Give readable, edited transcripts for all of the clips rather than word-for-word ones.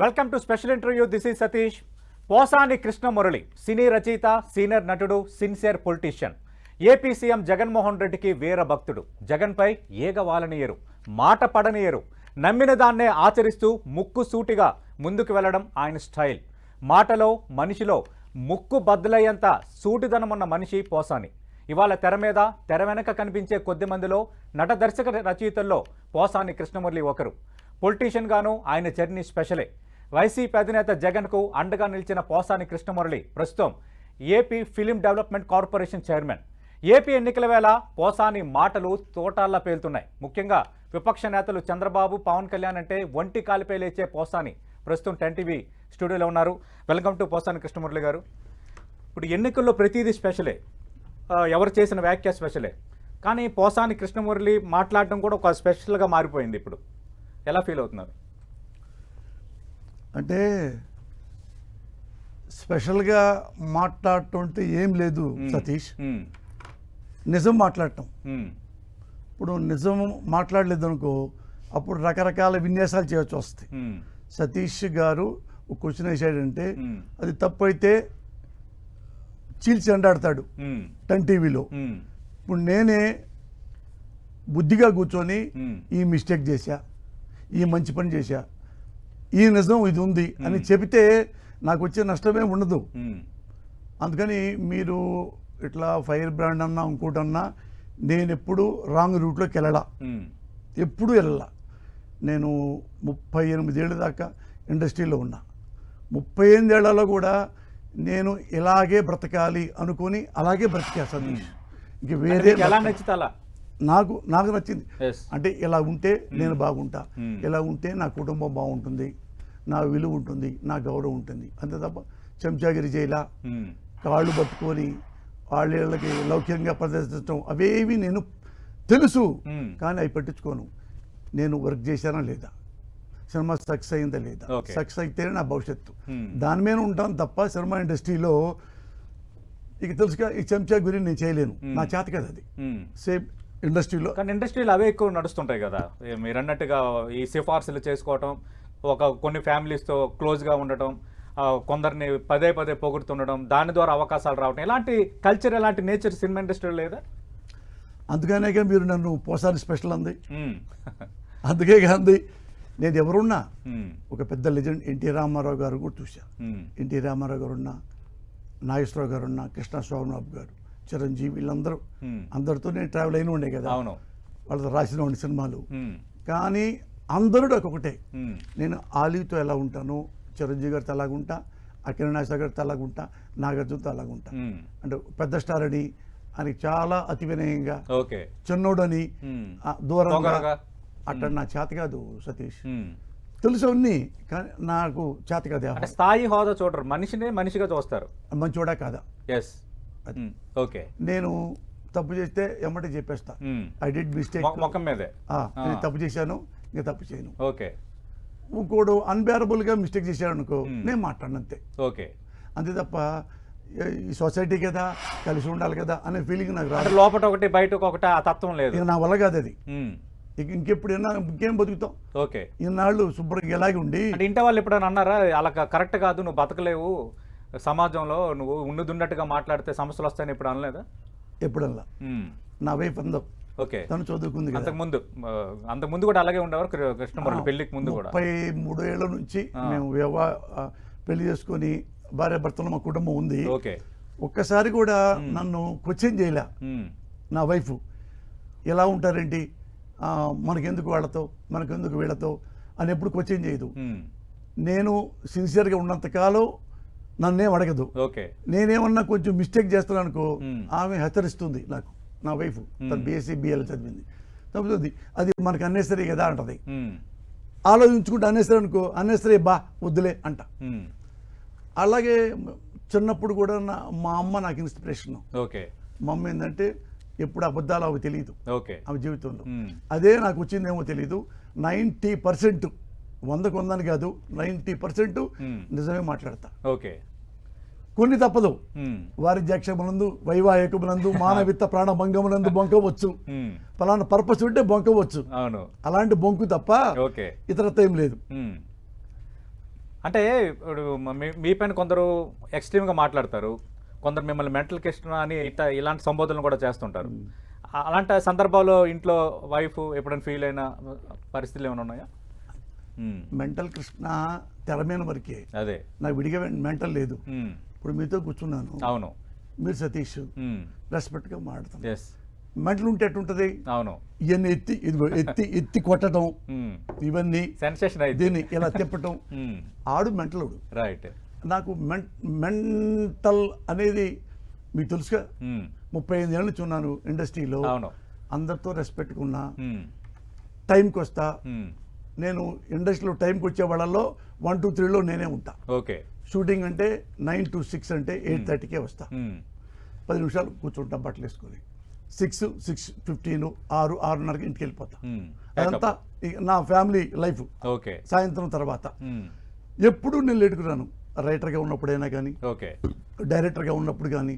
Welcome to special interview. This is Satish. Posani Krishnamurali cine రచయిత, senior నటుడు, sincere politician. AP CM Jaganmohan రెడ్డికి వీర భక్తుడు. జగన్పై ఏగ వాలనీయరు, మాట పడనీయరు. నమ్మిన దాన్నే ఆచరిస్తూ ముక్కు సూటిగా ముందుకు వెళ్లడం ఆయన స్టైల్. మాటలో మనిషిలో ముక్కు బద్దలయ్యేంత సూటిదనమున్న మనిషి పోసాని. ఇవాళ తెర మీద, తెర వెనక కనిపించే కొద్ది మందిలో నట దర్శక రచయితల్లో పోసాని కృష్ణమురళి ఒకరు. పొలిటీషియన్ గాను ఆయన జర్నీ స్పెషలే. వైసీపీ అధినేత జగన్కు అండగా నిలిచిన పోసాని కృష్ణమురళి ప్రస్తుతం AP film development corporation chairman. AP ఎన్నికల వేళ పోసాని మాటలు తోటాల్లా పేలుతున్నాయి. ముఖ్యంగా విపక్ష నేతలు చంద్రబాబు, పవన్ కళ్యాణ్ అంటే ఒంటి కాలిపై లేచే పోసాని ప్రస్తుతం 10 టీవీ స్టూడియోలో ఉన్నారు. వెల్కమ్ టు పోసాని కృష్ణమురళి గారు. ఇప్పుడు ఎన్నికల్లో ప్రతిదీ స్పెషలే, ఎవరు చేసిన వ్యాఖ్య స్పెషలే. కానీ పోసాని కృష్ణమురళి మాట్లాడడం కూడా ఒక స్పెషల్గా మారిపోయింది. ఇప్పుడు ఎలా ఫీల్ అవుతున్నారు? అంటే స్పెషల్గా మాట్లాడటం ఏం లేదు సతీష్. నిజం మాట్లాడటం. ఇప్పుడు నిజం మాట్లాడలేదు అనుకో, అప్పుడు రకరకాల విన్యాసాలు చేయవచ్చు వస్తాయి. సతీష్ గారు ఒక క్వశ్చన్ వేసాడంటే అది తప్పు అయితే చీల్చి అంటాడతాడు 10 టీవీలో. ఇప్పుడు నేనే బుద్ధిగా కూర్చొని ఈ మిస్టేక్ చేశా, ఈ మంచి పని చేశా, ఈ నిజం ఇది ఉంది అని చెబితే నాకు వచ్చే నష్టమే ఉండదు. అందుకని మీరు ఇట్లా ఫైర్ బ్రాండ్ అన్నా ఇంకోటన్నా నేను ఎప్పుడు రాంగ్ రూట్లోకి వెళ్ళలా, ఎప్పుడు వెళ్ళాల. నేను 38 ఏళ్ళ దాకా ఇండస్ట్రీలో ఉన్నా. 38 ఏళ్లలో కూడా నేను ఇలాగే బ్రతకాలి అనుకొని అలాగే బ్రతికా సతీష్. ఇంక వేరే ఎలా నచ్చుతా నాకు నచ్చింది. అంటే ఇలా ఉంటే నేను బాగుంటా, ఇలా ఉంటే నా కుటుంబం బాగుంటుంది, నా విలువ ఉంటుంది, నా గౌరవం ఉంటుంది. అంతే తప్ప చెంచాగిరి చేయలా, కాళ్ళు పట్టుకొని వాళ్ళకి లౌక్యంగా ప్రదర్శించడం అవేవి నేను తెలుసు, కానీ అవి పట్టించుకోను. నేను వర్క్ చేశానా లేదా, సినిమా సక్సెస్ అయిందా లేదా, సక్సెస్ అయితేనే నా భవిష్యత్తు, దాని మీద ఉంటాను తప్ప సినిమా ఇండస్ట్రీలో ఇక తెలుసుగా ఈ చెంచా గురించి నేను చేయలేను, నా చేత కదా అది. సేమ్ ఇండస్ట్రీలో, కానీ ఇండస్ట్రీలో అవే ఎక్కువ నడుస్తుంటాయి కదా. మీరు అన్నట్టుగా ఈ సిఫార్సులు చేసుకోవటం, కొన్ని ఫ్యామిలీస్తో క్లోజ్గా ఉండటం, కొందరిని పదే పొగుడుతుండడం, దాని ద్వారా అవకాశాలు రావటం, ఇలాంటి కల్చర్, ఇలాంటి నేచర్ సినిమా ఇండస్ట్రీలో లేదా? అందుకనే మీరు నన్ను పోసాని స్పెషల్ అంది. అందుకే అంది. నేను ఎవరున్నా ఒక పెద్ద లెజెండ్ ఎన్టీ రామారావు గారు కూడా చూశా. ఎన్టీ రామారావు గారు ఉన్నా, నాగేశ్వరరావు గారు ఉన్నా, కృష్ణస్వామిబాబు గారు, చిరంజీవి, వీళ్ళందరూ అందరితో నేను ట్రావెల్ అయిన ఉండే కదా, వాళ్ళతో రాసిన ఉండే సినిమాలు. కానీ అందరూ ఒకటే. నేను ఆలీతో ఎలా ఉంటాను, చిరంజీవి గారితో అలాగుంటా, అకిన నాగేశ్వర గారితో అలాగుంటా, నాగార్జునతో అలాగుంటా. అంటే పెద్ద స్టార్ అని ఆయనకి చాలా అతి వినయంగా, చిన్నోడని దూరంగా అట్లా నా చేత కాదు సతీష్. తెలుసు అన్ని, కానీ నాకు చేత కాదు. స్థాయి హోదా చూడరు, మనిషినే మనిషిగా చూస్తారు. మంచోడా కాదా? ఓకే. నేను తప్పు చేస్తే ఎమ్మటే చెప్పేస్తా, ఐ డిడ్ మిస్టేక్, మొఖం మీదే నేను తప్పు చేశాను, ఇంకా తప్పు చేయను. ఓకే. ఇంకోడు అన్బేరబుల్గా మిస్టేక్ చేశాడు అనుకో, నేను మాట్లాడను అంతే. ఓకే. అంతే తప్ప ఈ సొసైటీ కదా, కలిసి ఉండాలి కదా అనే ఫీలింగ్ నాకు రాదు. లోపల ఒకటి బయటకు ఒకటి ఆ తత్వం లేదు. ఇక నా వల్ల కాదు అది. ఇంకెప్పుడైనా ఇంకేం బతుకుతాం. ఓకే. ఇన్నాళ్ళు శుభ్రంగా ఎలాగే ఉండి. ఇంటి వాళ్ళు ఎప్పుడైనా అన్నారా అలా కరెక్ట్ కాదు, నువ్వు బతకలేవు సమాజంలో, నువ్వు ఉన్నదున్నట్టుగా మాట్లాడితే సమస్యలు వస్తాయని ఇప్పుడు అనలేదా? ఎప్పుడల్లా నా వైఫ్ అందం. ఓకే. తను చదువుకుంది. అంతకుముందు కూడా అలాగే ఉండేవారు కృష్ణమురళి పెళ్లికి ముందు కూడా? 33 ఏళ్ల నుంచి మేము పెళ్లి చేసుకొని భార్యాభర్తలు మా కుటుంబం ఉంది. ఓకే. ఒక్కసారి కూడా నన్ను క్వశ్చన్ చేయలే నా వైఫ్. ఎలా ఉంటారేంటి, మనకెందుకు వాళ్ళతో, మనకెందుకు వీళ్ళతో అని ఎప్పుడు క్వశ్చన్ చేయదు. నేను సిన్సియర్గా ఉన్నంతకాలం నన్నేం అడగదు. నేనేమన్నా కొంచెం మిస్టేక్ చేస్తాను అనుకో, ఆమె హెచ్చరిస్తుంది నాకు. నా వైఫ్ తను బీఎస్సీ బిఎల్ చదివింది, తప్పుతుంది, అది మనకు అన్నెసరీ కదా అంటది. ఆలోచించుకుంటే అన్నెసరీ అనుకో, అన్నెసరీ బా వద్దులే అంట. అలాగే చిన్నప్పుడు కూడా మా అమ్మ నాకు ఇన్స్పిరేషన్. మా అమ్మ ఏంటంటే ఎప్పుడు అబద్ధాలు అవి తెలియదు ఆమె జీవితంలో. అదే నాకు వచ్చిందేమో తెలియదు. 90%, 100% కాదు, 90% నిజమే మాట్లాడతా. కొన్ని తప్పదు. వారిజాక్షమునందు, వైవాహికమునందు, మానవిత్త ప్రాణ భంగమునందు బొంకవచ్చు. ఫలానా పర్పస్ ఉంటే బొంకవచ్చు, అలాంటి బొంకు తప్ప ఇతరత ఏం లేదు. అంటే ఇప్పుడు మీ పైన కొందరు ఎక్స్ట్రీమ్గా మాట్లాడతారు, కొందరు మిమ్మల్ని మెంటల్ కృష్ణ అని ఇలాంటి సంబోధనలు కూడా చేస్తుంటారు. అలాంటి సందర్భాల్లో ఇంట్లో వైఫ్ ఎప్పుడైనా ఫీల్ అయిన పరిస్థితులు ఏమైనా ఉన్నాయా? మెంటల్ కృష్ణ తెర మీద వరకే, అదే నాకు విడిగా మెంటల్ లేదు. ఇప్పుడు మీతో కూర్చున్నాను, అవును, మీరు సతీష్, రెస్పెక్ట్గా మాట్లాడతాను. ఎస్, మెంటల్ ఉంటే ఎట్టుంటది? అవును, ఇవన్నీ ఎత్తి కొట్టడం, ఇవన్నీ సెన్సేషన్ అయితే దీన్ని ఇలా తిప్పటం, ఆడు మెంటలుడు. రైట్. నాకు మెంటల్ అనేది మీకు తెలుసుగా, 35 ఏళ్ళ నుంచి ఉన్నాను ఇండస్ట్రీలో, అవును, అందరితో రెస్పెక్ట్గా ఉన్నా, టైంకి వస్తా. నేను ఇండస్ట్రీలో టైంకి వచ్చే వాళ్ళలో 1, 2, 3లో నేనే ఉంటా. ఓకే. షూటింగ్ అంటే 9 to 6 అంటే 8:30కే వస్తా. 10 నిమిషాలు కూర్చుంటా బట్టలు వేసుకొని. 6, 6:15, 6, 6:30కి ఇంటికి వెళ్ళిపోతా. అదంతా నా ఫ్యామిలీ లైఫ్. ఓకే. సాయంత్రం తర్వాత ఎప్పుడు నేను లేటుకు రాను. రైటర్గా ఉన్నప్పుడైనా కానీ, ఓకే, డైరెక్టర్గా ఉన్నప్పుడు కానీ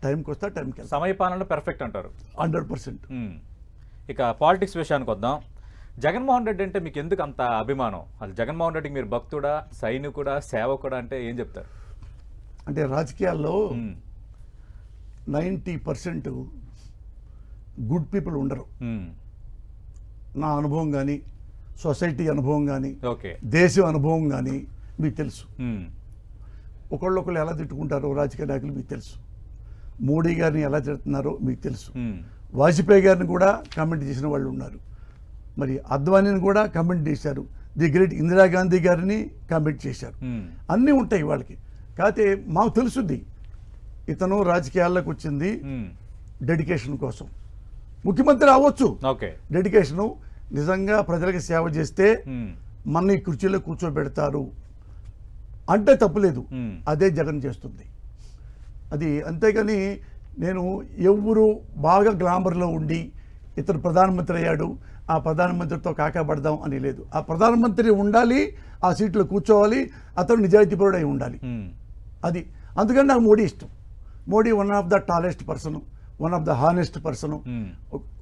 టైంకి వస్తా, టైంకి వెళ్తా. సమయపాలన పెర్ఫెక్ట్ అంటారు. 100%. ఇక పాలిటిక్స్ విషయానికి వద్దాం. జగన్మోహన్ రెడ్డి అంటే మీకు ఎందుకు అంత అభిమానం? అసలు జగన్మోహన్ రెడ్డికి మీరు భక్తుడా, సైనికుడా, సేవకుడా అంటే ఏం చెప్తారు? అంటే రాజకీయాల్లో 90% గుడ్ పీపుల్ ఉండరు. నా అనుభవం కానీ, సొసైటీ అనుభవం కానీ, ఓకే, దేశం అనుభవం కానీ మీకు తెలుసు. ఒకళ్ళొకళ్ళు ఎలా తిట్టుకుంటారో రాజకీయ నాయకులు మీకు తెలుసు. మోడీ గారిని ఎలా తిడుతున్నారో మీకు తెలుసు. వాజ్పేయి గారిని కూడా కామెంట్ చేసిన వాళ్ళు ఉన్నారు. మరి అద్వానీని కూడా కామెంట్ చేశారు. ది గ్రేట్ ఇందిరాగాంధీ గారిని కామెంట్ చేశారు. అన్నీ ఉంటాయి వాళ్ళకి. కాకపోతే మాకు తెలుసుద్ది, ఇతను రాజకీయాల్లోకి వచ్చింది డెడికేషన్ కోసం. ముఖ్యమంత్రి అవ్వచ్చు, ఓకే, డెడికేషను నిజంగా ప్రజలకు సేవ చేస్తే మన ఈ కుర్చీలో కూర్చోబెడతారు అంటే తప్పులేదు. అదే జగన్ చేస్తుంది. అది అంతేగాని నేను ఎవరు బాగా గ్లామర్లో ఉండి ఇతను ప్రధానమంత్రి అయ్యాడు, ఆ ప్రధానమంత్రితో కాకాపడదాం అని లేదు. ఆ ప్రధానమంత్రి ఉండాలి, ఆ సీట్లో కూర్చోవాలి, అతను నిజాయితీపరుడై ఉండాలి. అది అందుకని నాకు మోడీ ఇష్టం. Modi one of the tallest person, one of the honest person.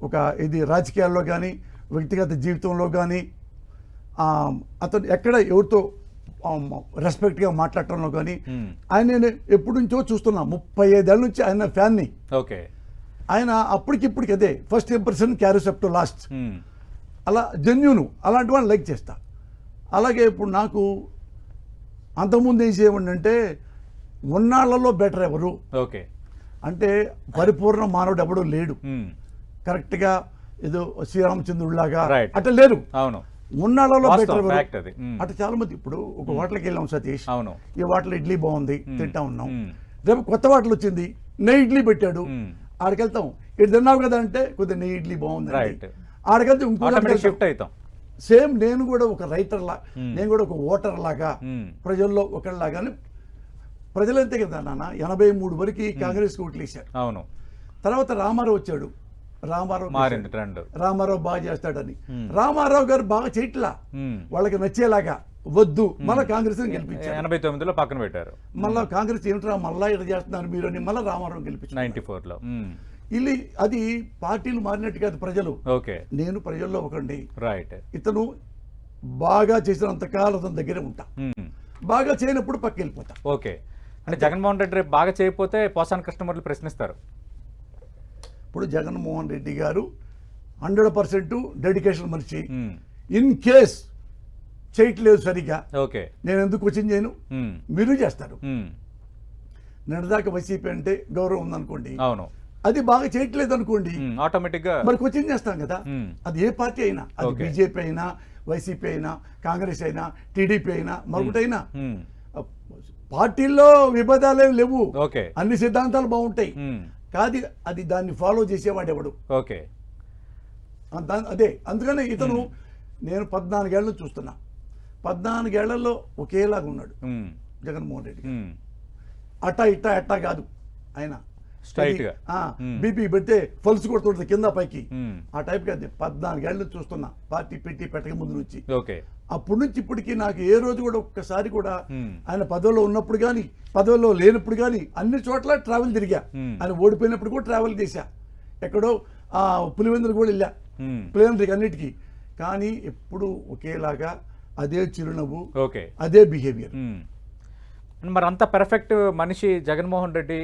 ఒక ఇది రాజకీయాల్లో కానీ, వ్యక్తిగత జీవితంలో కానీ, అతను ఎక్కడ ఎవరితో రెస్పెక్ట్గా మాట్లాడటంలో కానీ, ఆయన నేను ఎప్పటి నుంచో చూస్తున్నా. 35 ఏళ్ళ నుంచి ఆయన ఫ్యాన్ని. ఓకే. ఆయన అప్పటికిప్పటికి అదే first impression carries up to last. అలా జెన్యూను అలాంటి వాళ్ళని లైక్ చేస్తా. అలాగే ఇప్పుడు నాకు అంతకుముందు ఏం చేయమండి అంటే, ఉన్నాళ్లలో బెటర్ ఎవరు ఓకే అంటే పరిపూర్ణ మానవుడు ఎవడు లేడు. కరెక్ట్గా ఏదో శ్రీరామచంద్రుడిలాగా అట్లా లేరు. అవును, ఉన్నాళ్లలో బెటర్ ఎవరు అట్లా చాలా మంది. ఇప్పుడు ఒక హోటల్కి వెళ్ళాం సతీష్, అవును, ఈ హోటల్ ఇడ్లీ బాగుంది తింటా ఉన్నాం. రేపు కొత్త హోటల్ వచ్చింది, నెయ్యి ఇడ్లీ పెట్టాడు, ఆడికి వెళ్తాం. ఇటు తిన్నావు కదా అంటే కొద్దిగా నెయ్యి ఇడ్లీ బాగుంది, ఆడికెళ్తే ఇంకో షిఫ్ట్ అవుతాం. సేమ్ నేను కూడా ఒక రైటర్ లా, నేను కూడా ఒక ఓటర్ లాగా ప్రజల్లో ఒకళ్ళలాగానే. ప్రజలు అంతే కదా నాన్న, 83 వరకు కాంగ్రెస్ ఓట్లు వేశారు. అవును. తర్వాత రామారావు వచ్చాడు, రామారావు బాగా చేస్తాడని. రామారావు గారు బాగా చేయట్లా, వాళ్ళకి నచ్చేలాగా వద్దు, మళ్ళీ కాంగ్రెస్ గెలిపించారు. 89లో పక్కన పెట్టారు. మళ్ళీ కాంగ్రెస్ ఏమిట్రా మళ్ళా ఇట్లా చేస్తున్నారు మీరు అని మళ్ళీ రామారావు గెలిపించారు 94లో. ఇది అది పార్టీలు మారినట్టు కాదు ప్రజలు. ఓకే, నేను ప్రజల్లో ఒకండి. రైట్. ఇతను బాగా చేసినంతకాలం అతని దగ్గరే ఉంటా, బాగా చేయనప్పుడు పక్క వెళ్ళిపోతా. ఓకే. అంటే జగన్మోహన్ రెడ్డి రేపు బాగా చేయకపోతే పోసాని కృష్ణమూర్తి ప్రశ్నిస్తారు. ఇప్పుడు జగన్మోహన్ రెడ్డి గారు 100% డెడికేషన్ మనిషి. ఇన్ కేస్ చేయట్లేదు సరిగా, ఓకే, నేను ఎందుకు క్వశ్చన్ చేయను, మీరు చేస్తారు. నిన్నదాకా వైసీపీ అంటే గౌరవం ఉందనుకోండి, అవును, అది బాగా చేయట్లేదు అనుకోండి, ఆటోమేటిక్ గా మరి క్వశ్చన్ చేస్తాం కదా. అది ఏ పార్టీ అయినా, అది బీజేపీ అయినా, వైసీపీ అయినా, కాంగ్రెస్ అయినా, టీడీపీ అయినా, మరొకటైనా. పార్టీల్లో విభేదాలేం లేవు, అన్ని సిద్ధాంతాలు బాగుంటాయి. కాదు అది దాన్ని ఫాలో చేసేవాడు ఎవడు. ఓకే, అదే అందుకనే ఇతను నేను 14 ఏళ్ళను చూస్తున్నా. 14 ఏళ్లలో ఒకేలాగా ఉన్నాడు జగన్మోహన్ రెడ్డి. అట్టా ఇట్టా ఎట్టా కాదు ఆయన, స్ట్రైట్ గా బీపీ పెడితే పల్స్ కొడుతుంటది కింద పైకి, ఆ టైప్ కాదు. 14 ఏళ్ళు చూస్తున్నా పార్టీ పెట్టి పెట్టక ముందు నుంచి. అప్పటి నుంచి ఇప్పటికీ నాకు ఏ రోజు కూడా ఒక్కసారి కూడా ఆయన పదవిలో ఉన్నప్పుడు కానీ, పదవిలో లేనప్పుడు కానీ అన్ని చోట్ల ట్రావెల్ తిరిగా. ఆయన ఓడిపోయినప్పుడు కూడా ట్రావెల్ చేశా, ఎక్కడో పులివెందులు కూడా వెళ్ళా, ప్లేనరీకి అన్నిటికీ. కానీ ఎప్పుడు ఒకేలాగా అదే చిరునవ్వు, ఓకే. అదే బిహేవియర్. మరి అంత పెర్ఫెక్ట్ మనిషి జగన్మోహన్ రెడ్డి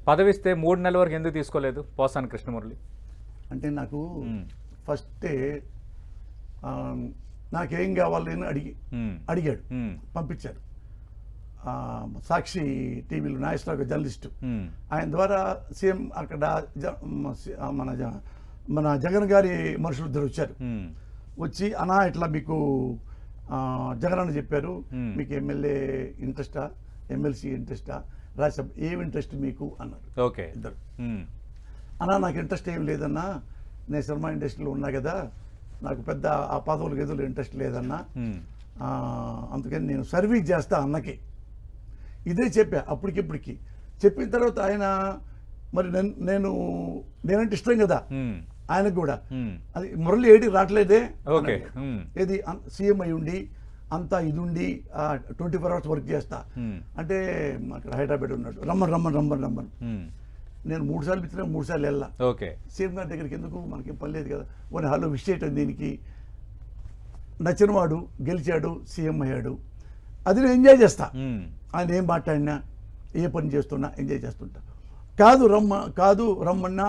పదవిస్తే 3 నెలల వరకు ఎందుకు తీసుకోలేదు పోసాని కృష్ణమురళి? అంటే నాకు ఫస్టే నాకేం కావాలి అని అడిగాడు, పంపించారు. సాక్షి టీవీలో నాగేశ్వరరావు జర్నలిస్టు, ఆయన ద్వారా సీఎం అక్కడ మన జగన్ గారి మనుషులు ఇద్దరు వచ్చారు. వచ్చి అన్నా ఇట్లా మీకు జగన్ అని చెప్పారు, మీకు ఎమ్మెల్యే ఇంట్రెస్టా, ఎమ్మెల్సీ ఇంట్రెస్టా, రాజ్యసభ ఏం ఇంట్రెస్ట్ మీకు అన్నారు. ఓకే. ఇద్దరు. అన్నా నాకు ఇంట్రెస్ట్ ఏం లేదన్నా, నేను సినిమా ఇండస్ట్రీలో ఉన్నా కదా, నాకు పెద్ద ఆ పదవులు గదులు ఇంట్రెస్ట్ లేదన్నా, అందుకని నేను సర్వీస్ చేస్తా అన్నకి ఇదే చెప్పా. అప్పటికిప్పటికి చెప్పిన తర్వాత ఆయన మరి నేనంటే ఇష్టం కదా ఆయనకు కూడా, అది మురళి ఏడికి రావట్లేదే, ఏది సీఎం అయి ఉండి అంతా ఇది ఉండి 24 hours వర్క్ చేస్తా అంటే, అక్కడ హైదరాబాద్ ఉన్నాడు, రమ్మని నేను 3 సార్లు ఇచ్చినా 3 సార్లు వెళ్ళా. సీఎం గారి దగ్గరికి ఎందుకు, మనకి పని లేదు కదా, పోనీ హాల్లో విష్ చేయటం దీనికి. నచ్చినవాడు గెలిచాడు, సీఎం అయ్యాడు, అది నేను ఎంజాయ్ చేస్తా. ఆయన ఏం మాట్లాడినా, ఏ పని చేస్తున్నా ఎంజాయ్ చేస్తుంటా. కాదు రమ్మన్నా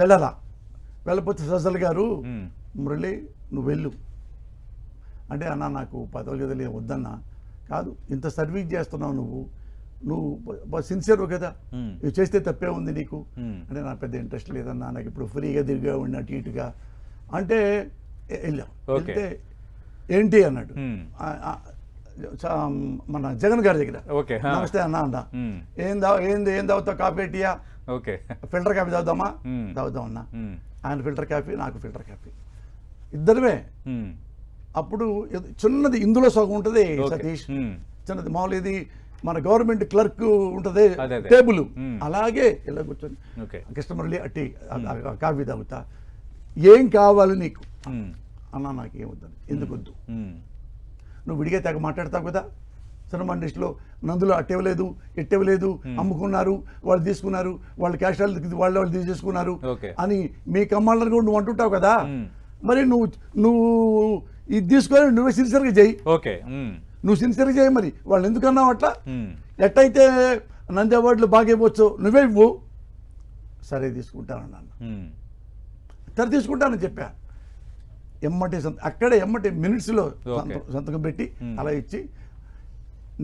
వెళ్ళరా, వెళ్ళకపోతే సజ్జల్ గారు మురళి నువ్వు వెళ్ళు అంటే, అన్న నాకు పదవులు గదలే వద్దన్నా, కాదు ఇంత సర్వీస్ చేస్తున్నావు నువ్వు సిన్సియర్ కదా, ఇవి చేస్తే తప్పే ఉంది నీకు అంటే, నాకు పెద్ద ఇంట్రెస్ట్ లేదన్నా, నాకు ఇప్పుడు ఫ్రీగా తిరిగా ఉండి అటు ఇటుగా అంటే వెళ్ళాం. వెళ్తే ఏంటి అన్నాడు మన జగన్ గారి దగ్గర, నమస్తే అన్న ఏం తాగుతావు, కాఫీ టీయా, ఫిల్టర్ కాఫీ తాగుదామా, తాగుదామన్నా. ఆయన ఫిల్టర్ కాఫీ, నాకు ఫిల్టర్ కాఫీ, ఇద్దరమే. అప్పుడు చిన్నది ఇందులో సగం ఉంటుంది సతీష్, చిన్నది మామూలు ఇది మన గవర్నమెంట్ క్లర్క్ ఉంటుంది టేబుల్, అలాగే ఇలా కూర్చొని కృష్ణమురళి అట్టి కాఫీ తాగుతా, ఏం కావాలి నీకు అన్నా, నాకేం వద్దని. ఎందుకు వద్దు, నువ్వు విడిగా తెగ మాట్లాడతావు కదా, సినిమా ఇండస్ట్రీలో నందులో అట్టేవలేదు ఎట్టేవలేదు, అమ్ముకున్నారు, వాళ్ళు తీసుకున్నారు, వాళ్ళు క్యాష్ వాళ్ళు తీసేసుకున్నారు అని మీ కమ్మాళ్ళని కూడా నువ్వు అంటుంటావు కదా, మరి నువ్వు ఇది తీసుకొని నువ్వే సిన్సియర్గా చేయి. నువ్వు సిన్సియర్గా చేయి, మరి వాళ్ళు ఎందుకన్నావు అట్లా, ఎట్టయితే నంది అవార్డులు బాగా ఇవ్వచ్చు నువ్వే ఇవ్వు. సరే తీసుకుంటానన్నాను, సరే తీసుకుంటానని చెప్పా. అక్కడే మినిట్స్లో సంతకం పెట్టి అలా ఇచ్చి,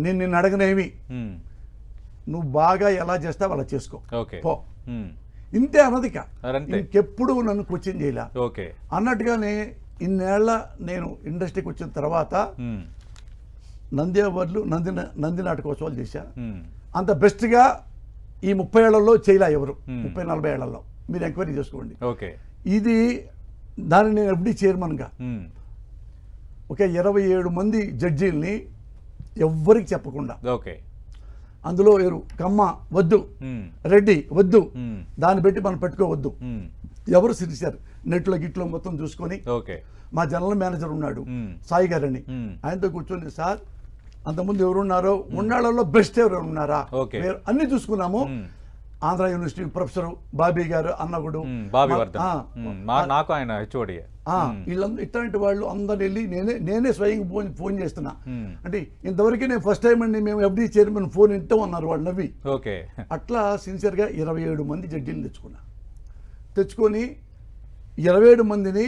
నిన్ను అడగనేమి, నువ్వు బాగా ఎలా చేస్తావు అలా చేసుకో పో, ఇంతే అన్నదిక. ఇంకెప్పుడు నన్ను క్వశ్చన్ చేయలే అన్నట్టుగానే. ఇన్నేళ్ల నేను ఇండస్ట్రీకి వచ్చిన తర్వాత నంది అవార్డులు, నంది నాటకోత్సవాలు చేశా. అంత బెస్ట్గా ఈ 30 ఏళ్లలో చేయలే ఎవరు, 30-40 ఏళ్లలో మీరు ఎంక్వైరీ చేసుకోండి. ఇది దాన్ని నేను ఎఫ్డీ చైర్మన్గా ఒక 27 మంది జడ్జీల్ని ఎవ్వరికి చెప్పకుండా, అందులో ఎవరు కమ్మ వద్దు, రెడ్డి వద్దు, దాన్ని బట్టి మనం పెట్టుకోవద్దు, ఎవరు సిన్సియర్ నెట్లో గిట్లో మొత్తం చూసుకొని, మా జనరల్ మేనేజర్ ఉన్నాడు సాయి గారని, ఆయనతో కూర్చొని సార్ అంతకుముందు ఎవరున్నారో ఉన్నాళ్ళలో బెస్ట్ ఎవరు ఉన్నారా అన్ని చూసుకున్నాము. ఆంధ్ర యూనివర్సిటీ ప్రొఫెసర్ బాబీ గారు అన్నగుడు, నాకు ఆయన వీళ్ళందరూ ఇట్లాంటి వాళ్ళు అందరు వెళ్ళి నేనే స్వయంగా ఫోన్ చేస్తున్నా. అంటే ఇంతవరకు నేను ఫస్ట్ టైం అండి మేము ఎఫ్డీ చైర్మన్ ఫోన్ ఇంటాం అన్నారు వాళ్ళు నవ్వి. అట్లా సిన్సియర్గా 27 మంది జడ్జీలు తెచ్చుకొని 27 మందిని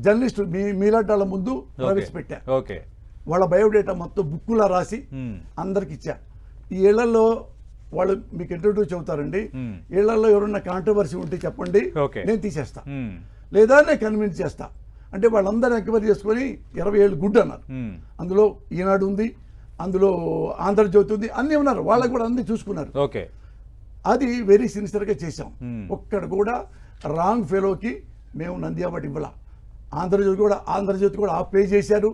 జర్నలిస్టు మీలాంటి వాళ్ళ ముందు ప్రవేశపెట్టా. వాళ్ళ బయోడేటా మొత్తం బుక్కులా రాసి అందరికి ఇచ్చా. ఈ ఏళ్లలో వాళ్ళు మీకు ఇంట్రొడ్యూస్ అవుతారండి, ఇళ్లలో ఎవరన్నా కాంట్రవర్సీ ఉంటే చెప్పండి, నేను తీసేస్తా, లేదా నేను కన్విన్స్ చేస్తా అంటే వాళ్ళందరూ ఎంక్వైరీ చేసుకొని 27 గుడ్ అన్నారు. అందులో ఈనాడు ఉంది, అందులో ఆంధ్రజ్యోతి ఉంది, అన్నీ ఉన్నారు, వాళ్ళకు కూడా అన్ని చూసుకున్నారు. అది వెరీ సిన్సియర్గా చేసాం. ఒక్కడ కూడా రాంగ్ ఫెలోకి మేము నంది అవార్డు ఇవ్వాల. ఆంధ్రజ్యోతి కూడా ఆ పే చేశారు,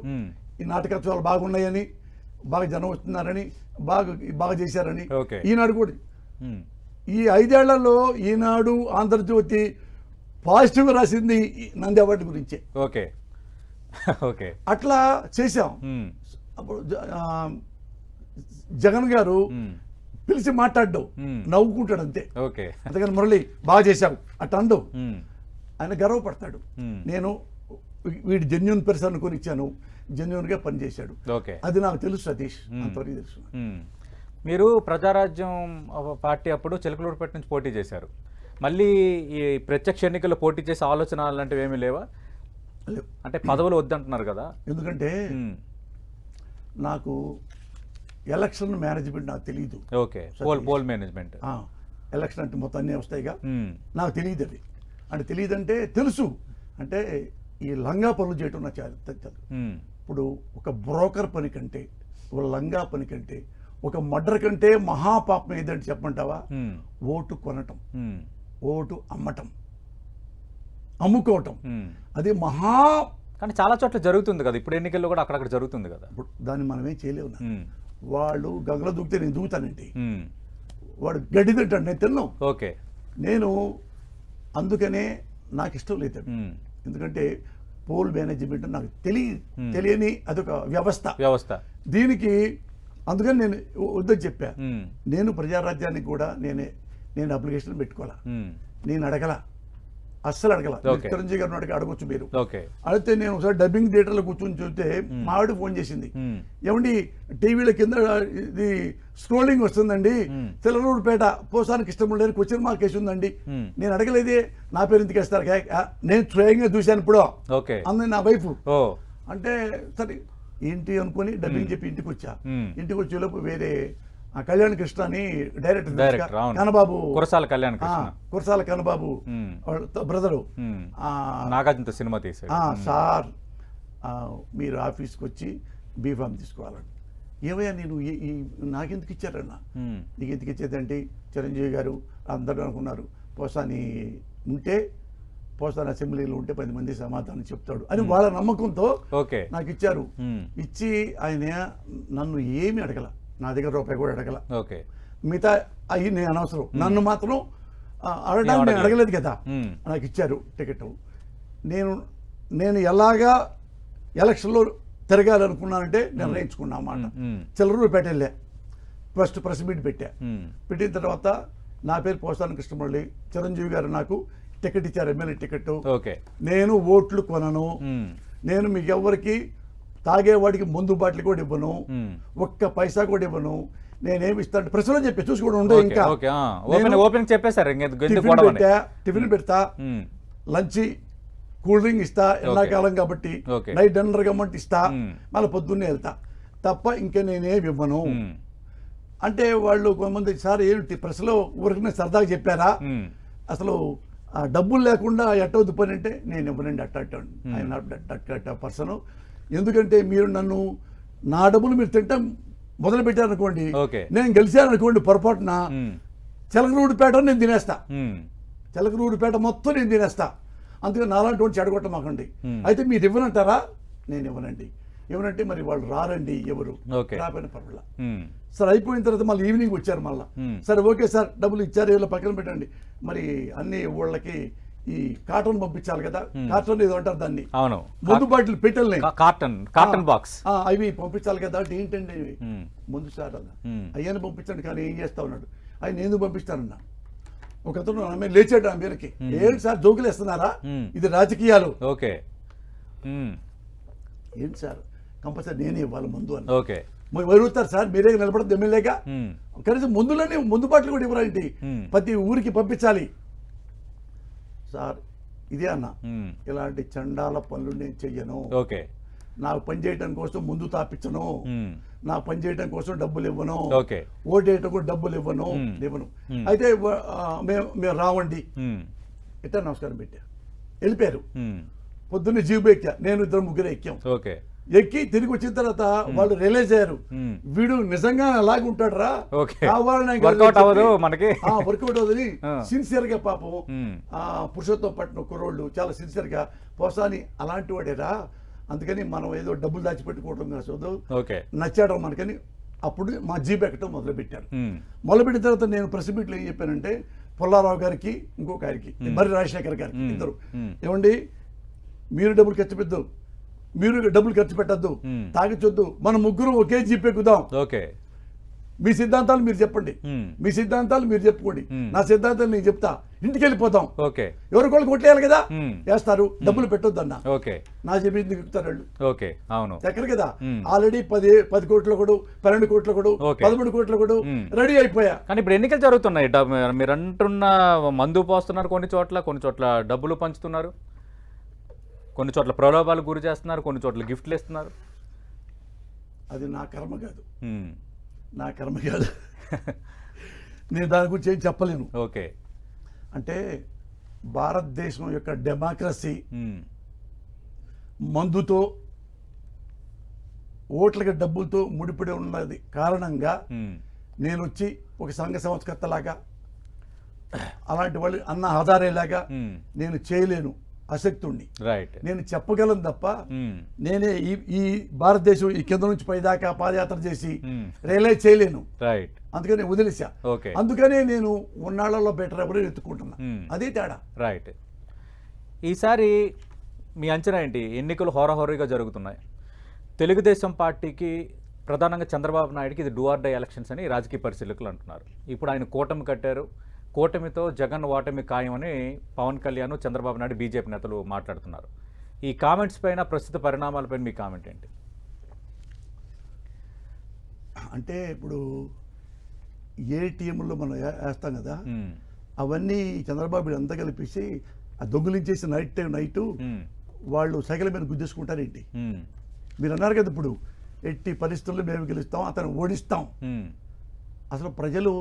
ఈ నాటకోత్సవాలు బాగున్నాయని, బాగా జనం వస్తున్నారని, బాగా చేశారని. ఈనాడు కూడా ఈ 5 ఏళ్లలో ఈనాడు ఆంధ్రజ్యోతి పాజిటివ్గా రాసింది నంది అవార్డు గురించే. అట్లా చేశాం. అప్పుడు జగన్ గారు పిలిచి మాట్లాడ్డావు, నవ్వుకుంటాడు అంతే, అంతేగాని మురళి బాగా చేశావు అట్ట అండు. ఆయన గర్వపడతాడు. నేను వీడు జెన్యున్ పర్సన్ అనుకొని ఇచ్చాను, జెన్యున్గా పనిచేశాడు. ఓకే, అది నాకు తెలుసు సతీష్, అంతవరకు తెలుసు. మీరు ప్రజారాజ్యం పార్టీ అప్పుడు చిలకలూరుపేట నుంచి పోటీ చేశారు. మళ్ళీ ఈ ప్రత్యక్ష ఎన్నికల్లో పోటీ చేసే ఆలోచన అలాంటివి ఏమీ లేవా? లేవు. అంటే పదవులు వద్దంటున్నారు కదా. ఎందుకంటే నాకు ఎలక్షన్ మేనేజ్మెంట్ నాకు తెలియదు. Okay, poll management. ఎలక్షన్ అంటే మొత్తం అన్నీ వస్తాయిగా, నాకు తెలియదు అది. అంటే తెలియదంటే తెలుసు, అంటే ఈ లంగా పనులు చేయటం నాకు తెచ్చదు. ఇప్పుడు ఒక బ్రోకర్ పని కంటే, ఒక లంగా పని కంటే, ఒక మర్డర్ కంటే మహాపాపం ఏదంటే చెప్పమంటావా? ఓటు కొనటం, ఓటు అమ్మటం, అమ్ముకోవటం, అది మహా. కానీ చాలా చోట్ల జరుగుతుంది కదా, ఇప్పుడు ఎన్నికల్లో కూడా అక్కడక్కడ జరుగుతుంది కదా. దాన్ని మనమేం చేయలేము. వాళ్ళు గగల దూకితే నేను దూకుతానండి, వాడు గడ్డి తింటాడు, నేను తిన్నాం. ఓకే, నేను అందుకనే నాకు ఇష్టం లేదు. ఎందుకంటే పోల్ మేనేజ్మెంట్ నాకు తెలియని అదొక వ్యవస్థ. దీనికి అందుకని నేను వద్దని చెప్పా. నేను ప్రజారాజ్యానికి కూడా నేను అప్లికేషన్ పెట్టుకోవాలా, నేను అడగల, అస్సలు అడగల. చిరంజీవి గారిని అడగొచ్చు మీరు. అడిగితే నేను ఒకసారి డబ్బింగ్ థియేటర్లో కూర్చొని చూస్తే మా ఆవిడ ఫోన్ చేసింది, ఏమండి టీవీల కింద ఇది స్క్రోలింగ్ వస్తుందండి, తెల్లూరుపేట పోసానికి ఇష్టం లేని క్వశ్చన్ మార్క్ వేసి ఉందండి. నేను అడగలేదే, నా పేరు ఎందుకు వేస్తారు? నేను స్వయంగా చూశాను ఇప్పుడు అంది నా వైఫ్. అంటే సరే ఏంటి అనుకుని డబ్బింగ్ చెప్పి ఇంటికి వచ్చా. ఇంటికి వచ్చేలోపు వేరే కళ్యాణ్ కృష్ణ అని director Kannababu, Kurasala Kannababu brother, Nagarjuna cinema తీశారు. సార్ మీరు ఆఫీస్కి వచ్చి బీఫామ్ తీసుకోవాలండి. ఏమయ్యా నేను నాకెందుకు ఇచ్చారన్నా? నీకు ఎందుకు ఇచ్చేదంటే చిరంజీవి గారు అందరూ అనుకున్నారు పోసాని ఉంటే, పోసాని అసెంబ్లీలో ఉంటే 10 మంది సమాధానం చెప్తాడు అని వాళ్ళ నమ్మకంతో నాకు ఇచ్చారు. ఇచ్చి ఆయన నన్ను ఏమీ అడగల, నా దగ్గర రూపాయి కూడా అడగల. మిగతా అవి నేను అనవసరం, నన్ను మాత్రం అడగడానికి నేను అడగలేదు కదా. నాకు ఇచ్చారు టికెట్. నేను ఎలాగా ఎలక్షన్లో తిరగాలనుకున్నానంటే నిర్ణయించుకున్నా అన్నమాట. చిల్లరూరుపేట వెళ్ళా, ఫస్ట్ ప్రెస్ మీట్ పెట్టిన తర్వాత నా పేరు పోసాని కృష్ణమురళి, చిరంజీవి గారు నాకు టికెట్ ఇచ్చారు, ఎమ్మెల్యే టికెట్. నేను ఓట్లు కొనను, నేను మీకు ఎవరికి తాగేవాడికి మందు బాటిల్ కూడా ఇవ్వను, ఒక్క పైసా కూడా ఇవ్వను. నేనేమి ఇస్తాను ప్రశ్నలో చెప్పి చూసుకోవడం ఉండే. ఇంకా టిఫిన్ పెడతా, లంచ్ కూల్ డ్రింక్ ఇస్తా, ఎండాకాలం కాబట్టి నైట్ డిన్నర్ గమ్మంటే ఇస్తా, మళ్ళీ పొద్దున్నే వెళ్తా తప్ప ఇంకా నేనేమి ఇవ్వను. అంటే వాళ్ళు కొంతమంది సార్ ఏంటి ప్రెస్లో ఊరికి సరదాగా చెప్పారా, అసలు డబ్బులు లేకుండా ఎట్టవద్దు పని అంటే నేను ఇవ్వనండి. అట్ట పర్సన్. ఎందుకంటే మీరు నన్ను నా డబ్బులు మీరు తింటాం మొదలు పెట్టారనుకోండి, నేను గెలిచాననుకోండి పొరపాటున చిలకలూరుపేట నేను తినేస్తా, చిలకలూరుపేట మొత్తం నేను తినేస్తా. అందుకని నాలాంటి వాడిని చెడగొట్టమాకండి. అయితే మీరు ఇవ్వనంటారా? నేను ఇవ్వనండి. ఏమనంటే మరి వాళ్ళు రారండి, ఎవరు రాపోయిన పర్వాలా. సరే అయిపోయిన తర్వాత మళ్ళీ ఈవినింగ్ వచ్చారు మళ్ళీ. సరే ఓకే సార్ డబ్బులు ఇచ్చారు, ఇలా పక్కన పెట్టండి. మరి అన్ని ఊళ్ళకి ఈ కాటన్ పంపించాలి కదా, కాటన్ ఏదో అంటారు దాన్ని, ముందు బాటిల్ పెట్టెల్ని కాటన్ బాక్స్ అవి పంపించాలి కదా. అంటే ఏంటండి ముందు సార్ అలా అయ్యాన్ని పంపించండి, కానీ ఏం చేస్తా ఉన్నాడు ఆయన, ఎందుకు పంపిస్తానన్నా. ఒకతను ఆమె లేచాడు ఆ మీదకి, ఏంటి సార్ జోకులు వేస్తున్నారా, ఇది రాజకీయాలు, ఏంటి సార్ కంపల్సరీ నేనే ఇవ్వాలి ముందు అని. ఎవరుతారు సార్ మీరే నిలబడదు ఎమ్మెల్యేగా, కనీసం ముందు బాటలు కూడా ఇవ్వరండి, ప్రతి ఊరికి పంపించాలి. సార్ ఇదే అన్న, ఇలాంటి చండాల పనులు నేను చెయ్యను. నాకు పని చేయడం కోసం ముందు తాపించను, నా పని చేయడం కోసం డబ్బులు ఇవ్వను, ఓటేయటం కూడా డబ్బులు ఇవ్వను. అయితే మేము రావండి ఇట్లా నమస్కారం పెట్టా, వెళ్ళిపోయారు. పొద్దున్నే జీబు ఎక్కా, నేను 2-3 ఎక్కాం. ఎక్కి తిరిగి వచ్చిన తర్వాత వాళ్ళు రియలైజ్ అయ్యారు, వీడు నిజంగా అలాగే ఉంటాడు రా, వర్కౌట్ అవుతుంది సిన్సియర్ గా. పాపం పురుషోత్తం పట్టిన కుర్రోళ్ళు చాలా సిన్సియర్ గా, పోసాని అలాంటి వాడేరా, అందుకని మనం ఏదో డబ్బులు దాచిపెట్టుకోవడం కాదు, నచ్చాడు మనకని. అప్పుడు మా జీబ్ ఎక్కడం మొదలుపెట్టారు. మొదలుపెట్టిన తర్వాత నేను ప్రెస్ మీట్లో ఏం చెప్పానంటే, పుల్లారావు గారికి ఇంకొక ఆయనకి మరి రాజశేఖర్ గారికి ఇద్దరు, ఏమండి మీరు డబ్బులు ఖర్చు పెట్టద్దు, మీరు డబ్బులు ఖర్చు పెట్టద్దు, తాగించొద్దు, మన ముగ్గురు ఒకే జీప్ ఎక్కుదాం. మీ సిద్ధాంతాలు మీరు చెప్పండి, మీ సిద్ధాంతాలు మీరు చెప్పుకోండి, నా సిద్ధాంతాలు నేను చెప్తా, ఇంటికి వెళ్ళిపోతాం. ఓకే, ఎవరికోళ్ళు కొట్టేయాలి కదా, వేస్తారు, డబ్బులు పెట్టొద్దన్నా. ఓకే, నా చెప్పింది చెప్తారు వాళ్ళు. ఓకే, అవును, ఎక్కడ కదా ఆల్రెడీ 10 కోట్ల కూడా, 12 కోట్ల కూడా, 13 కోట్ల కూడా రెడీ అయిపోయా. కానీ ఇప్పుడు ఎన్నికలు జరుగుతున్నాయి, మీరు అంటున్న మందు పోస్తున్నారు కొన్ని చోట్ల డబ్బులు పంచుతున్నారు, కొన్ని చోట్ల ప్రలోభాలు గురి చేస్తున్నారు, కొన్ని చోట్ల గిఫ్ట్లు ఇస్తున్నారు. అది నా కర్మ కాదు, నా కర్మ కాదు. నేను దాని గురించి ఏం చెప్పలేను. ఓకే, అంటే భారతదేశం యొక్క డెమోక్రసీ మందుతో, ఓట్లకి డబ్బులతో ముడిపడి ఉన్నది కారణంగా నేను వచ్చి ఒక సంఘ సంస్కర్తలాగా, అలాంటి వాళ్ళు అన్న ఆధారేలాగా నేను చేయలేను, అశక్తుణ్ణి. రైట్, నేను చెప్పగలను తప్ప నేనే ఈ భారతదేశం ఈ కింద నుంచి పైదాకా పాదయాత్ర చేసి రియలైజ్ చేయలేను. రైట్, అందుకని వదిలేసా. ఓకే, అందుకనే నేను ఉన్నాళ్లలో బెటర్ ఎవరు ఎత్తుకుంటున్నా, అదే తేడా. రైట్. ఈసారి మీ అంచనా ఏంటి? ఎన్నికలు హోరాహోరీగా జరుగుతున్నాయి. తెలుగుదేశం పార్టీకి ప్రధానంగా చంద్రబాబు నాయుడుకి ఇది డూ ఆర్ డై ఎలక్షన్స్ అని రాజకీయ పరిశీలకులు అంటున్నారు. ఇప్పుడు ఆయన కూటమి కట్టారు, కూటమితో జగన్ ఓటమి ఖాయమని పవన్ కళ్యాణ్, చంద్రబాబు నాయుడు, బీజేపీ నేతలు మాట్లాడుతున్నారు. ఈ కామెంట్స్ పైన, ప్రస్తుత పరిణామాలపైన మీ కామెంట్ ఏంటి? అంటే ఇప్పుడు ఏటీఎంలో మనం వేస్తాం కదా, అవన్నీ చంద్రబాబు అంతా కలిపేసి ఆ దొంగిలించేసి నైట్ వాళ్ళు సైకిల్ మీద గుద్దేసుకుంటారేంటి? మీరు అన్నారు కదా ఇప్పుడు ఎట్టి పరిస్థితుల్లో మేము గెలుస్తాం, అతను ఓడిస్తాం. అసలు ప్రజలు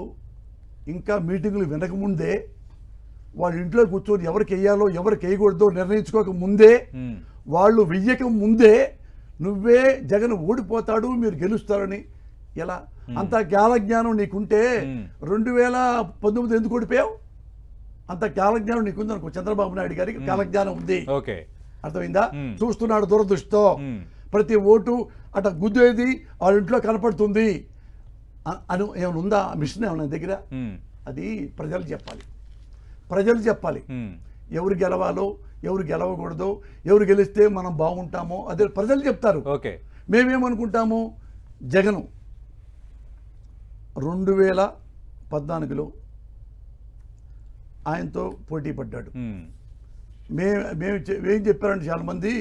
ఇంకా మీటింగులు వినకముందే, వాళ్ళ ఇంట్లో కూర్చొని ఎవరికి వేయాలో ఎవరికి వేయకూడదో నిర్ణయించుకోక ముందే, వాళ్ళు వెయ్యక ముందే నువ్వే జగన్ ఓడిపోతాడు, మీరు గెలుస్తారని ఎలా? అంత జ్ఞానం నీకుంటే 2019 ఎందుకు ఓడిపోయావు? అంత జ్ఞానం నీకుంది అనుకో. చంద్రబాబు నాయుడు గారికి జ్ఞానం ఉంది, అర్థమైందా? చూస్తున్నాడు దురదృష్టితో, ప్రతి ఓటు అట గుద్దేది వాళ్ళ ఇంట్లో కనపడుతుంది అని ఏమైనా ఉందా? మిషన్ ఏమన్నా దగ్గర? అది ప్రజలు చెప్పాలి. ఎవరు గెలవాలో, ఎవరు గెలవకూడదో, ఎవరు గెలిస్తే మనం బాగుంటామో అదే ప్రజలు చెప్తారు. మేమేమనుకుంటాము, జగను 2014లో ఆయనతో పోటీ పడ్డాడు. మేము ఏం చెప్పారంటే చాలామంది,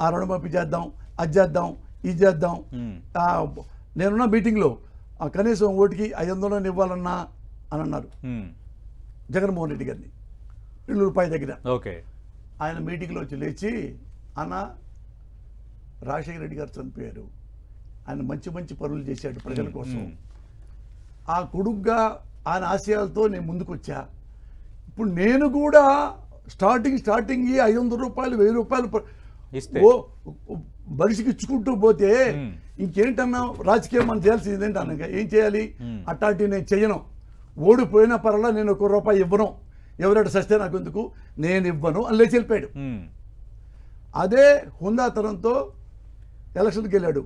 ఆ రుణమాఫీ చేద్దాం, అది చేద్దాం, ఇది చేద్దాం. నేనున్న మీటింగ్లో కనీసం ఓటుకి 500 ఇవ్వాలన్నా అని అన్నారు జగన్మోహన్ రెడ్డి గారిని, రూపాయి దగ్గర. ఆయన మీటింగ్లో వచ్చి లేచి, అన్న రాజశేఖర రెడ్డి గారు చనిపోయారు, ఆయన మంచి పనులు చేశాడు ప్రజల కోసం, ఆ కొడుగ్గా ఆయన ఆశయాలతో నేను ముందుకు వచ్చా. ఇప్పుడు నేను కూడా స్టార్టింగ్ 500 రూపాయలు 1000 రూపాయలు మనిషికి ఇచ్చుకుంటూ పోతే ఇంకేంటన్నా రాజకీయం మనం చేయాల్సింది ఏంటన్నా? ఏం చేయాలి? అట్లాంటివి నేను చెయ్యను. ఓడిపోయినా పర్వాలా, నేను 1 రూపాయి ఇవ్వను, ఎవరైనా సస్తే నాకు ఎందుకు, నేను ఇవ్వను అని లేచి వెళ్ళిపోయాడు. అదే హుందాతనంతో ఎలక్షన్కి వెళ్ళాడు,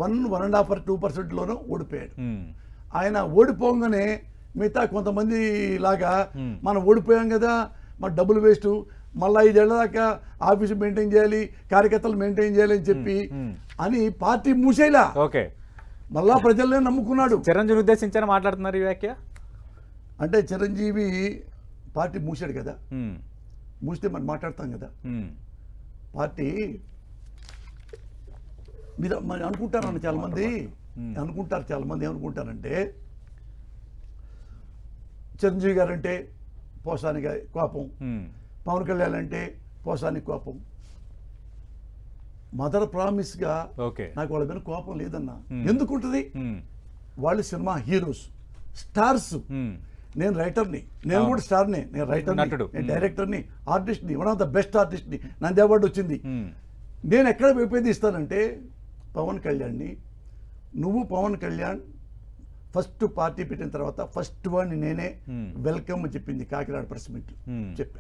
1.5% ఓడిపోయాడు. ఆయన ఓడిపోగానే మిగతా కొంతమంది లాగా మనం ఓడిపోయాం కదా, మన డబ్బులు వేస్ట్, మళ్ళీ 5 ఏళ్ల దాకా ఆఫీసు మెయింటైన్ చేయాలి, కార్యకర్తలు మెయింటైన్ చేయాలి అని చెప్పి అని పార్టీ మూసేలా మళ్ళా ప్రజల్నే నమ్ముకున్నాడు. చిరంజీవి ఉద్దేశించారు మాట్లాడుతున్నారు ఈ వ్యాఖ్య. అంటే చిరంజీవి పార్టీ మూసాడు కదా, మూస్తే మనం మాట్లాడతాం కదా. పార్టీ మీరు మరి అనుకుంటారని చాలామంది ఏమనుకుంటారంటే, చిరంజీవి గారు అంటే పోసానికి కోపం, పవన్ కళ్యాణ్ అంటే పోసానికి కోపం. మదర్ ప్రామిస్గా నాకు వాళ్ళ మీద కోపం లేదన్నా. ఎందుకుంటుంది? వాళ్ళు సినిమా హీరోస్, స్టార్స్. నేను రైటర్ని, నేను కూడా స్టార్ని, నేను రైటర్ని, నేను డైరెక్టర్ని, ఆర్టిస్ట్ని, వన్ ఆఫ్ ద బెస్ట్ ఆర్టిస్ట్ని, నంది అవార్డు వచ్చింది. నేను ఎక్కడ విభేదిస్తానంటే, పవన్ కళ్యాణ్ని, నువ్వు పవన్ కళ్యాణ్ ఫస్ట్ పార్టీ పెట్టిన తర్వాత ఫస్ట్ వాడిని నేనే వెల్కమ్ అని చెప్పింది కాకినాడ ప్రెస్ మీట్ చెప్పా.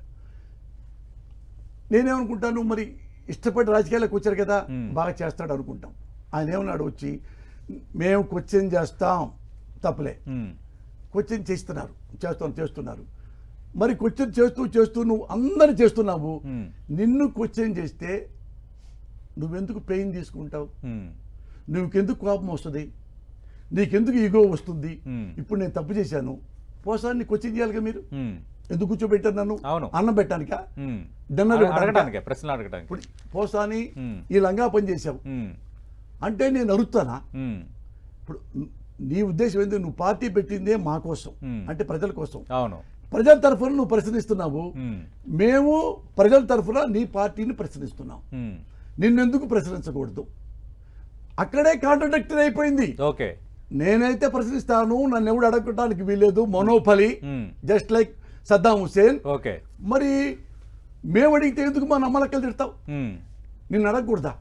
నేనేమనుకుంటాను, మరి ఇష్టపడి రాజకీయాలకు వచ్చారు కదా, బాగా చేస్తాడు అనుకుంటాం. ఆయన ఏమన్నాడు వచ్చి, మేము క్వశ్చన్ చేస్తాం, తప్పలే, క్వశ్చన్ చేస్తున్నారు. మరి క్వశ్చన్ చేస్తూ నువ్వు అందరిని చేస్తున్నావు, నిన్ను క్వశ్చన్ చేస్తే నువ్వెందుకు పెయిన్ తీసుకుంటావు? నువ్వుకెందుకు కోపం వస్తుంది? నీకెందుకు ఈగో వస్తుంది, ఇప్పుడు నేను తప్పు చేశాను, పోసాన్ని క్వశ్చన్ చేయాలిగా మీరు. ఎందుకు కూర్చోబెట్టారు నన్ను? అవును. అన్నం పెట్టానికా, అడగడానికి, ప్రశ్నలు అడగడానికి. ఇప్పుడు పోసాని ఈ లంగా పని చేశావు అంటే నేను అరుస్తానా? ఇప్పుడు నీ ఉద్దేశం ఏంటి? నువ్వు పార్టీ పెట్టిందే మా కోసం, అంటే ప్రజల కోసం. అవును. ప్రజల తరఫున నువ్వు ప్రశ్నిస్తున్నావు, మేము ప్రజల తరఫున నీ పార్టీని ప్రశ్నిస్తున్నాం. నిన్నెందుకు ప్రశ్నించకూడదు? అక్కడే కాంట్రడిక్టరీ అయిపోయింది. ఓకే. నేనైతే ప్రశ్నిస్తాను, నన్ను ఎవడు అడగటానికి వీలేదు, మనోఫలి, just like Saddam Hussein. Okay. మరి మేము అడిగితే ఎందుకు మా నమ్మలక్కలు తిడతావు? నిన్ను అడగకూడదా?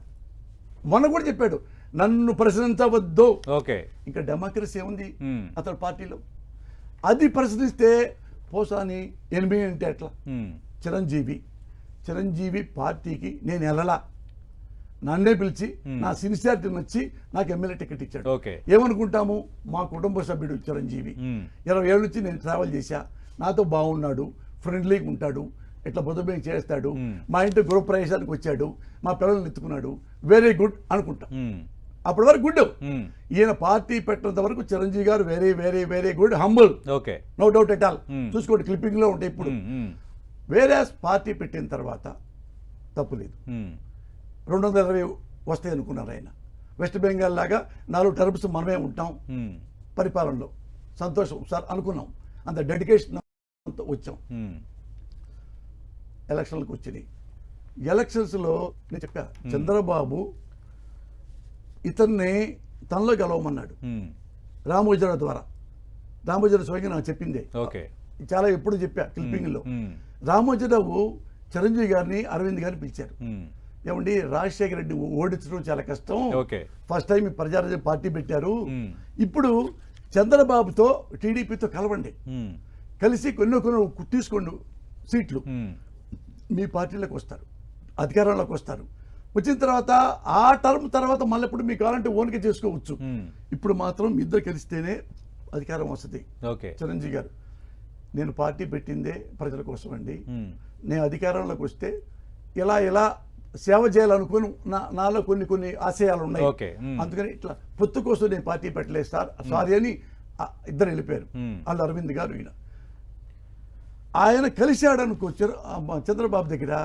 మొన్న కూడా చెప్పాడు, నన్ను ప్రశ్నించవద్దు. ఓకే. ఇంకా డెమోక్రసీ ఏముంది అతని పార్టీలో? అది ప్రశ్నిస్తే పోసాని ఎనిమిది అంటే ఎట్లా? చిరంజీవి పార్టీకి నేను వెళ్ళలా, నన్నే పిలిచి నా సిన్సియారిటీ నచ్చి నాకు ఎమ్మెల్యే టికెట్ ఇచ్చాడు. ఏమనుకుంటాము? మా కుటుంబ సభ్యుడు చిరంజీవి, 20 ఏళ్ళ నుంచి నేను ట్రావెల్ చేశా, నాతో బాగున్నాడు, ఫ్రెండ్లీగా ఉంటాడు, ఇట్లా బుధమే చేస్తాడు, మా ఇంటి గృహప్రవేశానికి వచ్చాడు, మా పిల్లల్ని ఎత్తుకున్నాడు, వెరీ గుడ్ అనుకుంటా. అప్పటి వరకు గుడ్. ఈయన పార్టీ పెట్టినంత వరకు చిరంజీవి గారు very very very good, humble, no doubt at all. చూసుకోండి, క్లిప్పింగ్ లో ఉంటాయి. ఇప్పుడు వేరే పార్టీ పెట్టిన తర్వాత తప్పు లేదు, 220 వస్తాయి అనుకున్నారు ఆయన. వెస్ట్ బెంగాల్ లాగా 4 టర్మ్స్ మనమే ఉంటాం పరిపాలనలో, సంతోషం సార్ అనుకున్నాం, అంత డెడికేషన్ వచ్చాం. ఎలక్షన్లకు వచ్చినాయి. ఎలక్షన్స్లో నేను చెప్పా, చంద్రబాబు ఇతన్ని తనలో గెలవమన్నాడు రామోజీరావు ద్వారా. రామోజీరావు స్వయంగా నాకు చెప్పిందే, చాలా ఎప్పుడు చెప్పా క్లిప్పింగ్లో. రామోజీరావు చిరంజీవి గారిని, అరవింద్ గారిని పిలిచారు. ఏమండి, రాజశేఖర రెడ్డి ఓడించడం చాలా కష్టం, ఫస్ట్ టైం ప్రజారాజ్యం పార్టీ పెట్టారు, ఇప్పుడు చంద్రబాబుతో టీడీపీతో కలవండి, కలిసి కొన్ని తీసుకోండి సీట్లు, మీ పార్టీలోకి వస్తారు, అధికారంలోకి వస్తారు. వచ్చిన తర్వాత ఆ టర్మ్ తర్వాత మళ్ళీ ఇప్పుడు మీకు కావాలంటే ఓన్గా చేసుకోవచ్చు. ఇప్పుడు మాత్రం ఇద్దరు కలిస్తేనే అధికారం వస్తుంది. చిరంజీవి గారు, నేను పార్టీ పెట్టిందే ప్రజల కోసం అండి, నేను అధికారంలోకి వస్తే ఇలా సేవ చేయాలనుకుని నాలో కొన్ని ఆశయాలు ఉన్నాయి, అందుకని ఇట్లా పొత్తు కోసం నేను పార్టీ పెట్టలేదు సార్, సారీ అని ఇద్దరు వెళ్ళిపోయారు. వాళ్ళు అరవింద్ గారు, ఆయన కలిశాడు అనుకో చంద్రబాబు దగ్గర.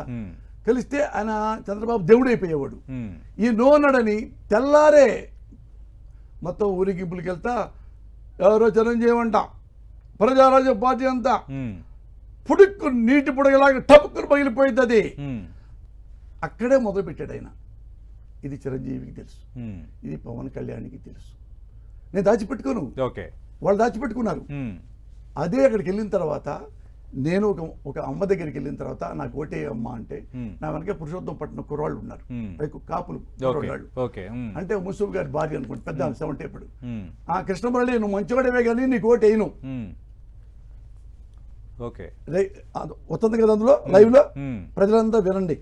కలిస్తే ఆయన చంద్రబాబు దేవుడు అయిపోయేవాడు. ఈ నో అన్నాడని తెల్లారే మొత్తం ఊరిగింపులకి వెళ్తా, ఎవరో చిరంజీవి అంట, ప్రజారాజ్య పార్టీ అంతా పుడుక్కు నీటి పుడగలాగా టప్పుకుని పగిలిపోయింది. అది అక్కడే మొదలుపెట్టాడు ఆయన. ఇది చిరంజీవికి తెలుసు, ఇది పవన్ కళ్యాణ్కి తెలుసు. నేను దాచిపెట్టుకోను, వాళ్ళు దాచిపెట్టుకున్నారు. అదే అక్కడికి వెళ్ళిన తర్వాత, నేను ఒక అమ్మ దగ్గరికి వెళ్ళిన తర్వాత, నాకు ఓటే అమ్మ అంటే, నా వెనక పురుషోత్తం పట్టిన కుర్రాళ్ళు ఉన్నారు, కాపులు కుర్రాళ్ళు, అంటే ముసూబ్ గారి భార్య అనుకోండి, పెద్ద 70 ఇప్పుడు. ఆ కృష్ణమురళి, నువ్వు మంచివాడేవే కానీ నీకు ఓటు వేయను, వస్తుంది కదా అందులో లైవ్ లో, ప్రజలంతా వినండి.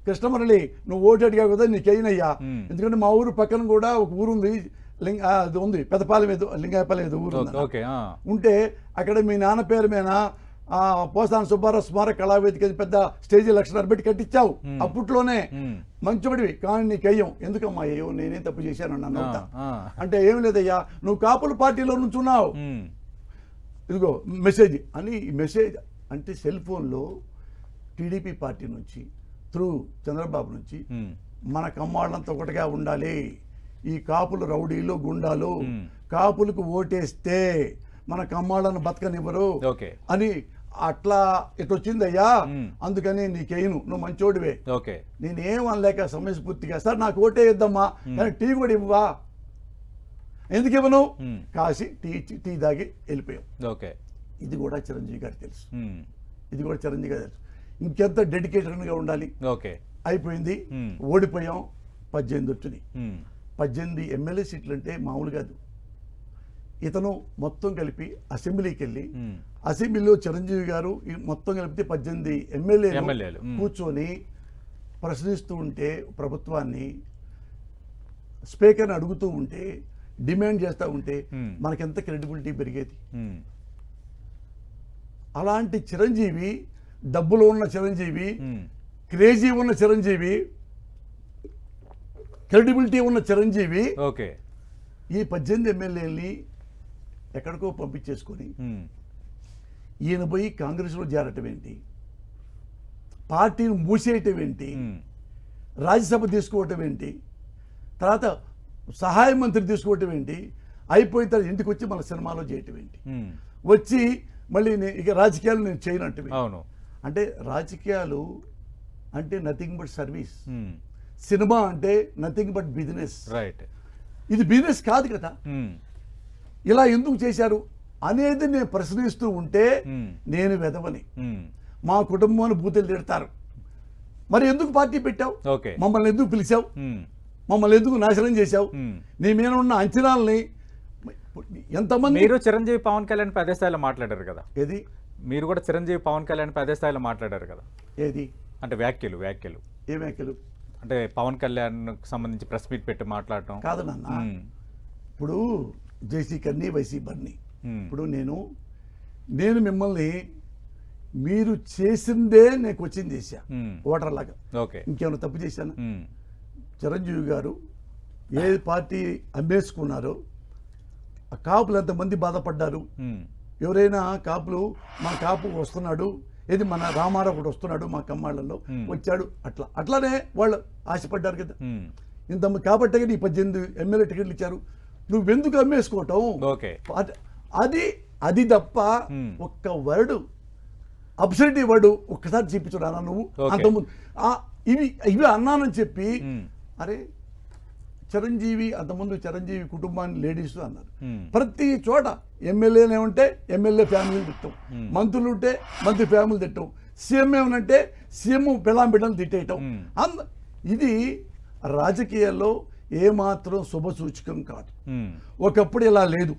కృష్ణమురళి, నువ్వు ఓటు అడిగావు కదా, నీకేనయ్యా, ఎందుకంటే మా ఊరు పక్కన కూడా ఒక ఊరు ఉంది, అది ఉంది, పెద్దపాలెం ఏదో, లింగాయపాలెం ఏదో ఊరు ఉంటే, అక్కడ మీ నాన్న పేరు మీద పోసాని సుబ్బారావు స్మారక కళావేదిక పెద్ద స్టేజీ లక్షణాలు పెట్టి కట్టించావు, అప్పట్లోనే మంచివాడివి, కానీ నీకు అయ్యం. ఎందుకమ్మా అయ్యో, నేనేం తప్పు చేశాను నన్ను అంటే, ఏం లేదయ్యా, నువ్వు కాపుల పార్టీలో నుంచున్నావు, ఇదిగో మెసేజ్ అని. ఈ మెసేజ్ అంటే సెల్ ఫోన్లో టీడీపీ పార్టీ నుంచి త్రూ చంద్రబాబు నుంచి, మన కమ్మాళ్ళంతా ఒకటిగా ఉండాలి, ఈ కాపులు రౌడీలు గుండాలు, కాపులకు ఓటేస్తే మన కమ్మాళ్ళను బతకనివ్వరు అని అట్లా ఇటొచ్చిందయ్యా, అందుకని నీకేను, నువ్వు మంచోడివే. నేనేం అనలేక సమయస్ఫూర్తిగా, సార్ నాకు ఓటే ఇద్దామా, కానీ టీ కూడా ఇవ్వవా, ఎందుకు ఇవ్వను, కాసి టీ దాగి వెళ్ళిపోయాం. ఇది కూడా చిరంజీవి గారికి తెలుసు, ఇది కూడా చిరంజీవి గారు తెలుసు. ఇంకెంత డెడికేటెడ్గా ఉండాలి. అయిపోయింది, ఓడిపోయాం. 18 వచ్చినాయి. 18 ఎమ్మెల్యే సీట్లు అంటే మామూలు కాదు. ఇతను మొత్తం కలిపి అసెంబ్లీకి వెళ్ళి, అసెంబ్లీలో చిరంజీవి గారు మొత్తం కలిపితే 18 ఎమ్మెల్యేలు కూర్చొని ప్రశ్నిస్తూ ఉంటే, ప్రభుత్వాన్ని స్పీకర్ని అడుగుతూ ఉంటే, డిమాండ్ చేస్తూ ఉంటే మనకెంత క్రెడిబిలిటీ పెరిగేది. అలాంటి చిరంజీవి, డబ్బులో ఉన్న చిరంజీవి, క్రేజీ ఉన్న చిరంజీవి, క్రెడిబిలిటీ ఉన్న చిరంజీవి ఈ 18 ఎమ్మెల్యేలని ఎక్కడికో పంపించేసుకొని ఈయన పోయి కాంగ్రెస్లో చేరటం ఏంటి, పార్టీని మూసేయటం ఏంటి, రాజ్యసభ తీసుకోవటం ఏంటి, తర్వాత సహాయ మంత్రి తీసుకోవటం ఏంటి, అయిపోయిన తర్వాత ఇంటికి వచ్చి మన సినిమాలో చేయటం ఏంటి, వచ్చి మళ్ళీ ఇక రాజకీయాలు నేను చేయనంటే. అవును, అంటే రాజకీయాలు అంటే నథింగ్ బట్ సర్వీస్, సినిమా అంటే నథింగ్ బట్ బిజినెస్. రైట్, ఇది బిజినెస్ కాదు కదా. ఇలా ఎందుకు చేశారు అనేది నేను ప్రశ్నిస్తూ ఉంటే నేను వెదవని, మా కుటుంబాన్ని బూతులు తిడతారు. మరి ఎందుకు పార్టీ పెట్టావు, మమ్మల్ని ఎందుకు పిలిచావు, మమ్మల్ని ఎందుకు నాశనం చేశావు, నీ మీద ఉన్న అంచనాలని ఎంతమంది. మీరు చిరంజీవి పవన్ కళ్యాణ్ పదే స్థాయిలో మాట్లాడారు కదా. ఏది? మీరు కూడా చిరంజీవి పవన్ కళ్యాణ్ పదే స్థాయిలో మాట్లాడారు కదా. ఏది అంటే వ్యాఖ్యలు ఏ వ్యాఖ్యలు? అంటే పవన్ కళ్యాణ్ సంబంధించి ప్రెస్ మీట్ పెట్టి మాట్లాడటం కాదు నాన్న. ఇప్పుడు జేసీ కన్నీ వైసీ బన్నీ, ఇప్పుడు నేను మిమ్మల్ని మీరు చేసిందే నేను క్వశ్చన్ చేశా ఓటర్ లాగా. ఇంకేమైనా తప్పు చేశాను? చిరంజీవి గారు ఏ పార్టీ అమ్మేసుకున్నారో ఆ కాపులు ఎంతమంది బాధపడ్డారు. ఎవరైనా కాపులు మా కాపు వస్తున్నాడు, ఏది మన రామారావు కూడా వస్తున్నాడు మా కమ్మాళ్ళలో వచ్చాడు, అట్లానే వాళ్ళు ఆశపడ్డారు కదా. ఇంతమంది కాబట్టి ఈ 18 ఎమ్మెల్యే టికెట్లు ఇచ్చారు. నువ్వెందుకు అమ్మేసుకోవటం? అది తప్ప ఒక్క వర్డు అబ్సల్యూట్ వర్డు ఒక్కసారి చెప్పించున్నానా నువ్వు? అంతకుముందు ఇవి అన్నానని చెప్పి, అరే చిరంజీవి అంతకుముందు చిరంజీవి కుటుంబాన్ని లేడీస్ అన్నారు. ప్రతి చోట ఎమ్మెల్యేలు ఏమంటే ఎమ్మెల్యే ఫ్యామిలీలు తిట్టం, మంత్రులు ఉంటే మంత్రి ఫ్యామిలీ తిట్టం, సీఎం ఏమనంటే సీఎం పిల్లం బిడ్డలు తిట్టేయటం. ఇది రాజకీయాల్లో ఏమాత్రం శుభ సూచకం కాదు. ఒకప్పుడు ఇలా లేదు.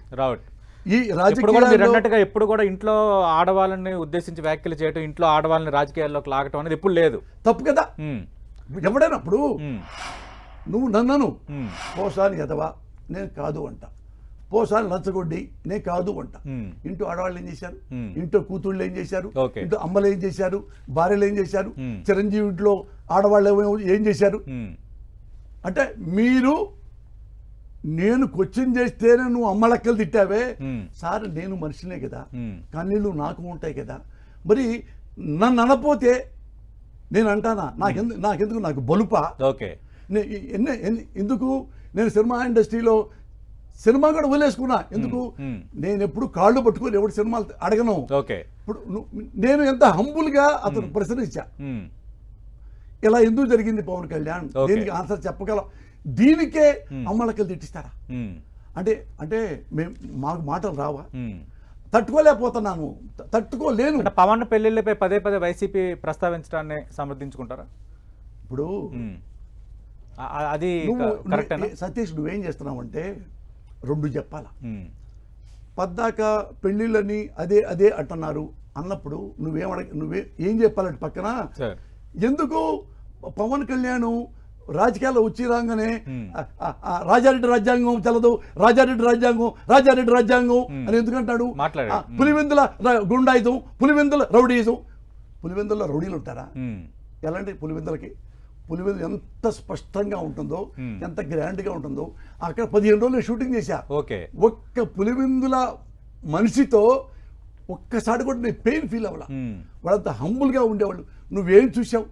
ఈ రాజకీయాల్లో ఎప్పుడు కూడా ఇంట్లో ఆడవాళ్ళని ఉద్దేశించి వ్యాఖ్యలు చేయటం, ఇంట్లో ఆడవాళ్ళని రాజకీయాల్లోకి లాగటం అనేది ఎప్పుడు లేదు. తప్పు కదా. ఎవడైనా ఇప్పుడు నువ్వు నన్నను పోసాని ఎదవా నేను కాదు అంట, పోసాని లంచగొడ్డి నేను కాదు అంట. ఇంటూ ఆడవాళ్ళు ఏం చేశారు, ఇంట్లో కూతుళ్ళు ఏం చేశారు, ఇంట్లో అమ్మలు ఏం చేశారు, భార్యలు ఏం చేశారు, చిరంజీవి ఇంట్లో ఆడవాళ్ళు ఏం చేశారు. అంటే నేను క్వశ్చన్ చేస్తేనే నువ్వు అమ్మ లెక్కలు తిట్టావే సార్. నేను మనిషినే కదా, కన్నీళ్ళు నాకు ఉంటాయి కదా. మరి నన్ను అనపోతే నేను అంటానా? నాకెందుకు నాకు బలుపా? ఎందుకు నేను సినిమా ఇండస్ట్రీలో సినిమా కూడా వదిలేసుకున్నా. ఎందుకు? నేను ఎప్పుడు కాళ్ళు పట్టుకొని ఎవరు సినిమాలు అడగను. ఇప్పుడు నేను ఎంత హంబుల్గా అతను ప్రశ్నించా, ఇలా ఎందుకు జరిగింది పవన్ కళ్యాణ్, దీనికి ఆన్సర్ చెప్పగలం. దీనికే అమ్మలకలు తిట్టిస్తారా? అంటే మాకు మాటలు రావా? తట్టుకోలేకపోతున్నాను, తట్టుకోలేను. పవన్ పెళ్లిళ్ళపై పదే వైసీపీ ప్రస్తావించడాన్ని సమర్థించుకుంటారా? ఇప్పుడు అది సతీష్ నువ్వేం చేస్తున్నావంటే రెండు చెప్పాలా. పద్దాక పెళ్లిళ్ళని అదే అంటున్నారు అన్నప్పుడు నువ్వేం చెప్పాలంటే పక్కన ఎందుకు పవన్ కళ్యాణ్ రాజకీయాల్లో వచ్చి రాగానే రాజారెడ్డి రాజ్యాంగం చల్లదు, రాజారెడ్డి రాజ్యాంగం అని ఎందుకంటాడు? పులివెందుల గుండాయిజం, పులివెందుల రౌడీజం. పులివెందుల రౌడీలు ఉంటారా? ఎలాంటి పులివెందులకి ఎంత స్పష్టంగా ఉంటుందో, ఎంత గ్రాండ్గా ఉంటుందో. అక్కడ 15 రోజులు షూటింగ్ చేశా. ఒక్క పులివెందుల మనిషితో ఒక్కసారి కూడా నేను పెయిన్ ఫీల్ అవ్వాల. వాళ్ళంత హంబుల్గా ఉండేవాళ్ళు. నువ్వేం చూసావు?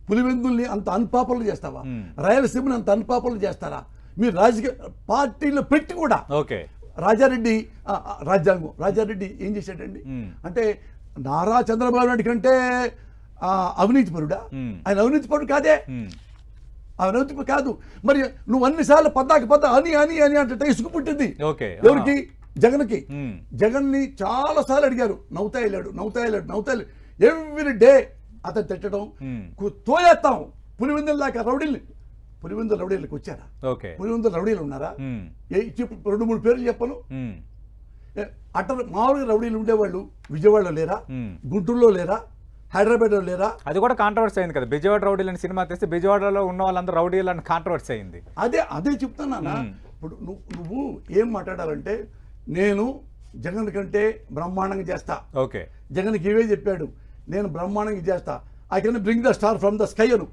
పులివెందుల్ని అంత అన్పాపులర్ చేస్తావా? రాయలసీమని అంత అన్పాపులర్ చేస్తారా? మీరు రాజకీయ పార్టీలో పెట్టి కూడా రాజారెడ్డి రాజారెడ్డి ఏం చేశాడండి అంటే నారా చంద్రబాబు నాయుడు కంటే అవినీతి పరుడా? ఆయన అవినీతి పరుడు కాదే, అవినీతి కాదు. మరి నువ్వు అన్నిసార్లు పద్దాక అని అంటే ఇసుకు పుట్టింది ఎవరికి? జగన్కి. జగన్ని చాలా సార్లు అడిగారు, నవ్వుతా వెళ్ళాడు. ఎవ్రీ డే అతను తిట్టడం, తోయేస్తాం. పులివెందుల దాకా పులివెందుల రౌడీలకు వచ్చారా? పులివెందుల రౌడీలు ఉన్నారా? చెప్పు, 2-3 పేర్లు చెప్పను. మామూలుగా రౌడీలు ఉండేవాళ్ళు విజయవాడలో లేరా? గుంటూరులో లేరా? హైదరాబాద్లో లేరా? అది కూడా కాంట్రవర్సీ అయింది కదా. బెజవాడ రౌడీలు అని సినిమా తెస్తే బెజవాడలో ఉన్న వాళ్ళందరూ రౌడీలు అని కాంట్రవర్సీ అయింది. అదే చెప్తున్నా. ఇప్పుడు నువ్వు ఏం మాట్లాడాలంటే నేను జగన్ కంటే బ్రహ్మాండంగా చేస్తా. జగన్కి ఇవే చెప్పాడు, నేను బ్రహ్మాండంగా చేస్తా. I can bring the star from the sky అను.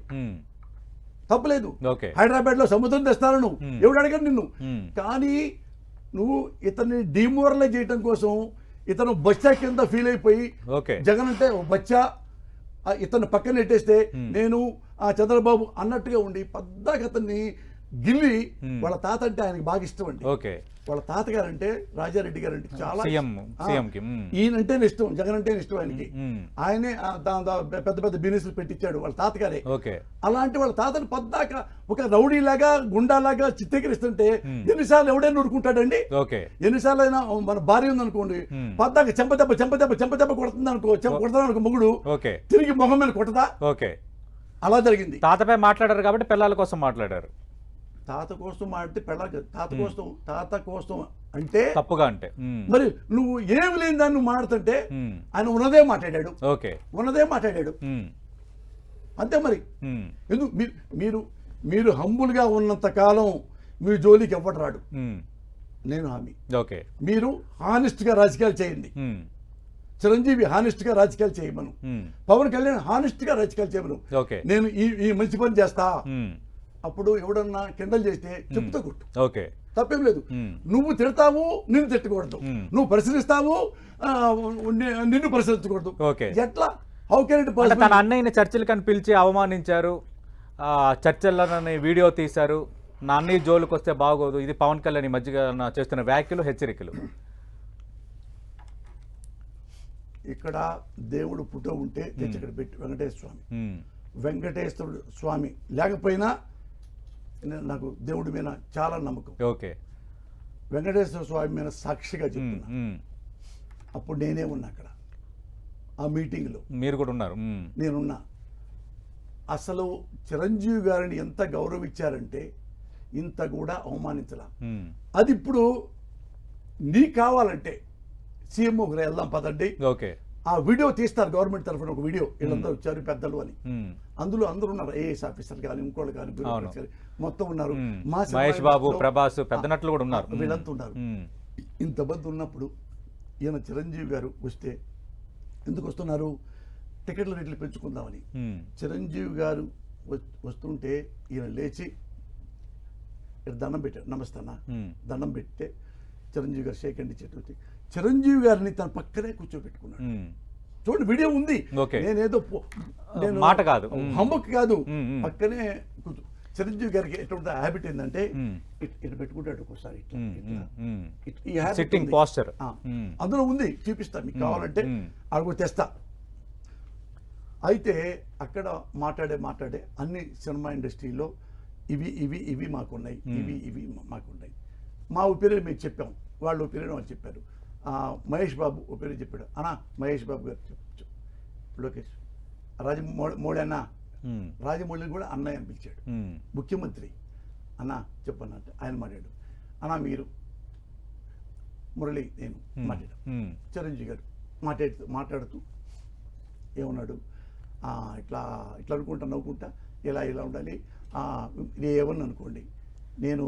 తప్పలేదు. ఓకే. హైదరాబాద్ లో సముద్రం తెస్తాను నువ్వు, ఎవడు అడిగాడు నిన్ను? కానీ నువ్వు ఇతన్ని డిమోరలైజ్ చేయడం కోసం ఇతను బచ్చా కింద ఫీల్ అయిపోయి ఓకే. జగన్ అంటే ఓ బచ్చా, ఇతను పక్కన నెట్టేస్తే నేను ఆ చంద్రబాబు అన్నట్టుగా ఉండి పద్దాక అతన్ని గిల్లి వాళ్ళ తాత అంటే ఆయనకి బాగా ఇష్టం అండి. ఓకే. వాళ్ళ తాతగారంటే రాజారెడ్డి గారు అంటే చాలా సీఎం కి ఈయనంటేనే ఇష్టం, జగన్ అంటేనే ఇష్టం ఆయనకి. ఆయనే పెద్ద పెద్ద బిజినెస్లు పెట్టించాడు వాళ్ళ తాతగారే. ఓకే. అలాంటి వాళ్ళ తాతను పద్దాక ఒక రౌడీలాగా గుండాలాగా చిత్రీకరిస్తుంటే ఎన్నిసార్లు ఎవడైనా ఊరుకుంటాడండి? ఓకే. ఎన్నిసార్లు అయినా మన భార్య ఉందనుకోండి, పద్దాక చెంపదెబ్బ కొడుతుంది అనుకో, కొడతాను అనుకో మొగుడు, ఓకే, తిరిగి మొహం మీద కొట్టదా? ఓకే. అలా జరిగింది. తాతపై మాట్లాడారు కాబట్టి పిల్లల కోసం మాట్లాడారు. తాత కోసం మాట్లాడితే పెళ్ళ తాత కోసం అంటే తప్పుగా అంటే మరి నువ్వు ఏమి లేని దాన్ని నువ్వు మాట్లాడుతుంటే ఆయన ఉన్నదే మాట్లాడాడు. ఓకే. ఉన్నదే మాట్లాడాడు అంతే. మరి ఎందుకు మీరు హంబుల్ గా ఉన్నంత కాలం మీ జోలికి ఎవ్వడు రాడు, నేను హామీ. ఓకే. మీరు హానెస్ట్ గా రాజకీయాలు చేయండి. చిరంజీవి హానెస్ట్ గా రాజకీయాలు చేయమను, పవన్ కళ్యాణ్ హానెస్ట్ గా రాజకీయాలు చేయమను. నేను ఈ మంచి పని చేస్తా. అప్పుడు ఎవడన్నా కిండల్ చేస్తే చెప్పుతో కొట్టు, ఓకే, తప్పేం లేదు. నువ్వు తిడతావు, నిన్ను తిట్టకూడదు. నువ్వు పరిశీలిస్తావు, నిన్ను పరిశీలించకూడదు. ఎట్లా? How can it possible? తన అన్నయ్యని చర్చలకు పిలిచి అవమానించారు, చర్చలని వీడియో తీశారు. నా అన్నయ్య జోలికి వస్తే బాగోదు. ఇది పవన్ కళ్యాణ్ ఈ మధ్యగా చేస్తున్న వ్యాఖ్యలు, హెచ్చరికలు. ఇక్కడ దేవుడు పుట్టో ఉంటే తెచ్చి ఇక్కడ పెట్టి వెంకటేశ్వర స్వామి లేకపోయినా నాకు దేవుడి మీద చాలా నమ్మకం. ఓకే. వెంకటేశ్వర స్వామి మీద సాక్షిగా చెప్తున్నా. అప్పుడు నేనే ఉన్నా అక్కడ ఆ మీటింగ్లో. మీరు కూడా ఉన్నారు? నేనున్నా. అసలు చిరంజీవి గారిని ఎంత గౌరవించారంటే ఇంత కూడా అవమానించలా. అది ఇప్పుడు నీకు కావాలంటే సీఎం ఒకరు వెళ్దాం పదండి, ఓకే, ఆ వీడియో తీస్తారు గవర్నమెంట్ తరఫున ఒక వీడియో, వీళ్ళందరూ వచ్చారు పెద్దలు అని. అందులో అందరూ ఉన్నారు, ఐఏఎస్ ఆఫీసర్ కానీ ఇంకోళ్ళు కానీ మొత్తం ఉన్నారు. మహేష్ బాబు, ప్రభాస్, పెద్ద నటులు కూడా ఉన్నారు, వీళ్ళంతా ఉన్నారు. ఇంతమంది ఉన్నప్పుడు ఈయన చిరంజీవి గారు వస్తే ఎందుకు వస్తున్నారు? టికెట్ల రేట్లు పెంచుకుందామని. చిరంజీవి గారు వస్తుంటే ఈయన లేచి దండం పెట్టాడు, నమస్తే అన్న దండం పెడితే చిరంజీవి గారు షేక్ అండ్ చెట్టు చిరంజీవి గారిని తన పక్కనే కూర్చోబెట్టుకున్నాడు. చూడండి వీడియో ఉంది, నేనేదో మాట కాదు, హంబక్ కాదు, పక్కనే చిరంజీవి గారికి ఎటువంటి హ్యాబిట్ ఏంటంటే ఇట్లా పెట్టుకుంటాడు ఒక్కోసారి, సిట్టింగ్ పోస్చర్ అందులో ఉంది, చూపిస్తా మీకు కావాలంటే, అడుగు తెస్తా. అయితే అక్కడ మాట్లాడే అన్ని సినిమా ఇండస్ట్రీలో ఇవి మాకున్నాయి, ఇవి మాకున్నాయి. మా ఒపీనియన్ మేము చెప్పాం, వాళ్ళ ఒపీనియన్ వాళ్ళు చెప్పారు. మహేష్ బాబు ఒపీనియన్ చెప్పాడు. అన్నా మహేష్ బాబు గారు లోకేష్ రాజమౌళి అన్న, రాజమౌళిని కూడా అన్నయ్య అని పిలిచాడు. ముఖ్యమంత్రి అన్న చెప్పన్న అంటే ఆయన మాట్లాడు. అన్నా మీరు మురళి నేను మాట్లాడాడు. చిరంజీవి గారు మాట్లాడుతూ ఏమన్నాడు? ఇట్లా అనుకుంటా నవ్వుకుంటా ఇలా ఉండాలి, ఏమన్నా అనుకోండి, నేను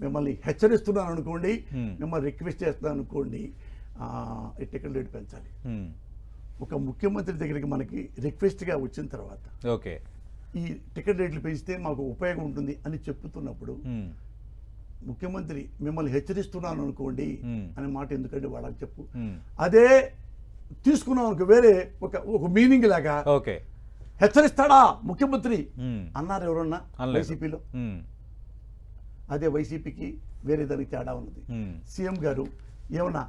మిమ్మల్ని హెచ్చరిస్తున్నాను అనుకోండి, మిమ్మల్ని రిక్వెస్ట్ చేస్తున్నాను అనుకోండి, టికెట్ రేటు పెంచాలి. ఒక ముఖ్యమంత్రి దగ్గరికి మనకి రిక్వెస్ట్గా వచ్చిన తర్వాత ఓకే ఈ టికెట్ రేట్లు పెంచితే మాకు ఉపయోగం ఉంటుంది అని చెప్తున్నప్పుడు ముఖ్యమంత్రి మిమ్మల్ని హెచ్చరిస్తున్నాను అనుకోండి అనే మాట ఎందుకంటే వాళ్ళకి చెప్పు. అదే తీసుకున్నాం అనుకో వేరే ఒక మీనింగ్ లాగా, ఓకే హెచ్చరిస్తాడా ముఖ్యమంత్రి అన్నారు ఎవరన్నా వైసీపీలో. అదే వైసీపీకి వేరే దానికి తేడా ఉన్నది. సీఎం గారు ఏమన్నా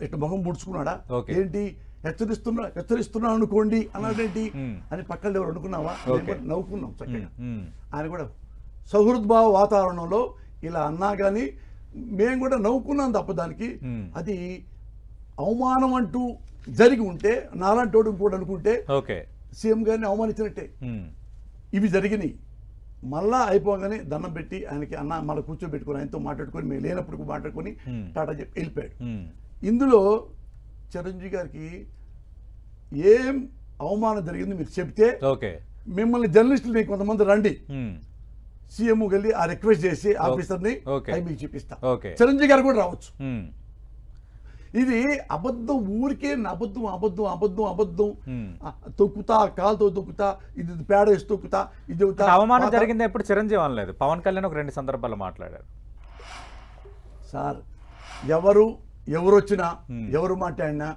ఇట్లా మొహం ముడుచుకున్నాడా? ఏంటి హెచ్చరిస్తున్నా అనుకోండి అన్నాడేంటి అని పక్కన ఎవరు అనుకున్నావా? నవ్వుకున్నాం చక్కగా. ఆయన కూడా సౌహృద్భావ వాతావరణంలో ఇలా అన్నా కానీ మేము కూడా నవ్వుకున్నాం తప్ప దానికి అది అవమానం అంటూ జరిగి ఉంటే నాలాంటి వాడు ఇంకోటి అనుకుంటే సీఎం గారిని అవమానించినట్టే. ఇవి జరిగినాయి. మళ్ళా అయిపోగానే దండం పెట్టి ఆయనకి అన్న మళ్ళీ కూర్చోబెట్టుకుని ఆయనతో మాట్లాడుకొని మేము లేనప్పుడు మాట్లాడుకొని టాటా చెప్పి వెళ్ళిపోయాడు. ఇందులో చిరంజీవి గారికి ఏం అవమానం జరిగింది మీరు చెప్తే మిమ్మల్ని జర్నలిస్టులు కొంతమంది రండి, సీఎం వెళ్ళి ఆ రిక్వెస్ట్ చేసి ఆఫీసర్ని మీకు చూపిస్తా. చిరంజీవి గారు కూడా రావచ్చు. ఇది అబద్ధం, ఊరికే అబద్ధం అబద్ధం అబద్ధం అబద్ధం. తొక్కుతా, కాలుతో తొక్కుతా, ఇది పేడ వేసి తొక్కుతా, ఇది అంటే అవమానం జరిగింది ఎప్పుడు చిరంజీవి అనలేదు. పవన్ కళ్యాణ్ ఒక 2 సందర్భాల్లో మాట్లాడారు. సార్ ఎవరు వచ్చినా, ఎవరు మాట్లాడినా,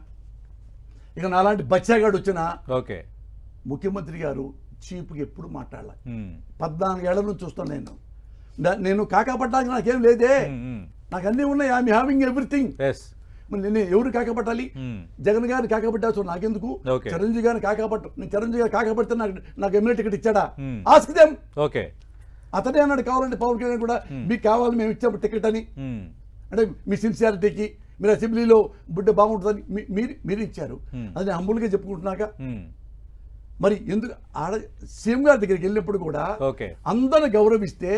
ఇక నాలాంటి బచ్చాగాడు వచ్చినా ఓకే ముఖ్యమంత్రి గారు చీప్గా ఎప్పుడు మాట్లాడాలి. 14 ఏళ్ల నుంచి చూస్తాను నేను కాకాపట్టడానికి నాకేం లేదే, నాకు అన్నీ ఉన్నాయి. I'm having everything. మరి నేను ఎవరు కాకపట్టాలి? జగన్ గారిని కాకపట్టాల్సి నాకెందుకు? చిరంజీవి గారిని నేను చిరంజీవి గారు కాకపడితే నాకు ఎమ్మెల్యే టికెట్ ఇచ్చాడా? Ask them. ఓకే అతనే అన్నాడు కావాలంటే పవన్ కళ్యాణ్ కూడా మీకు కావాలి మేము ఇచ్చాము టికెట్ అని. అంటే మీ సిన్సియారిటీకి, మీరు అసెంబ్లీలో బుడ్డ బాగుంటుందని మీరు ఇచ్చారు. అది హంబుల్గా చెప్పుకుంటున్నాక మరి ఎందుకు సీఎం గారి దగ్గరికి వెళ్ళినప్పుడు కూడా అందరిని గౌరవిస్తే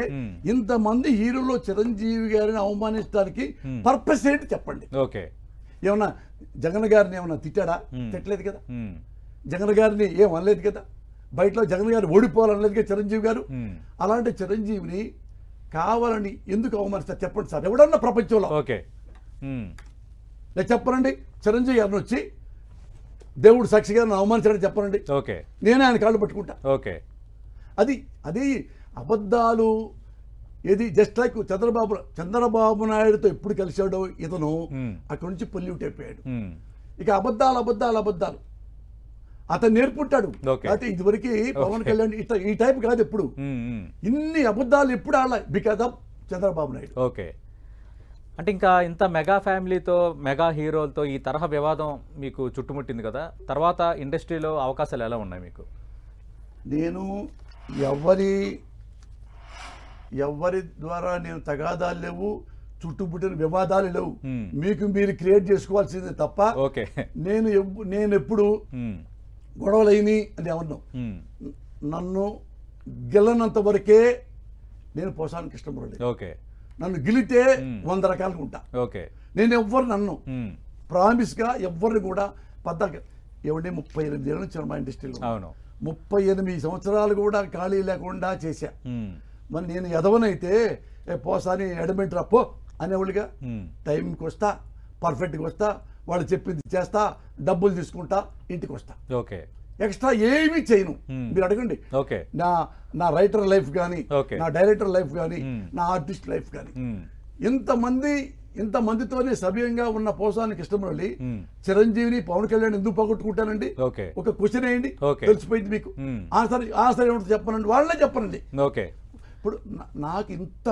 ఇంతమంది హీరోలో చిరంజీవి గారిని అవమానించడానికి పర్పస్ ఏంటి చెప్పండి. ఏమన్నా జగన్ గారిని ఏమన్నా తిట్టాడా? తిట్టలేదు కదా. జగన్ గారిని ఏం అనలేదు కదా. బయటలో జగన్ గారు ఓడిపోవాలనలేదు కదా చిరంజీవి గారు. అలాంటి చిరంజీవిని కావాలని ఎందుకు అవమానిస్తారు చెప్పండి సార్. ఎవడన్నా ప్రపంచంలో నేను చెప్పనండి చిరంజీవి గారిని వచ్చి దేవుడు సాక్షిగా నన్ను అవమానించాడని చెప్పనండి. నేనే ఆయన కాళ్ళు పట్టుకుంటా. అది అబద్ధాలు. ఏది జస్ట్ లైక్ చంద్రబాబు నాయుడుతో ఎప్పుడు కలిశాడో ఇతను అక్కడి నుంచి పొల్యూట్ అయిపోయాడు. ఇక అబద్ధాలు అతను నేర్పుంటాడు. అయితే ఇదివరకు పవన్ కళ్యాణ్ ఈ టైప్ కాదు. ఎప్పుడు ఇన్ని అబద్ధాలు ఎప్పుడు ఆడాలి? Because of Chandrababu Naidu. అంటే ఇంకా ఇంత మెగా ఫ్యామిలీతో, మెగా హీరోలతో ఈ తరహా వివాదం మీకు చుట్టుముట్టింది కదా, తర్వాత ఇండస్ట్రీలో అవకాశాలు ఎలా ఉన్నాయి మీకు? నేను ఎవరి ద్వారా నేను తగాదాలు లేవు, చుట్టుముట్టిన వివాదాలు లేవు. మీకు మీరు క్రియేట్ చేసుకోవాల్సిందే తప్ప నేను ఎప్పుడు గొడవలైని అని ఏమన్నా నన్ను గెలనంత వరకే నేను పోసాని కృష్ణమురళి. నన్ను గెలితే 100 రకాలుగా ఉంటా. నేను నన్ను ప్రామిస్ గా ఎవరిని కూడా ఏమంటే 38 ఏళ్ళ నుంచి మా ఇండస్ట్రీలో 38 సంవత్సరాలు కూడా ఖాళీ లేకుండా చేశా. మరి నేను ఎదవనైతే పోసాని అడ్మెంట్ రాపో అనేవాళ్ళుగా టైంకి వస్తా, పర్ఫెక్ట్గా వస్తా, వాళ్ళు చెప్పింది చేస్తా, డబ్బులు తీసుకుంటా, ఇంటికి వస్తా. ఎక్స్ట్రా ఏమీ చేయను. మీరు అడగండి. నా రైటర్ లైఫ్ కానీ, నా డైరెక్టర్ లైఫ్ కానీ, నా ఆర్టిస్ట్ లైఫ్ కానీ, ఇంతమందితోనే సవ్యంగా ఉన్న పోసాని కృష్ణమురళి చిరంజీవిని, పవన్ కళ్యాణ్ ఎందుకు పోగొట్టుకుంటానండి? ఒక క్వశ్చన్ వేయండి, తెలిసిపోయింది మీకు. ఆన్సర్ ఏమిటో చెప్పనండి, వాళ్ళనే చెప్పనండి. ఇప్పుడు నాకు ఇంత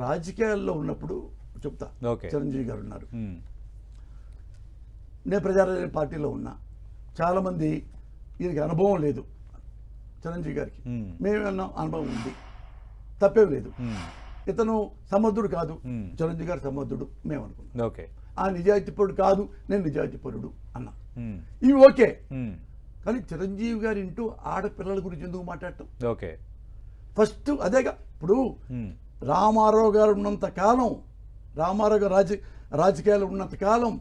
రాజకీయాల్లో ఉన్నప్పుడు చెప్తా. చిరంజీవి గారు ఉన్నారు, నేను ప్రజారాజ్య పార్టీలో ఉన్నా. చాలామంది ఈయనకి అనుభవం లేదు, చిరంజీవి గారికి. మేమేమన్నా అనుభవం ఉంది, తప్పేం లేదు. ఇతను సమర్థుడు కాదు, చిరంజీవి గారు సమర్థుడు మేము అనుకున్నాం. ఆ నిజాయితీపరుడు కాదు, నేను నిజాయితీపరుడు అన్నా. ఇవి ఓకే. కానీ చిరంజీవి గారి ఇంటూ ఆడపిల్లల గురించి ఎందుకు మాట్లాడటం? ఫస్ట్ అదేగా. ఇప్పుడు రామారావు గారు ఉన్నంత కాలం, రామారావు గారు రాజకీయాల్లో ఉన్నంత కాలం,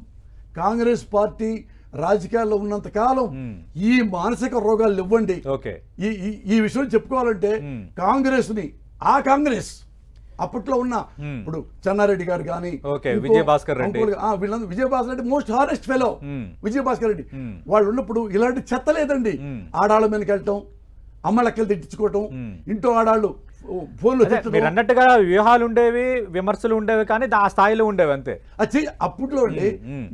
కాంగ్రెస్ పార్టీ రాజకీయాల్లో ఉన్నంత కాలం ఈ మానసిక రోగాలు ఇవ్వండి. ఈ విషయం చెప్పుకోవాలంటే కాంగ్రెస్ అప్పట్లో ఉన్న ఇప్పుడు చెన్నారెడ్డి గారు కానీ, Vijayabhaskar Reddy most honest fellow Vijayabhaskar Reddy, వాళ్ళు ఉన్నప్పుడు ఇలాంటి చెత్త లేదండి. ఆడాళ్ళ మీదకి వెళ్ళటం, అమ్మ లెక్కలు తిట్టించుకోవటం, ఇంట్లో ఆడాళ్ళు ఫోన్లు అన్నట్టుగా వ్యూహాలు ఉండేవి, విమర్శలు ఉండేవి, కానీ ఆ స్థాయిలో ఉండేవి అంతే. అప్పట్లో అండి.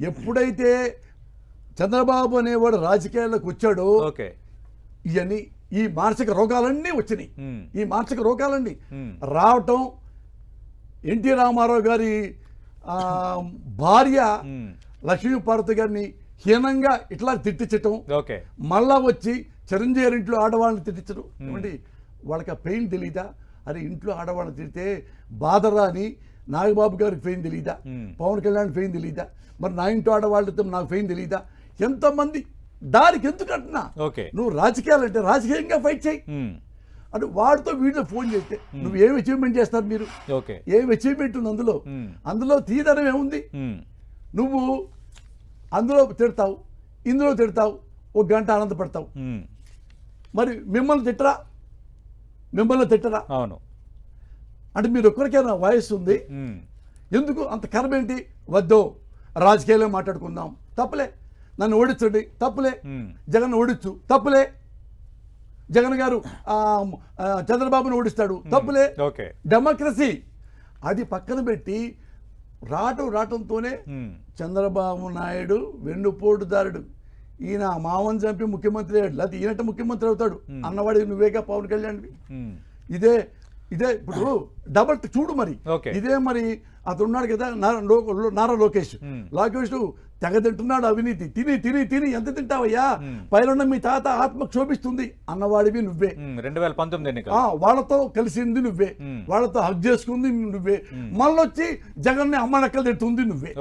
ఎప్పుడైతే చంద్రబాబు అనేవాడు రాజకీయాల్లోకి వచ్చాడో ఇవన్నీ ఈ మానసిక రోగాలన్నీ వచ్చినాయి. ఈ మానసిక రోగాలన్నీ రావటం, ఎన్టీ రామారావు గారి భార్య లక్ష్మీపార్వతి గారిని హీనంగా ఇట్లా తిట్టించటం, మళ్ళా వచ్చి చిరంజీవి గారి ఇంట్లో ఆడవాళ్ళని తిట్టించడం. ఏమండి వాళ్ళకి ఆ పెయిన్ తెలీదా? అరే ఇంట్లో ఆడవాళ్ళని తిడితే బాధరా అని నాగబాబు గారికి పెయిన్ తెలీదా? పవన్ కళ్యాణ్ పెయిన్ తెలీదా? మరి నా ఇంట్లో ఆడవాళ్ళతో నాకు పెయిన్ తెలీదా? ఎంతమంది దానికి ఎందుకంటున్నా, నువ్వు రాజకీయాలు అంటే రాజకీయంగా ఫైట్ చేయి అంటే. వాడితో వీడితో ఫోన్ చేస్తే నువ్వు ఏం అచీవ్మెంట్ చేస్తారు? మీరు ఏం అచీవ్మెంట్ ఉంది అందులో తీయదనం ఏముంది? నువ్వు అందులో తిడతావు, ఇందులో తిడతావు, 1 గంట ఆనందపడతావు. మరి మిమ్మల్ని తిట్టరా? అవును. అంటే మీరు ఒక్కరికైనా వాయిస్ ఉంది, ఎందుకు అంత కర్మ ఏంటి? వద్దు, రాజకీయాల్లో మాట్లాడుకుందాం, తప్పులే. నన్ను ఓడించండి, తప్పులే. జగన్ ఓడించు, తప్పులే. జగన్ గారు చంద్రబాబును ఓడిస్తాడు, తప్పులే. డెమోక్రసీ అది పక్కన పెట్టి రావటంతోనే చంద్రబాబు నాయుడు వెన్నుపోటుదారుడు, ఈయన మామని చంపి ముఖ్యమంత్రి అయ్యాడు, లేకపోతే ఈయనట ముఖ్యమంత్రి అవుతాడు అన్నవాడికి నువ్వేగా పవన్ కళ్యాణ్వి. ఇదే ఇప్పుడు డబల్ చూడు మరి. ఇదే మరి అతను ఉన్నాడు కదా నారా లోకేష్ తెగ తింటున్నాడు అవినీతి, తిని తిని తిని ఎంత తింటావయ్యా, పైన మీ తాత ఆత్మ క్షోభిస్తుంది అన్నవాడివి నువ్వే. 2019 వాళ్ళతో కలిసింది నువ్వే, వాళ్ళతో హక్ చేసుకుంది నువ్వే, మళ్ళొచ్చి జగన్ ని అమ్మనక్కలు తింటుంది నువ్వే.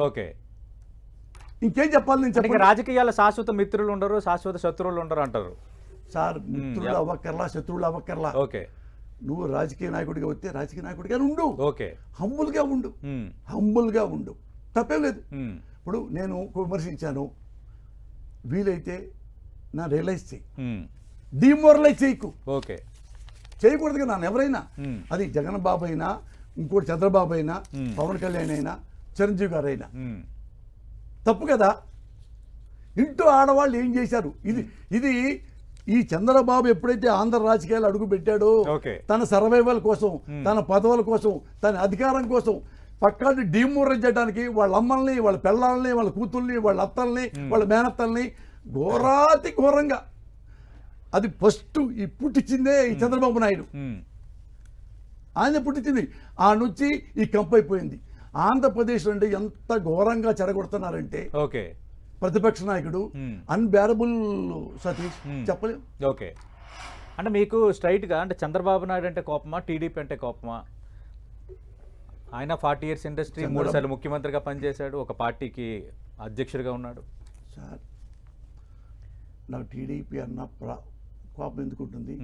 ఇంకేం చెప్పాలి నేను చెప్పండి. రాజకీయాల శాశ్వత మిత్రులు ఉండరు, శాశ్వత శత్రువులు ఉండరు అంటారు సార్. మిత్రులు అవ్వక్కర్లా, శత్రువులు అవ్వక్కర్లా. నువ్వు రాజకీయ నాయకుడిగా వస్తే రాజకీయ నాయకుడిగా ఉండు, హంబుల్గా ఉండు, హంబుల్గా ఉండు, తప్పేం లేదు. ఇప్పుడు నేను విమర్శించాను, వీలైతే నా రియలైజ్ చేయి, డిమోరలైజ్ చేయకు. చేయకూడదు కదా నన్ను ఎవరైనా, అది జగన్ బాబు అయినా, ఇంకోటి చంద్రబాబు అయినా, పవన్ కళ్యాణ్ అయినా, చిరంజీవి గారు అయినా, తప్పు కదా. ఇంటూ ఆడవాళ్ళు ఏం చేశారు, ఇది ఈ చంద్రబాబు ఎప్పుడైతే ఆంధ్ర రాజకీయాలు అడుగు పెట్టాడో తన సర్వైవల్ కోసం, తన పదవుల కోసం, తన అధికారం కోసం పక్కాన్ని డిమోరలైజ్ చేయడానికి వాళ్ళ అమ్మల్ని, వాళ్ళ పిల్లల్ని, వాళ్ళ కూతుర్ని, వాళ్ళ అత్తల్ని, వాళ్ళ మేనత్తల్ని ఘోరాతి ఘోరంగా అది ఫస్ట్ ఈ పుట్టించిందే ఈ చంద్రబాబు నాయుడు. ఆయన పుట్టించింది ఆ నుంచి ఈ కంపైపోయింది. ఆంధ్రప్రదేశ్ నుండి ఎంత ఘోరంగా చెడగొడుతున్నారంటే ప్రతిపక్ష నాయకుడు అన్బేరబుల్ సతీష్ చెప్పలేం. అంటే మీకు స్ట్రైట్గా అంటే చంద్రబాబు నాయుడు అంటే కోపమా, టీడీపీ అంటే కోపమా? ఆయన 40 years ఇండస్ట్రీ, 3 సార్లు ముఖ్యమంత్రిగా పనిచేశాడు, ఒక పార్టీకి అధ్యక్షుడిగా ఉన్నాడు. సార్ నాకు టీడీపీ అన్న కోపం ఎందుకు ఉంటుంది,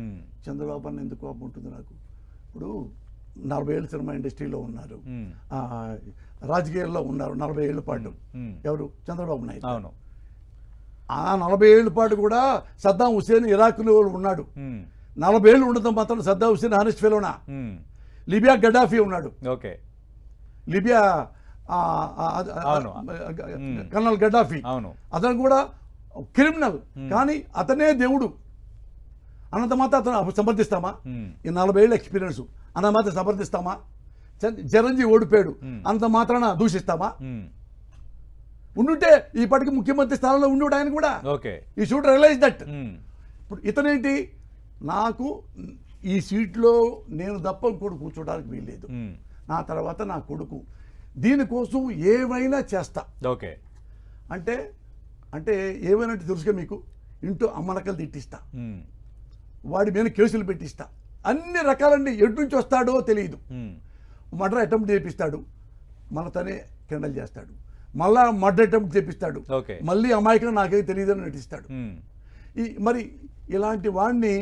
చంద్రబాబు అన్న ఎందుకు కోపం ఉంటుంది నాకు? ఇప్పుడు 40 ఏళ్ళు సినిమా ఇండస్ట్రీలో ఉన్నారు, రాజకీయాల్లో ఉన్నారు 40 ఏళ్ల పాటు. ఎవరు? చంద్రబాబు నాయుడు. అవును. ఆ 40 ఏళ్ల పాటు కూడా సద్దాం హుసేన్ ఇరాక్లో ఉన్నాడు. 40 ఏళ్ళు ఉండటం మాత్రం సద్దాం హుసేన్ హానెస్ట్ ఫెలోనా. లిబియా గడ్డాఫీ ఉన్నాడు. లిబియా కర్నల్ గడ్డాఫీ, అతను కూడా క్రిమినల్, కానీ అతనే దేవుడు అన్నంత మాత్రం అతను సమర్థిస్తామా? ఈ 40 ఏళ్ళ ఎక్స్పీరియన్స్ అన్న మాత్రం సమర్థిస్తామా? చిరంజీవి ఓడిపోయాడు అంత మాత్రాన దూషిస్తామా? ఉండుంటే ఈ పాటికి ముఖ్యమంత్రి స్థానంలో ఉండు ఆయన కూడా. ఈ షుడ్ రియలైజ్ దట్. ఇప్పుడు ఇతనేంటి, నాకు ఈ సీట్లో నేను తప్ప ఇంకోటి కూర్చోడానికి వీల్లేదు, నా తర్వాత నా కొడుకు, దీనికోసం ఏమైనా చేస్తా. అంటే అంటే ఏమైనా తెలుసుగా మీకు, ఇంటూ అమ్మనకలు తిట్టిస్తా, వాడి మీద కేసులు పెట్టిస్తా, అన్ని రకాలండి. ఎటు నుంచి వస్తాడో తెలియదు. మర్డర్ అటెంప్ట్ చేపిస్తాడు, మళ్ళీ తనే కెండల్ చేస్తాడు, మళ్ళా మర్డర్ అటెంప్ట్ చేపిస్తాడు, మళ్ళీ అమాయకం నాకేం తెలియదని నటిస్తాడు. మరి ఇలాంటి వాడిని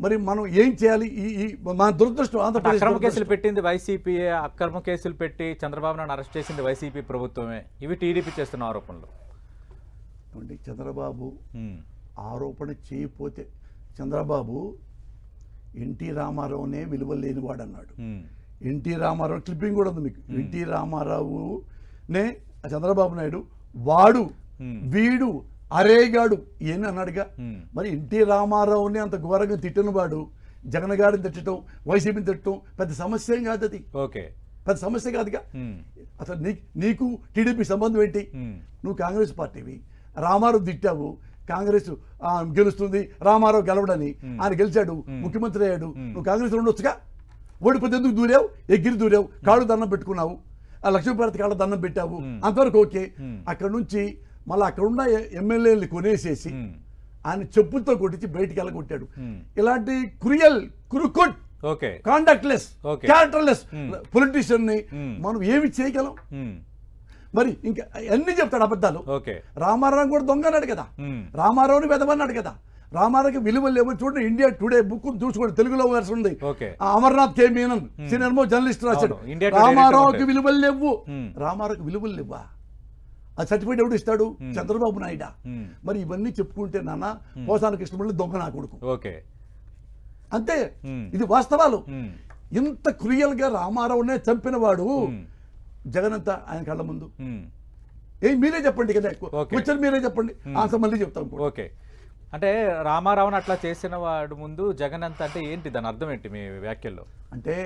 మరి మనం ఏం చేయాలి? ఈ మన దురదృష్టం ఆంధ్రప్రదేశ్ అక్రమ కేసులు పెట్టింది వైసీపీ, అక్రమ కేసులు పెట్టి చంద్రబాబు నాయుడు అరెస్ట్ చేసింది వైసీపీ ప్రభుత్వమే. ఇవి టీడీపీ చేస్తున్న ఆరోపణలు. చంద్రబాబు ఆరోపణ చేయకపోతే, చంద్రబాబు ఎన్టీ రామారావునే విలువ లేనివాడు అన్నాడు. ఎన్టీ రామారావు క్లిప్పింగ్ కూడా ఉంది మీకు. ఎన్టీ రామారావునే చంద్రబాబు నాయుడు వాడు, వీడు, అరేగాడు ఏని అన్నాడుగా. మరి ఎన్టీ రామారావుని అంత ఘోరంగా తిట్టిన వాడు జగన్ గారిని తిట్టడం, వైసీపీని తిట్టడం పెద్ద సమస్య ఏం కాదు. అది పెద్ద సమస్య కాదుగా. అసలు నీకు టీడీపీ సంబంధం ఏంటి? నువ్వు కాంగ్రెస్ పార్టీవి, రామారావు తిట్టావు, కాంగ్రెస్ గెలుస్తుంది, రామారావు గెలవడని, ఆయన గెలిచాడు, ముఖ్యమంత్రి అయ్యాడు, నువ్వు కాంగ్రెస్ ఉండొచ్చుగా. ఓడిపోతే ఎందుకు దూరావు? ఎగిరి దూరావు, కాళ్ళు దండం పెట్టుకున్నావు, ఆ లక్ష్మీభారతి కాళ్ళ దండం పెట్టావు, అంతవరకు ఓకే. అక్కడ నుంచి మళ్ళీ అక్కడ ఉన్న ఎమ్మెల్యేలు కొనేసేసి ఆయన చెప్పులతో కొట్టించి బయటికి వెళ్ళగొట్టాడు. ఇలాంటి క్రూయల్ కాండక్ట్లెస్, క్యారెక్టర్లెస్ పొలిటీషియన్ ని మనం ఏమి చేయగలం? మరి ఇంకా అన్ని చెప్తాడు అబద్ధాలు. రామారావు కూడా దొంగ అన్నాడు కదా, రామారావుని వెదవన్నాడు కదా. రామారావుకి విలువలు లేవు. చూడండి, ఇండియా టుడే బుక్ చూసుకోండి, తెలుగులో వర్షన్ ఉంది. అమర్నాథ్ కే మీనన్ సీనియర్ జర్నలిస్ట్ రాశాడు, రామారావుకి విలువలు లేవు. రామారావుకి విలువలు లేవా? ఆ సర్టిఫికేట్ ఎవడు ఇస్తాడు? చంద్రబాబు నాయుడా? మరి ఇవన్నీ చెప్పుకుంటే నాన్న పోసాన కృష్ణమురళి దొంగ నా కొడుకు, అంతే. ఇది వాస్తవాలు. ఇంత క్రూయల్ గా రామారావునే చంపిన వాడు జగన్ అంతా ఆయన కళ్ళ ముందు. మీరే చెప్పండి కదా, Okay. క్వశ్చన్ మీరే చెప్పండి, ఆన్సర్ మళ్ళీ చెప్తాం కూడా. ఓకే, అంటే రామారావుని అట్లా చేసిన వాడు ముందు జగన్ అంత అంటే ఏంటి, దాని అర్థం ఏంటి మీ వ్యాఖ్యల్లో? అంటే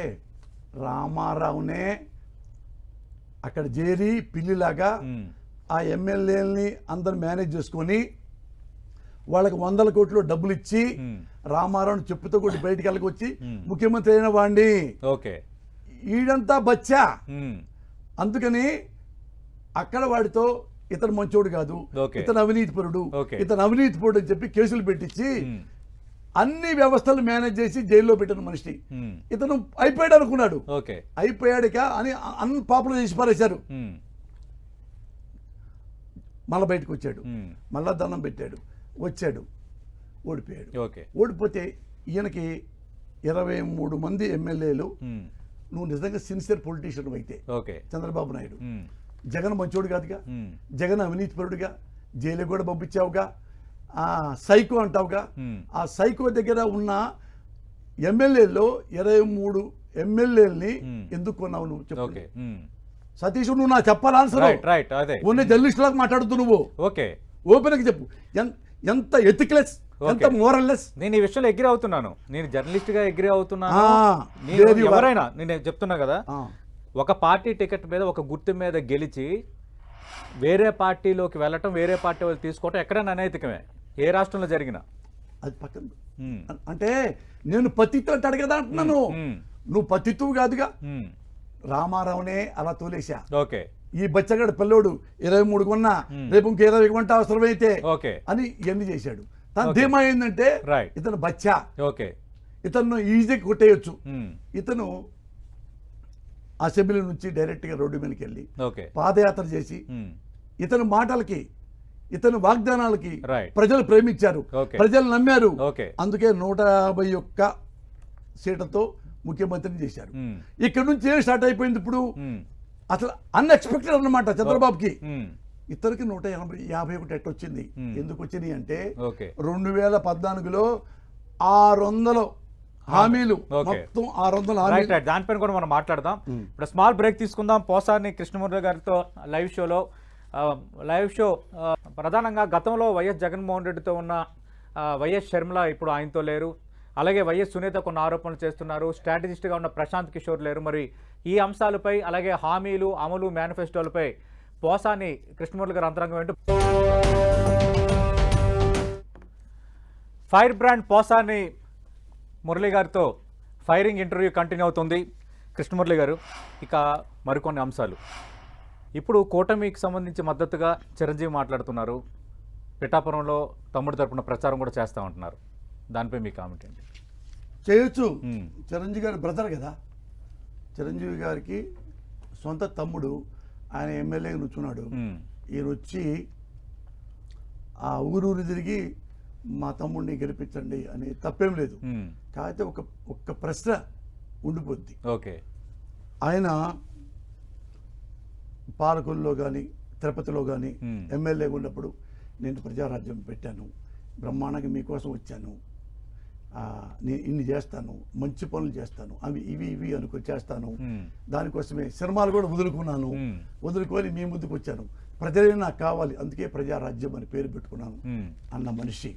రామారావునే అక్కడ చేరి పిల్లిలాగా ఆ ఎమ్మెల్యేలని అందరు మేనేజ్ చేసుకొని వాళ్ళకి 100 కోట్లు డబ్బులు ఇచ్చి రామారావుని చెప్పుతో కొట్టి బయటికి వెళ్ళకొచ్చి ముఖ్యమంత్రి అయిన వాడిని. ఓకే, ఈడంతా బచ్చా. అందుకని అక్కడ వాడితో ఇతను మంచోడు కాదు, Okay. ఇతను అవినీతిపరుడు, Okay. ఇతను అవినీతిపరుడు అని చెప్పి కేసులు పెట్టించి అన్ని వ్యవస్థలు మేనేజ్ చేసి జైల్లో పెట్టిన మనిషి ఇతను అయిపోయాడు అనుకున్నాడు. ఓకే, అయిపోయాడుక అని అన్పాపులర్ చేసి పారేశారు. మళ్ళీ బయటకు వచ్చాడు, మళ్ళా దండం పెట్టాడు, వచ్చాడు, ఓడిపోయాడు. ఓకే, ఓడిపోతే ఈయనకి 23 మంది ఎమ్మెల్యేలు. నువ్వు నిజంగా సిన్సియర్ పొలిటీషియన్ అయితే ఓకే, చంద్రబాబు నాయుడు, జగన్ మంచోడు కాదుగా, జగన్ అవినీతిపరుడుగా, జైలు కూడా పంపించావుగా, ఆ సైకో అంటావుగా. ఆ సైకో దగ్గర ఉన్న ఎమ్మెల్యేల్లో 23 ఎమ్మెల్యేలని ఎందుకు కొన్నావు నువ్వు చెప్పు. ఓకే, సతీష్, నువ్వు నా చెప్పాలి ఆన్సర్. రైట్, అదే ఉన్న జర్నలిస్ట్ లాగా మాట్లాడుతూ నువ్వు ఓకే, ఓపెన్గా చెప్పు. ఎంత ఎథిక్లెస్, ఎంత మోరల్లెస్. నేను ఈ విషయంలో అగ్రీ అవుతున్నాను, నేను జర్నలిస్ట్ గా అగ్రీ అవుతున్నాను. లేదు, ఎవరైనా నేను చెప్తున్నా కదా, ఒక పార్టీ టికెట్ మీద ఒక గుర్తు మీద గెలిచి వేరే పార్టీలోకి వెళ్ళటం, వేరే పార్టీ వాళ్ళు తీసుకోవటం ఎక్కడైనా అనైతికమే, ఏ రాష్ట్రంలో జరిగినా. అది పక్కన అంటే నేను పతితు అంటాడు కదా అంటున్నాను. నువ్వు పతితువు కాదుగా. రామారావునే అలా తోలేసా. ఓకే, ఈ బచ్చగాడు పిల్లోడు 23 కొన్నా, రేపు ఇంకో 20 కొంట అవసరమైతే ఓకే అని ఇవన్నీ చేశాడు. తన ధీమా ఏంటంటే ఇతను బచ్చా, ఓకే, ఇతను ఈజీగా కొట్టేయచ్చు. ఇతను అసెంబ్లీ నుంచి డైరెక్ట్ గా రోడ్డు మీదకి వెళ్ళి పాదయాత్ర చేసి ఇతని మాటలకి, ఇతని వాగ్దానాలకి ప్రజలు ప్రేమించారు, ప్రజలు నమ్మారు. అందుకే 151 సీట్లతో ముఖ్యమంత్రిని చేశారు. ఇక్కడ నుంచి ఏం స్టార్ట్ అయిపోయింది ఇప్పుడు, అసలు అన్ఎక్స్పెక్టెడ్ అన్నమాట చంద్రబాబుకి. ఇతనికి 151 ఎట్ వచ్చింది. ఎందుకు వచ్చినాయి అంటే 2014లో 600 హామీలు, మొత్తం 600 హామీలు. దానిపైన కూడా మనం మాట్లాడదాం. ఇప్పుడు స్మాల్ బ్రేక్ తీసుకుందాం. పోసాని కృష్ణమూర్తి గారితో లైవ్ షో ప్రధానంగా గతంలో వైఎస్ జగన్మోహన్ రెడ్డితో ఉన్న వైఎస్ షర్మిల ఇప్పుడు ఆయనతో లేరు. అలాగే వైఎస్ సునీత కొన్ని ఆరోపణలు చేస్తున్నారు. స్ట్రాటజిస్ట్గా ఉన్న ప్రశాంత్ కిషోర్ లేరు. మరి ఈ అంశాలపై, అలాగే హామీలు అమలు, మేనిఫెస్టోలపై పోసాని కృష్ణమూర్తి గారి అంతరంగం ఏంటో. ఫైర్ బ్రాండ్ పోసాని మురళి గారితో ఫైరింగ్ ఇంటర్వ్యూ కంటిన్యూ అవుతుంది. కృష్ణమురళి గారు, ఇక మరికొన్ని అంశాలు. ఇప్పుడు కూటమికి సంబంధించి మద్దతుగా చిరంజీవి మాట్లాడుతున్నారు. పిఠాపురంలో తమ్ముడు తరపున ప్రచారం కూడా చేస్తూ ఉంటున్నారు. దానిపై మీ కామెంట్ ఏంటి? చేయొచ్చు. చిరంజీవి గారి బ్రదర్ కదా, చిరంజీవి గారికి సొంత తమ్ముడు, ఆయన ఎమ్మెల్యేగా నుంచున్నాడు. ఈయన వచ్చి ఆ ఊరూరు తిరిగి మా తమ్ముడిని గెలిపించండి అని తప్పేం లేదు. కాకపోతే ఒక్క ప్రశ్న ఉండిపోద్ది. ఓకే, ఆయన పాలకుల్లో కానీ తిరుపతిలో కానీ ఎమ్మెల్యేగా ఉన్నప్పుడు నేను ప్రజారాజ్యం పెట్టాను, బ్రహ్మాండంగా మీకోసం వచ్చాను, నేను ఇన్ని చేస్తాను, మంచి పనులు చేస్తాను, అవి ఇవి అనుకో చేస్తాను, దానికోసమే సినిమాలు కూడా వదులుకొని మీ ముందుకు వచ్చాను, ప్రజలే నాకు కావాలి, అందుకే ప్రజారాజ్యం అని పేరు పెట్టుకున్నాను అన్న మనిషి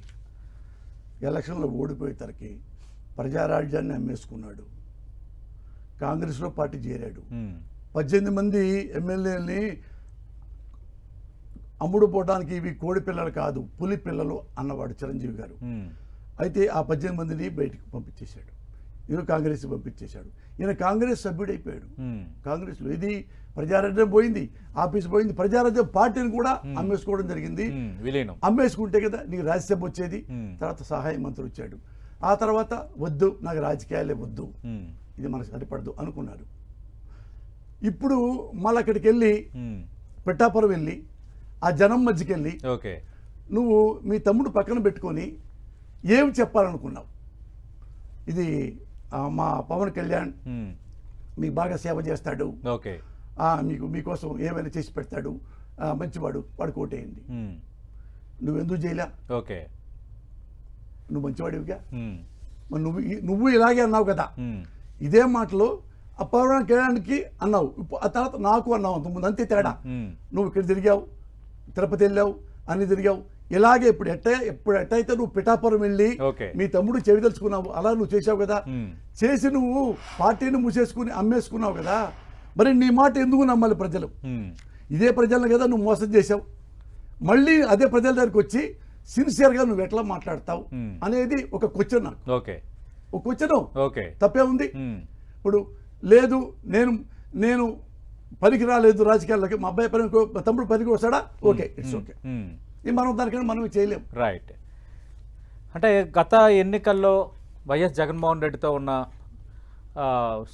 ఎలక్షన్లో ఓడిపోయేసరికి ప్రజారాజ్యాన్ని అమ్మేసుకున్నాడు. కాంగ్రెస్లో పార్టీ చేరాడు. 18 మంది ఎమ్మెల్యేలని అమ్ముడు పోవడానికి ఇవి కోడి పిల్లలు కాదు, పులి పిల్లలు అన్నవాడు చిరంజీవి గారు. అయితే ఆ 18 మందిని బయటకు పంపించేశాడు. ఈయన కాంగ్రెస్ పంపించేశాడు. ఈయన కాంగ్రెస్ సభ్యుడైపోయాడు. కాంగ్రెస్లో ఇది ప్రజారాజ్యం పోయింది, ఆఫీస్ పోయింది, ప్రజారాజ్యం పార్టీని కూడా అమ్మేసుకోవడం జరిగింది. అమ్మేసుకుంటే కదా నీకు రాజ్యసభ వచ్చేది. తర్వాత సహాయ మంత్రి వచ్చాడు. ఆ తర్వాత వద్దు, నాకు రాజకీయాలే వద్దు, ఇది మనకు సరిపడదు అనుకున్నారు. ఇప్పుడు మళ్ళీ అక్కడికి వెళ్ళి పిఠాపురం వెళ్ళి ఆ జనం మధ్యకి వెళ్ళి నువ్వు మీ తమ్ముడు పక్కన పెట్టుకొని ఏం చెప్పాలనుకున్నావు? ఇది మా పవన్ కళ్యాణ్ మీకు బాగా సేవ చేస్తాడు, మీకోసం ఏమైనా చేసి పెడతాడు, మంచివాడు, వాడు కోటేయండి. నువ్వెందుకు చేయలే? నువ్వు మంచివాడివిగా, మరి నువ్వు ఇలాగే అన్నావు కదా. ఇదే మాటలు పవన్ కళ్యాణ్కి అన్నావు, ఆ తర్వాత నాకు అన్నావు. అంతకుముందు అంతే తేడా. నువ్వు ఇక్కడ తిరిగావు, తిరుపతి వెళ్ళావు, అన్ని తిరిగావు. ఇలాగే ఇప్పుడు ఎట్టయితే నువ్వు పిఠాపురం వెళ్ళి మీ తమ్ముడు చెవి తెలుసుకున్నావు, అలా నువ్వు చేసావు కదా. చేసి నువ్వు పార్టీని మూసేసుకుని అమ్మేసుకున్నావు కదా. మరి నీ మాట ఎందుకు నమ్మాలి ప్రజలు? ఇదే ప్రజలను కదా నువ్వు మోసం చేసావు. మళ్ళీ అదే ప్రజల దగ్గరికి వచ్చి సిన్సియర్గా నువ్వు ఎట్లా మాట్లాడతావు అనేది ఒక క్వశ్చన్ నాకు. ఒక క్వశ్చన్ తప్పే ఉంది. ఇప్పుడు లేదు నేను పనికి రాలేదు రాజకీయాల్లోకి, మా అబ్బాయి పని తమ్ముడు పనికి వస్తాడా, ఓకే, ఇట్స్ ఓకే. మనం దానికన్నా మనం చేయలేం. రైట్. అంటే గత ఎన్నికల్లో వైఎస్ జగన్మోహన్ రెడ్డితో ఉన్న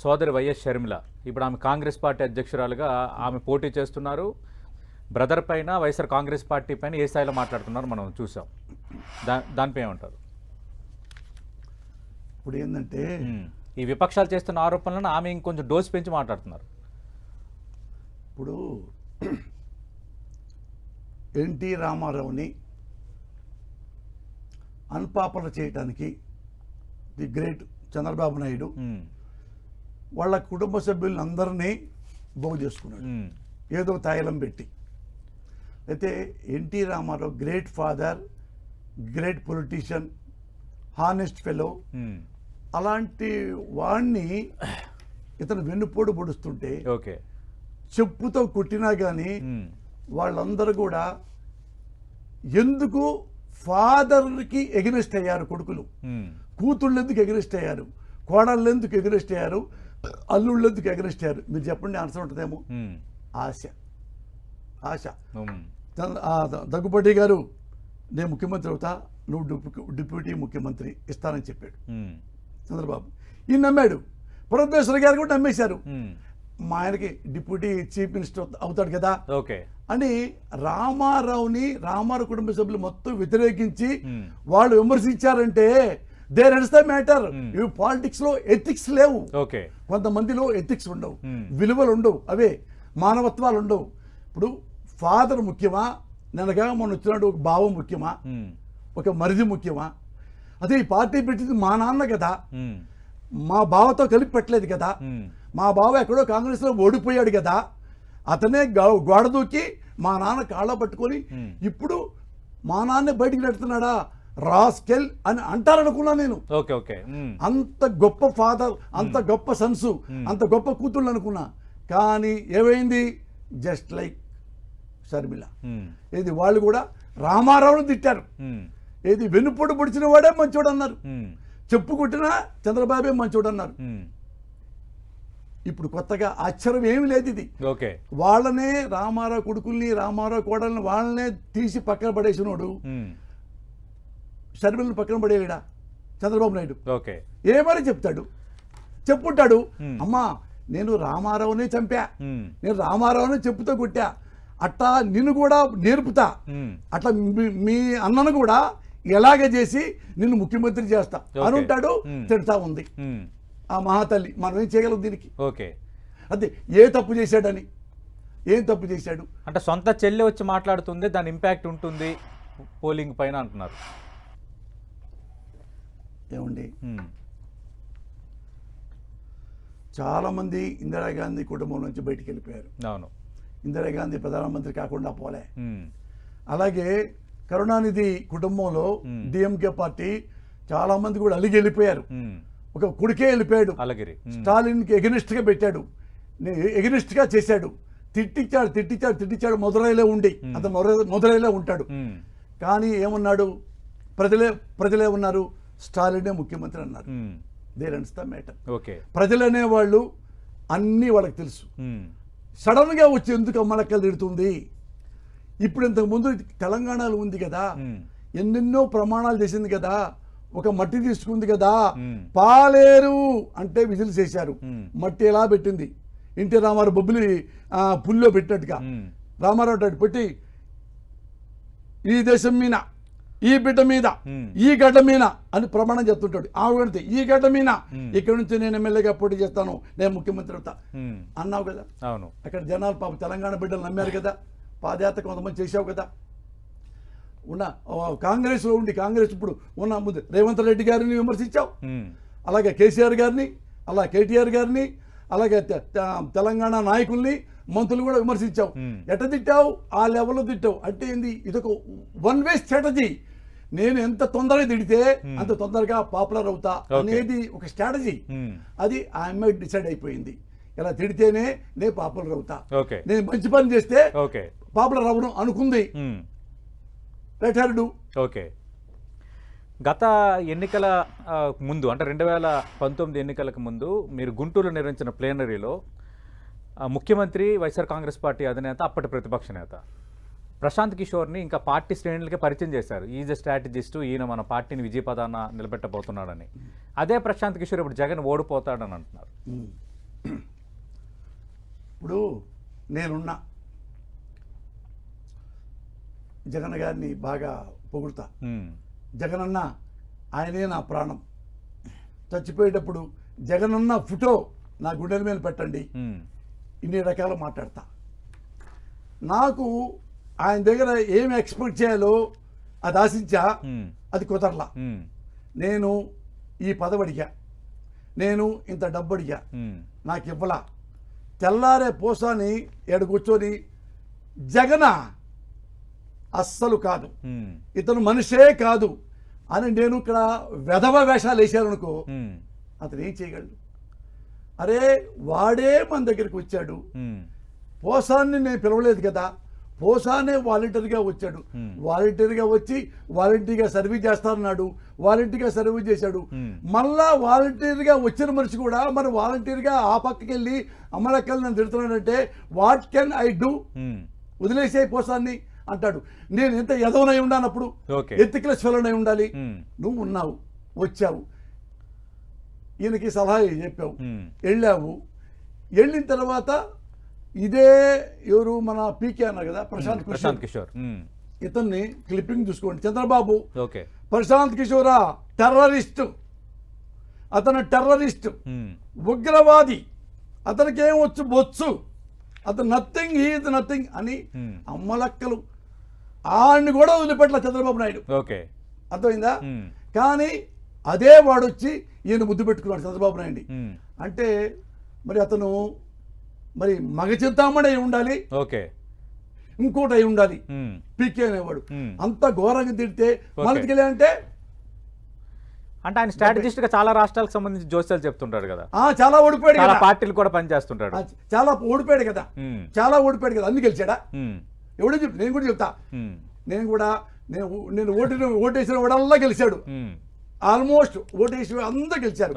సోదరి వైఎస్ షర్మిల ఇప్పుడు ఆమె కాంగ్రెస్ పార్టీ అధ్యక్షురాలుగా ఆమె పోటీ చేస్తున్నారు. బ్రదర్ పైన వైఎస్ఆర్ కాంగ్రెస్ పార్టీ పైన ఏ స్థాయిలో మాట్లాడుతున్నారు మనం చూసాం. దానిపై ఏమంటారు? ఇప్పుడు ఏంటంటే ఈ విపక్షాలు చేస్తున్న ఆరోపణలను ఆమె ఇంకొంచెం డోస్ పెంచి మాట్లాడుతున్నారు. ఇప్పుడు ఎన్టీ రామారావుని అన్పాపులర్ చేయడానికి ది గ్రేట్ చంద్రబాబు నాయుడు వాళ్ళ కుటుంబ సభ్యులను అందరినీ బాగు చేసుకున్నాడు, ఏదో తాయిలం పెట్టి. అయితే NT Rama Rao great father, great politician, honest fellow. అలాంటి వాడిని ఇతను వెన్నుపోటు పొడుస్తుంటే చెప్పుతో కొట్టినా కానీ వాళ్ళందరూ కూడా ఎందుకు ఫాదర్కి ఎగనెస్ట్ అయ్యారు? కొడుకులు కూతుళ్ళు ఎందుకు ఎగనెస్ట్ అయ్యారు? కోడళ్ళు ఎందుకు ఎగనెస్ట్ అయ్యారు? అల్లుళ్ళు ఎందుకు ఎగనెస్ట్ అయ్యారు? మీరు చెప్పండి, ఆన్సర్ ఉంటుందేమో. ఆశ. దగ్గుపాటి గారు నేను ముఖ్యమంత్రి అవుతా, నువ్వు డిప్యూటీ ముఖ్యమంత్రి ఇస్తానని చెప్పాడు చంద్రబాబు. ఈయన నమ్మాడు. పురంధేశ్వరి గారు కూడా నమ్మేశారు, మా ఆయనకి డిప్యూటీ చీఫ్ మినిస్టర్ అవుతాడు కదా అని. రామారావు కుటుంబ సభ్యులు మొత్తం వ్యతిరేకించి వాళ్ళు విమర్శించారంటే దేర్ ఇస్ ద మ్యాటర్. ఇవి పాలిటిక్స్ లో ఎథిక్స్ లేవు. కొంతమందిలో ఎథిక్స్ ఉండవు, విలువలు ఉండవు, అవే మానవత్వాలు ఉండవు. ఇప్పుడు ఫాదర్ ముఖ్యమా, నెనగా మొన్న వచ్చినట్టు ఒక బావ ముఖ్యమా, ఒక మరిది ముఖ్యమా? అదే ఈ పార్టీ పెట్టింది మా నాన్న కదా, మా బావతో కలిపి పెట్టలేదు కదా. మా బావ ఎక్కడో కాంగ్రెస్లో ఓడిపోయాడు కదా, అతనే గోడ దూకి మా నాన్న కాళ్ళ పట్టుకొని ఇప్పుడు మా నాన్నే బయటికి నెడుతున్నాడా, రాస్కెల్ అని అంటారనుకున్నా నేను. అంత గొప్ప ఫాదర్, అంత గొప్ప సన్సు, అంత గొప్ప కూతుళ్ళు అనుకున్నా. కానీ ఏమైంది? Just like Sharmila. ఏది వాళ్ళు కూడా రామారావుని తిట్టారు. ఏది వెన్నుపోటు పొడిచిన వాడే మంచోడు అన్నారు, చెప్పు కొట్టినా చంద్రబాబే మంచోడు అన్నారు. ఇప్పుడు కొత్తగా ఆశ్చర్యం ఏమి లేదు. ఇది వాళ్ళనే రామారావు కొడుకుల్ని, రామారావు కోడల్ని వాళ్ళనే తీసి పక్కన పడేసినోడు షర్మిలను పక్కన పడేయడా చంద్రబాబు నాయుడు? ఏమని చెప్పుంటాడు, అమ్మా నేను రామారావునే చంపా, నేను రామారావునే చెప్పుతో కొట్టా, అట్టా నిన్ను కూడా నేర్పుతా, అట్లా మీ అన్నను కూడా ఎలాగే చేసి నిన్ను ముఖ్యమంత్రి చేస్తా అని ఉంటాడు. తిడతా ఉంది ఆ మహాతల్లి. మనం ఏం చేయగలం దీనికి? అదే ఏ తప్పు చేశాడని, ఏం తప్పు చేశాడు అంటే సొంత చెల్లి వచ్చి మాట్లాడుతుంది, దాని ఇంపాక్ట్ ఉంటుంది పోలింగ్ పైన అంటున్నారు. ఏమండి, చాలామంది ఇందిరాగాంధీ కుటుంబం నుంచి బయటికి వెళ్ళిపోయారు. ఇందిరాగాంధీ ప్రధానమంత్రి కాకుండా పోలే. అలాగే కరుణానిధి కుటుంబంలో డిఎంకే పార్టీ చాలా మంది కూడా అలిగి వెళ్ళిపోయారు. ఒక కొడుకే వెళ్ళిపోయాడు, స్టాలిన్కి ఎగనిస్ట్గా పెట్టాడు, ఎగనిస్ట్గా చేశాడు, తిట్టించాడు. మధురైలో ఉండి అతను మధురైలో ఉంటాడు. కానీ ఏమన్నాడు? ప్రజలే ఉన్నారు, స్టాలినే ముఖ్యమంత్రి అన్నారు. There ends the matter. ప్రజలు అనేవాళ్ళు అన్నీ వాళ్ళకి తెలుసు. సడన్గా వచ్చి ఎందుకు అమ్మలక్కలు తిడుతుంది? ఇప్పుడు ఇంతకుముందు తెలంగాణలో ఉంది కదా, ఎన్నెన్నో ప్రమాణాలు చేసింది కదా, ఒక మట్టి తీసుకుంది కదా, పాలేరు అంటే విజిల్ చేశారు. మట్టి ఎలా పెట్టింది? ఎన్టీ రామారావు బొబ్బిలి పుల్లో పెట్టినట్టుగా రామారావు పెట్టి ఈ దేశం మీద, ఈ బిడ్డ మీద, ఈ గడ్డ మీద అని ప్రమాణం చేస్తుంటాడు. ఆవిడ ఈ గడ్డ మీద ఇక్కడ నుంచి నేను ఎమ్మెల్యేగా పోటీ చేస్తాను, నేను ముఖ్యమంత్రి అవుతా అన్నావు కదా. అక్కడ జనాలు పాపం తెలంగాణ బిడ్డలు నమ్మారు కదా, పాదయాత్ర కొంతమంది చేసావు కదా. కాంగ్రెస్లో ఉండి కాంగ్రెస్ ఇప్పుడు ఉన్న ముందు రేవంత్ రెడ్డి గారిని విమర్శించావు, అలాగే కేసీఆర్ గారిని, అలా కేటీఆర్ గారిని, అలాగే తెలంగాణ నాయకుల్ని, మంత్రులు కూడా విమర్శించావు. ఎట్ట తిట్టావు? ఆ లెవెల్లో తిట్టావు. అంటే ఏంది? ఇదొక వన్ వే స్ట్రాటజీ. నేను ఎంత తొందరగా తిడితే అంత తొందరగా పాపులర్ అవుతా అనేది ఒక స్ట్రాటజీ. అది ఆ అమ్మాయి డిసైడ్ అయిపోయింది. ఇలా తిడితేనే నేను పాపులర్ అవుతా, నేను మంచి పని చేస్తే పాపులర్ అవ్వను అనుకుంది. Let her do. ఓకే. గత ఎన్నికల ముందు అంటే 2019 ఎన్నికలకు ముందు మీరు గుంటూరులో నిర్వహించిన ప్లేనరీలో ముఖ్యమంత్రి వైఎస్ఆర్ కాంగ్రెస్ పార్టీ అధినేత అప్పటి ప్రతిపక్ష నేత ప్రశాంత్ కిషోర్ని ఇంకా పార్టీ శ్రేణులకే పరిచయం చేశారు. ఈజ్ ఎ స్ట్రాటజిస్టు, ఈయన మన పార్టీని విజయపదాన నిలబెట్టబోతున్నాడని. అదే ప్రశాంత్ కిషోర్ ఇప్పుడు జగన్ ఓడిపోతాడని అంటున్నారు. ఇప్పుడు నేనున్నా జగన్ గారిని బాగా పొగుడుతా. జగనన్న ఆయనే నా ప్రాణం. చచ్చిపోయేటప్పుడు జగనన్న ఫోటో నా గుండెల మీద పెట్టండి, ఇన్ని రకాలు మాట్లాడతా. నాకు ఆయన దగ్గర ఏమి ఎక్స్పెక్ట్ చేయాలో అది ఆశించా, అది కుదరలా. నేను ఈ పదవి అడిగా, నేను ఇంత డబ్బు అడిగా, నాకు ఇవ్వలా. తెల్లారే పోసాని ఏడు కూర్చొని జగన అస్సలు కాదు, ఇతను మనిషే కాదు అని నేను ఇక్కడ వెధవ వేషాలు వేశాను అనుకో, అతను ఏం చేయగలడు? అరే వాడే మన దగ్గరికి వచ్చాడు, పోసాన్ని నేను పిలవలేదు కదా, పోసానే వాలంటీర్గా వచ్చాడు, వాలంటీర్గా వచ్చి వాలంటీర్గా సర్వీస్ చేస్తానన్నాడు, వాలంటీర్గా సర్వీస్ చేశాడు. మళ్ళా వాలంటీర్గా వచ్చిన మనిషి కూడా మరి వాలంటీర్గా ఆ పక్కకి వెళ్ళి అమ్మలక్కలు నన్ను తిడుతున్నాడంటే వాట్ కెన్ ఐ డూ? వదిలేసే పోసాన్ని అంటాడు. నేను ఎంత ఎదవనై ఉండానప్పుడు, ఎత్తికల స్వలనై ఉండాలి. నువ్వు ఉన్నావు, వచ్చావు, ఈయనకి సలహా చెప్పావు, వెళ్ళావు. వెళ్ళిన తర్వాత ఇదే ఎవరు మన పీకే అన్నారు కదా, ప్రశాంత్ కిషోర్, ఇతన్ని క్లిప్పింగ్ చూసుకోండి. చంద్రబాబు ప్రశాంత్ కిషోరా టెర్రరిస్ట్, అతను టెర్రరిస్ట్, ఉగ్రవాది, అతనికి ఏం బొచ్చు, అతను నథింగ్, హీ ఇస్ నథింగ్ అని అమ్మలక్కలు ఆడిని కూడా వదిలిపెట్టలే చంద్రబాబు నాయుడు. అర్థమైందా? కానీ అదే వాడు వచ్చి ఈయన ముద్దు పెట్టుకున్నాడు చంద్రబాబు నాయుడు. అంటే మరి అతను మరి మగ చింతామణి అయి ఉండాలి, ఇంకోటి అయి ఉండాలి. పీకే అనేవాడు అంత ఘోరంగా తిడితే మనకి అంటే అంటే ఆయన స్ట్రాటజిస్ట్ గా చాలా రాష్ట్రాలకు సంబంధించి జోస్యాలు చెప్తుంటాడు కదా, చాలా ఓడిపోయాడు కదా, పార్టీలు కూడా పనిచేస్తుంటాడు, చాలా ఓడిపోయాడు కదా, చాలా ఓడిపోయాడు కదా, అందుకు గెలిచాడా? ఎవడో చెప్తా, నేను కూడా చెప్తా. నేను ఓటేసిన వాడల్లా గెలిచాడు, ఆల్మోస్ట్ ఓటేసి అందరూ గెలిచారు.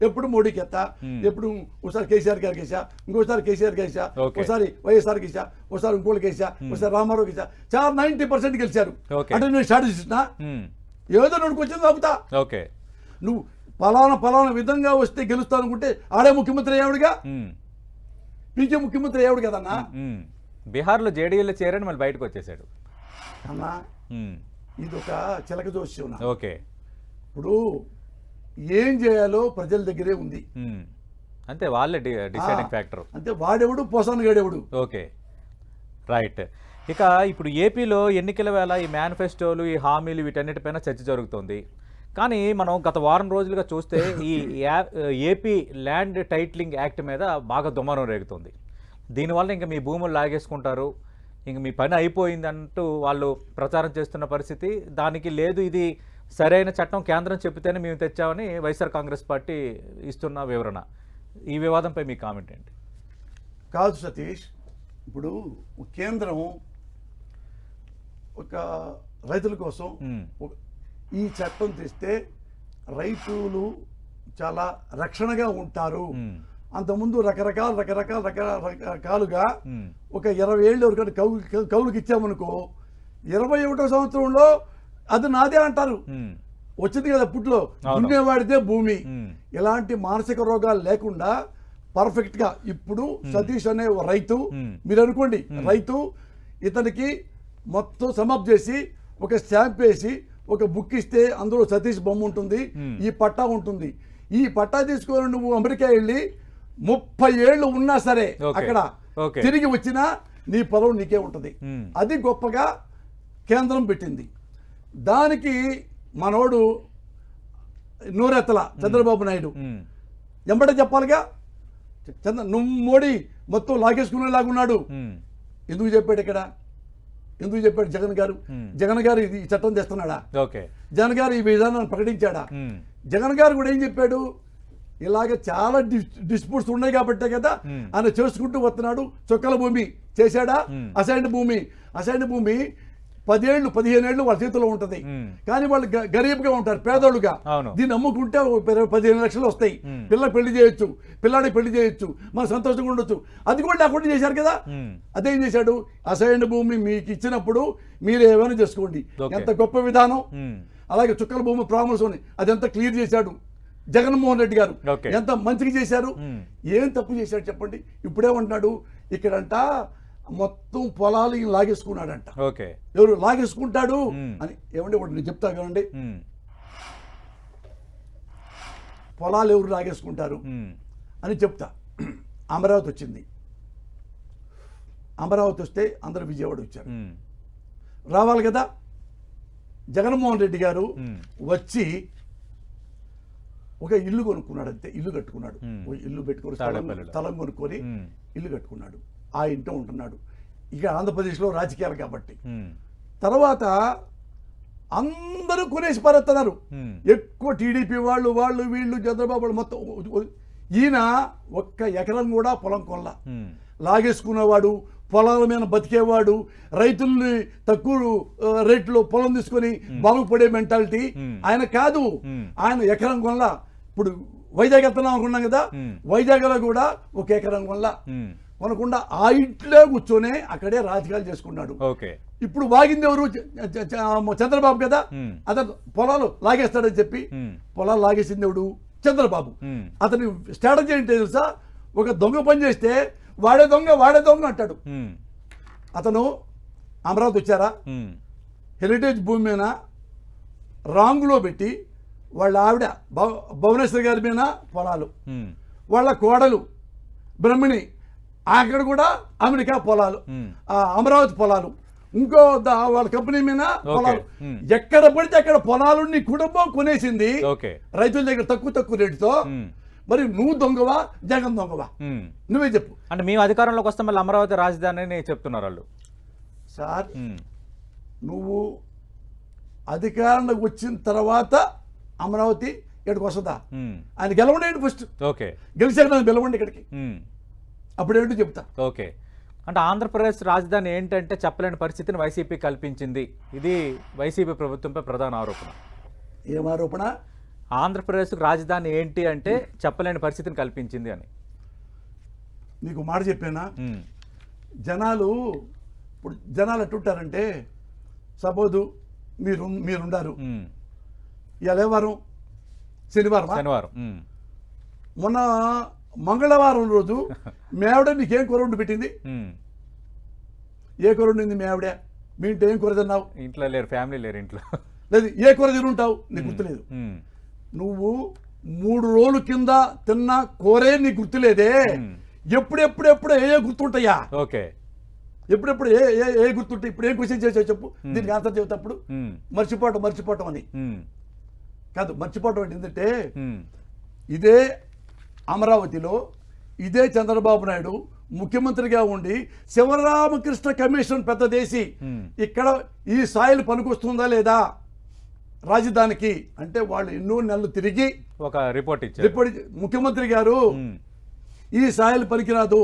ఎప్పుడు మోడీకి ఎత్తా, ఎప్పుడు ఒకసారి కేసీఆర్ గారికి వేసా, ఇంకోసారి కేసీఆర్ వేసా, ఒకసారి వైఎస్ఆర్ వేసా, ఒకసారి ఇంకోటికి వేసా, ఒకసారి రామారావు వేసా, చాలా 90% గెలిచారు. అంటే నేను స్ట్రాటజిస్ట్నా? ఏదో నడుకొచ్చింది ఆపుతా. నువ్వు పలానా విధంగా వస్తే గెలుస్తావు అనుకుంటే ఆడే ముఖ్యమంత్రి అయ్యాడుగా, పీకే ముఖ్యమంత్రి అయ్యాడు కదన్నా. బీహార్లో జేడీయూలో చేరని మళ్ళీ బయటకు వచ్చేసాడు అన్నా. ఇది ఒక చిలక జోస్యం. ఇప్పుడు ఏం చేయాలో ప్రజల దగ్గరే ఉంది, అంతే, వాళ్ళే డిసైడింగ్ ఫ్యాక్టర్. అంతే, వాడెవడు పోసాను గడెవడు. రైట్. ఇక ఇప్పుడు ఏపీలో ఎన్నికల వేళ ఈ మేనిఫెస్టోలు, ఈ హామీలు, వీటన్నిటిపైన చర్చ జరుగుతుంది. కానీ మనం గత వారం రోజులుగా చూస్తే ఈ ఏపీ ల్యాండ్ టైటిలింగ్ యాక్ట్ మీద బాగా దుమారం రేగుతుంది. దీనివల్ల ఇంకా మీ భూములు లాగేసుకుంటారు, ఇంక మీ పని అయిపోయింది అంటూ వాళ్ళు ప్రచారం చేస్తున్న పరిస్థితి. దానికి లేదు, ఇది సరైన చట్టం, కేంద్రం చెబితేనే మేము తెచ్చామని వైఎస్ఆర్ కాంగ్రెస్ పార్టీ ఇస్తున్న వివరణ. ఈ వివాదంపై మీ కామెంట్ ఏంటి? కాదు సతీష్, ఇప్పుడు కేంద్రం ఒక రైతుల కోసం ఈ చట్టం తెస్తే రైతులు చాలా రక్షణగా ఉంటారు. అంతకుముందు రకరకాలుగా ఒక 20 ఏళ్ళు వరకు కౌలుకి ఇచ్చామనుకో, 21వ సంవత్సరంలో అది నాదే అంటారు. వచ్చింది కదా పుట్లో, దున్నేవాడితే భూమి. ఇలాంటి మానసిక రోగాలు లేకుండా పర్ఫెక్ట్ గా ఇప్పుడు సతీష్ అనే రైతు, మీరు అనుకోండి రైతు, ఇతనికి మొత్తం సమప్ చేసి ఒక స్టాంప్ వేసి ఒక బుక్ ఇస్తే అందులో సతీష్ బొమ్మ ఉంటుంది, ఈ పట్టా ఉంటుంది. ఈ పట్టా తీసుకొని నువ్వు అమెరికా వెళ్ళి 30 ఏళ్ళు ఉన్నా సరే అక్కడ తిరిగి వచ్చినా నీ పొలం నీకే ఉంటుంది. అది గొప్పగా కేంద్రం పెట్టింది. దానికి మనోడు నోరెత్తల చంద్రబాబు నాయుడు ఎంబడే చెప్పాలిగా. నువ్వు మోడీ మొత్తం లాగేసుకునేలాగా ఉన్నాడు. ఎందుకు చెప్పాడు ఇక్కడ? ఎందుకు చెప్పాడు జగన్ గారు? జగన్ గారు ఇది ఈ చట్టం తెస్తున్నాడా? జగన్ గారు ఈ విధానాన్ని ప్రకటించాడా? జగన్ గారు కూడా ఏం చెప్పాడు? ఇలాగ చాలా డిస్ప్యూట్స్ ఉన్నాయి కాబట్టే కదా ఆయన చేసుకుంటూ వస్తున్నాడు. చుక్కల భూమి చేశాడా? అసైన్డ్ భూమి 10 ఏళ్ళు 15 ఏళ్ళు వాళ్ళ చేతిలో ఉంటది. కానీ వాళ్ళు గరీబ్గా ఉంటారు, పేదోళ్ళుగా. దీన్ని అమ్ముకుంటే 15 లక్షలు వస్తాయి. పిల్లకి పెళ్లి చేయొచ్చు, పిల్లాడికి పెళ్లి చేయొచ్చు, మనం సంతోషంగా ఉండొచ్చు. అది కూడా లేకుండా చేశారు కదా. అదేం చేశాడు? అసైన్డ్ భూమి మీకు ఇచ్చినప్పుడు మీరు ఏమైనా చేసుకోండి. ఎంత గొప్ప విధానం. అలాగే చుక్కల భూమి ప్రామిస్ ఉంది, అదంతా క్లియర్ చేశాడు జగన్మోహన్ రెడ్డి గారు. ఎంత మంచిగా చేశారు. ఏం తప్పు చేశాడు చెప్పండి? ఇప్పుడేమంటున్నాడు ఇక్కడంట మొత్తం పొలాలు లాగేసుకున్నాడంట. ఎవరు లాగేసుకుంటాడు అని? ఏమండి ఒకటి నేను చెప్తా కదండి, పొలాలు ఎవరు లాగేసుకుంటారు అని చెప్తా. అమరావతి వచ్చింది. అమరావతి వస్తే అందరూ విజయవాడ వచ్చారు. రావాలి కదా. జగన్మోహన్ రెడ్డి గారు వచ్చి ఒక ఇల్లు కొనుక్కున్నాడు, అంతే. ఇల్లు కట్టుకున్నాడు, ఇల్లు పెట్టుకొని స్థలం కొనుక్కొని ఇల్లు కట్టుకున్నాడు. ఆ ఇంట్లో ఉంటున్నాడు. ఇక ఆంధ్రప్రదేశ్లో రాజకీయాలు కాబట్టి. తర్వాత అందరూ కొనేసి పారేస్తున్నారు. ఎక్కువ టీడీపీ వాళ్ళు వీళ్ళు చంద్రబాబు వాళ్ళు మొత్తం. ఈయన ఒక్క ఎకరం కూడా పొలం కొల్ల. లాగేసుకునేవాడు, పొలాల మీద బతికేవాడు, రైతుల్ని తక్కువ రేట్లో పొలం తీసుకొని బాగుపడే మెంటాలిటీ ఆయన కాదు. ఆయన ఎకరం కొల్ల. ఇప్పుడు వైజాగ్ వెళ్తున్నాం అనుకున్నాం కదా, వైజాగ్లో కూడా ఒక ఎకరం కొల్ల కొనకుండా ఆ ఇంట్లో కూర్చొనే అక్కడే రాజకీయాలు చేసుకున్నాడు. ఇప్పుడు వాగింది ఎవరు? చంద్రబాబు కదా. అతను పొలాలు లాగేస్తాడని చెప్పి పొలాలు లాగేసింది ఎవడు? చంద్రబాబు. అతని స్ట్రాటజీ ఏంటి తెలుసా? ఒక దొంగ పని చేస్తే వాడే దొంగ అంటాడు. అతను అమరావతి వచ్చారా, హెరిటేజ్ భూమి మీద రాంగులో పెట్టి వాళ్ళ ఆవిడ భువనేశ్వర్ గారి మీద పొలాలు, వాళ్ళ కోడలు బ్రహ్మిణి అక్కడ కూడా అమెరికా పొలాలు, అమరావతి పొలాలు, ఇంకో వాళ్ళ కంపెనీ మీద పొలాలు. ఎక్కడ పడితే అక్కడ పొలాలు నీ కుటుంబం కొనేసింది రైతుల దగ్గర తక్కువ రేటుతో. మరి నువ్వు దొంగవా, జగన్ దొంగవా? నువ్వే చెప్పు. అంటే మేము అధికారంలోకి వస్తే మళ్ళీ అమరావతి రాజధాని చెప్తున్నారు వాళ్ళు. సార్, నువ్వు అధికారంలోకి వచ్చిన తర్వాత అమరావతి ఇక్కడికి వస్తుందా? ఆయన గెలవండి ఫస్ట్. గెలిచాక నన్ను గెలవండి ఇక్కడికి, అప్పుడేంటో చెప్తా. అంటే ఆంధ్రప్రదేశ్ రాజధాని ఏంటంటే చెప్పలేని పరిస్థితిని వైసీపీ కల్పించింది. ఇది వైసీపీ ప్రభుత్వంపై ప్రధాన ఆరోపణ. ఏం ఆరోపణ? ఆంధ్రప్రదేశ్కు రాజధాని ఏంటి అంటే చెప్పలేని పరిస్థితిని కల్పించింది అని. నీకు మాట చెప్పానా? జనాలు ఇప్పుడు ఎట్టుంటారంటే, సపోజు మీరుండారు, ఇవాళ వారం శనివారం, మొన్న మంగళవారం రోజు మీ ఆవిడ నీకేం కూర వండి పెట్టింది? ఏ కూర వండింది మీ ఆవిడ? మీ ఇంట్లో ఏం కూర తిన్నావు? ఇంట్లో లేరు, ఫ్యామిలీ లేరు ఇంట్లో. లేదు, ఏ కూర తినుంటావు? నీకు గుర్తులేదు. నువ్వు 3 రోజుల కింద తిన్న కూరే నీకు గుర్తులేదే. ఎప్పుడెప్పుడు ఏ గుర్తుంటాయా? ఎప్పుడెప్పుడు ఏ గుర్తుంటాయి? ఇప్పుడు ఏం క్వశ్చన్ చేసావు చెప్పు, దీనికి ఆన్సర్ చెబుతాప్పుడు. మర్చిపోవటం అని కాదు. మర్చిపోవటం అంటే ఏంటంటే, ఇదే అమరావతిలో ఇదే చంద్రబాబు నాయుడు ముఖ్యమంత్రిగా ఉండి శివరామకృష్ణ కమిషన్ పెద్దదేసి ఇక్కడ ఈ సాయిల్ పనికొస్తుందా లేదా రాజధానికి అంటే వాళ్ళు ఎన్నో నెలలు తిరిగి ఒక రిపోర్ట్ ఇచ్చారు. ముఖ్యమంత్రి గారు ఈ సాయిల్ పనికిరాదు,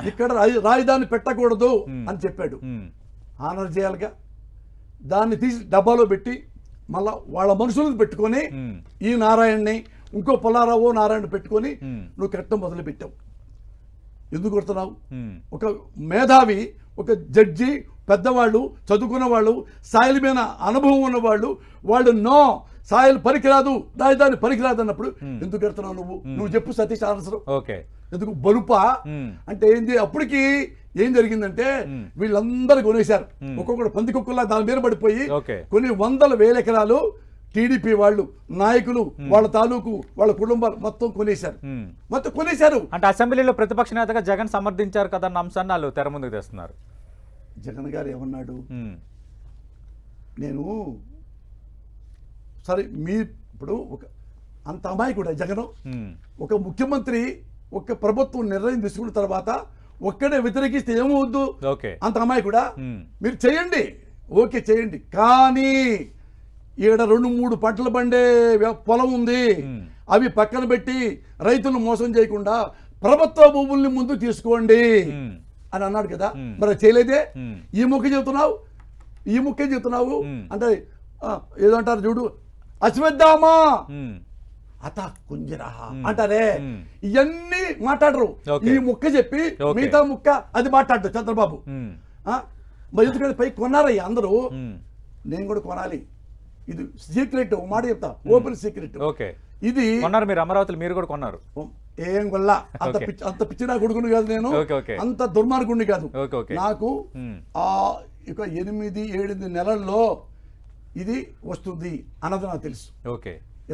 ఇక్కడ రాజధాని పెట్టకూడదు అని చెప్పాడు. ఆనర్ చేయాలిగా. దాన్ని తీసి డబ్బాలో పెట్టి మళ్ళా వాళ్ళ మనుషులను పెట్టుకొని ఈ నారాయణని ఇంకో పుల్లారావు నారాయణ పెట్టుకొని నువ్వు కట్టడం మొదలు పెట్టావు. ఎందుకు కొడుతున్నావు? ఒక మేధావి, ఒక జడ్జి, పెద్దవాళ్ళు, చదువుకున్న వాళ్ళు, సాయిల్ మీద అనుభవం ఉన్నవాళ్ళు, వాళ్ళు నో సాయిల్ పనికిరాదు, రాజధాని పనికిరాదు అన్నప్పుడు ఎందుకు కడుతున్నావు నువ్వు చెప్పు సతీష్ ఆన్సర్. ఎందుకు బలుపా అంటే ఏంది? అప్పటికి ఏం జరిగిందంటే వీళ్ళందరూ కొనేశారు. ఒక్కొక్కడు పందికొక్కుల్లా దాని మీద పడిపోయి కొన్ని 100,000 ఎకరాలు టీడీపీ వాళ్ళు, నాయకులు, వాళ్ళ తాలూకు, వాళ్ళ కుటుంబాలు మొత్తం కొనేశారు. అంటే అసెంబ్లీలో ప్రతిపక్ష నేతగా జగన్ సమర్థించారు కదా అన్న అంశాన్ని వాళ్ళు తెర ముందుకు తెస్తున్నారు. జగన్ గారు ఏమన్నాడు? నేను సరే, మీ ఇప్పుడు ఒక అంత అమాయకుడు జగన్. ఒక ముఖ్యమంత్రి ఒక ప్రభుత్వం నిర్ణయం తీసుకున్న తర్వాత ఒక్కడే వ్యతిరేకిస్తే ఏమవుద్దు? ఓకే, అంత అమ్మాయి కూడా మీరు చేయండి, ఓకే చేయండి, కానీ ఈడ 2-3 పంటలు పండే పొలం ఉంది, అవి పక్కన పెట్టి రైతులను మోసం చేయకుండా ప్రభుత్వ భూముల్ని ముందు తీసుకోండి అని అన్నాడు కదా. మరి చేయలేదే. ఈ ముఖ్య చెబుతున్నావు అంటే ఏదో అంటారు చూడు, అశ్వత్థామా అత కుంజరా అంటారే, ఇవన్నీ మాట్లాడరు. ఈ ముక్క చెప్పి మిగతా ముక్క అది మాట్లాడదు చంద్రబాబు. మరి ఎందుకంటే పై కొన్నారయ్యా అందరూ, నేను కూడా కొనాలి. ఇది సీక్రెట్, మాట చెప్తా, ఓపెన్ సీక్రెట్. ఇది కొన్నారు మీరు, అమరావతిలో మీరు కూడా కొన్నారు. ఏం వల్ల అంత పిచ్చి నా కొడుకుని కాదు నేను, అంత దుర్మార్గుడిని కాదు. నాకు ఇక 8-7 నెలల్లో ఇది వస్తుంది అన్నది నాకు తెలుసు.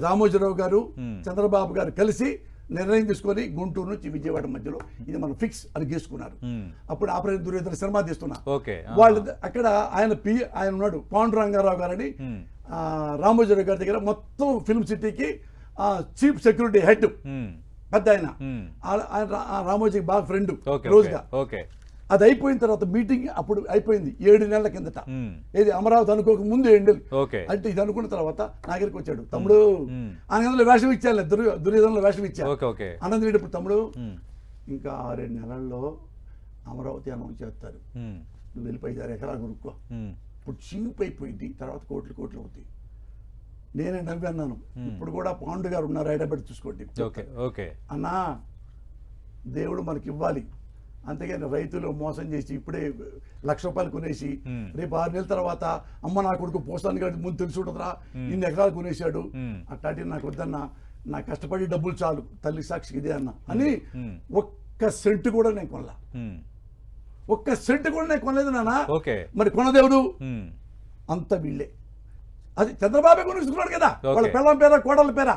రామోజీరావు గారు చంద్రబాబు గారు కలిసి నిర్ణయం తీసుకొని గుంటూరు నుంచి విజయవాడ మధ్యలో ఇది మనం ఫిక్స్ అని గీసుకున్నారు. అప్పుడు ఆపరేషన్ దుర్యోధన సినిమా తీస్తున్నా. వాళ్ళు అక్కడ ఆయన ఉన్నాడు పాండురంగారావు గారని, రామోజీరావు గారి దగ్గర మొత్తం ఫిల్మ్ సిటీకి చీఫ్ సెక్యూరిటీ హెడ్, పెద్ద ఆయన. రామోజీకి బాగా ఫ్రెండ్ రోజుగా. అది అయిపోయిన తర్వాత మీటింగ్ అప్పుడు అయిపోయింది 7 నెలల కిందట. ఏది అమరావతి అనుకోక ముందు అంటే ఇది అనుకున్న తర్వాత నా దగ్గరికి వచ్చాడు, తమ్ముడు ఆనందంలో వేషం ఇచ్చాను, దుర్యోధనలో వేషం ఇచ్చా. ఆనందం ఇప్పుడు తమ్ముడు ఇంకా 6 నెలల్లో అమరావతి అనౌన్స్ చేస్తారు, నువ్వు వెళ్ళి 5-6 ఎకరాలు కొనుక్కో, ఇప్పుడు చీప్ అయిపోయింది, తర్వాత కోట్లు అవుతాయి. నేనే నవ్వి అన్నాను, ఇప్పుడు కూడా పాండు గారు ఉన్నారు, హైదరాబాద్ చూసుకోండి అన్నా, దేవుడు మనకి ఇవ్వాలి, అంతేగాని రైతులు మోసం చేసి ఇప్పుడే ₹1,00,000 కొనేసి రేపు 6 నెలల తర్వాత అమ్మ నా కొడుకు పోస్తాను కానీ ముందు తెలిసి ఉంటుందిరా, ఇన్ని ఎకరాలు కొనేశాడు, అట్లాంటి నాకు వద్దన్నా, నా కష్టపడి డబ్బులు చాలు, తల్లి సాక్షికి ఇదే అన్న అని ఒక్క సెంటు కూడా నేను కొనలా. ఒక్క సెంటు కూడా నేను కొనలేదు నాన్న. మరి కొనదేవుడు అంత వీళ్ళే. అది చంద్రబాబు కొనుక్కున్నాడు కదా, వాళ్ళ పిల్లల పేర కోడల పేర.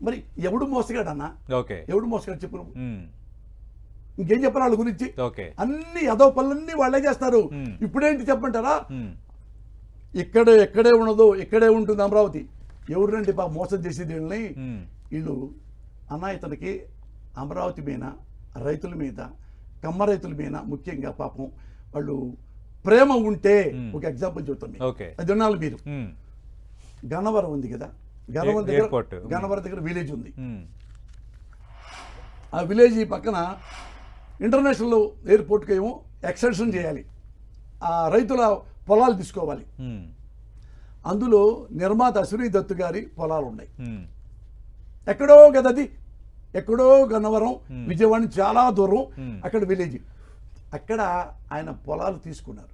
మరి ఎవడు మోసగాడు అన్న? ఎవడు మోసగాడు చెప్పు నువ్వు? ఇంకేం చెప్పాలి వాళ్ళ గురించి? అన్ని అదో పనులన్నీ వాళ్ళే చేస్తారు. ఇప్పుడేంటి చెప్పంటారా, ఎక్కడే ఉండదు, ఇక్కడే ఉంటుంది అమరావతి. ఎవరినండి బాగా మోసం చేసేది వీళ్ళని? వీళ్ళు అన్న, ఇతనికి అమరావతి మీద, రైతుల మీద, కమ్మ రైతుల మీద ముఖ్యంగా పాపం వాళ్ళు ప్రేమ ఉంటే, ఒక ఎగ్జాంపుల్ చెబుతాం. అది వినాలి మీరు. గన్నవరం ఉంది కదా, గన్నవరం దగ్గర విలేజ్ ఉంది. ఆ విలేజ్ పక్కన ఇంటర్నేషనల్ ఎయిర్పోర్ట్కి ఏమో ఎక్స్టెన్షన్ చేయాలి, ఆ రైతుల పొలాలు తీసుకోవాలి. అందులో నిర్మాత అశ్విని దత్తు గారి పొలాలు ఉన్నాయి. ఎక్కడో కదా అది, ఎక్కడో గన్నవరం, విజయవాడ చాలా దూరం, అక్కడ విలేజ్. అక్కడ ఆయన పొలాలు తీసుకున్నారు.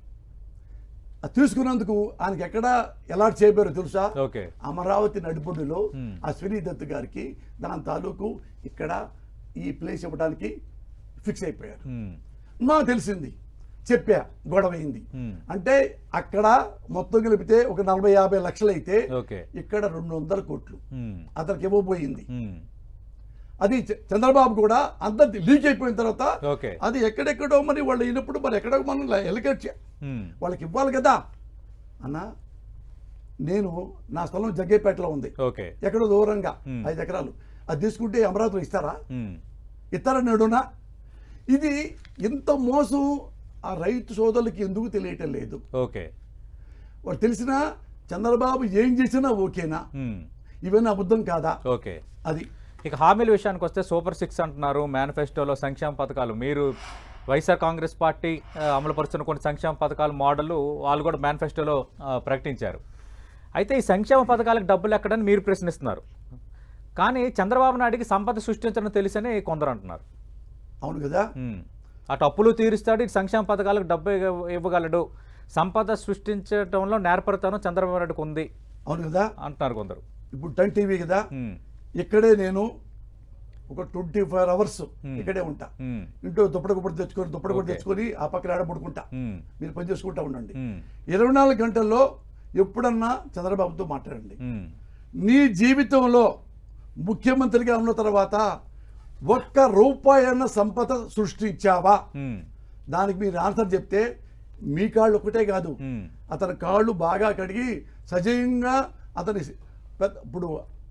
తీసుకున్నందుకు ఆయనకి ఎక్కడ ఎలాట్ చేయబోయారో తెలుసా? అమరావతి నడిపొడ్డులో అశ్విని దత్తు గారికి దాని తాలూకు ఇక్కడ ఈ ప్లేస్ ఇవ్వడానికి ఫిక్స్ అయిపోయారు. నాకు తెలిసింది, చెప్పా, గొడవైంది. అంటే అక్కడ మొత్తం కలిపితే ఒక 40-50 లక్షలు అయితే ఇక్కడ 200 కోట్లు అతనికి ఇవ్వబోయింది. అది చంద్రబాబు కూడా అంత లీక్ అయిపోయిన తర్వాత అది ఎక్కడెక్కడో మరి వాళ్ళు అయినప్పుడు మరి ఎక్కడో మనం ఎలికేట్ వాళ్ళకి ఇవ్వాలి కదా అన్న. నేను నా స్థలం జగ్గేపేటలో ఉంది, ఎక్కడో దూరంగా 5 ఎకరాలు. అది తీసుకుంటే అమరావతిలో ఇస్తారని అడుగునా? ఇది ఇంత మోసం ఆ రైతు సోదరులకి ఎందుకు తెలియటం లేదు? వాడు తెలిసినా చంద్రబాబు ఏం చేసినా ఓకేనా? ఇవన్నీ అబద్ధం కాదా? అది ఇక హామీల విషయానికి వస్తే సూపర్ 6 అంటున్నారు, మేనిఫెస్టోలో సంక్షేమ పథకాలు. మీరు వైఎస్ఆర్ కాంగ్రెస్ పార్టీ అమలుపరుస్తున్న కొన్ని సంక్షేమ పథకాల మోడల్ వాళ్ళు కూడా మేనిఫెస్టోలో ప్రకటించారు. అయితే ఈ సంక్షేమ పథకాలకు డబ్బులు ఎక్కడని మీరు ప్రశ్నిస్తున్నారు, కానీ చంద్రబాబు నాయుడికి సంపద సృష్టించడం తెలుసని కొందరు అంటున్నారు. అవును కదా, అటు అప్పులు తీరుస్తాడు, ఇటు సంక్షేమ పథకాలకు డబ్బు ఇవ్వగలడు, సంపద సృష్టించడంలో నేర్పడతాను చంద్రబాబు నాయుడుకి ఉంది. అవును కదా అంటున్నారు కొందరు. ఇప్పుడు 10 టీవీ కదా, ఇక్కడే నేను ఒక 24 అవర్స్ ఇక్కడే ఉంటా. ఇంట్లో దుప్పటి తెచ్చుకొని ఆ పక్కన ఆడపడుకుంటా, మీరు పని చేసుకుంటా ఉండండి. 24 గంటల్లో ఎప్పుడన్నా చంద్రబాబుతో మాట్లాడండి. నీ జీవితంలో ముఖ్యమంత్రిగా ఉన్న తర్వాత ₹1 అన్న సంపద సృష్టించావా? దానికి మీరు ఆన్సర్ చెప్తే మీ కాళ్ళు ఒకటే కాదు, అతని కాళ్ళు బాగా కడిగి సజీవంగా అతని ఇప్పుడు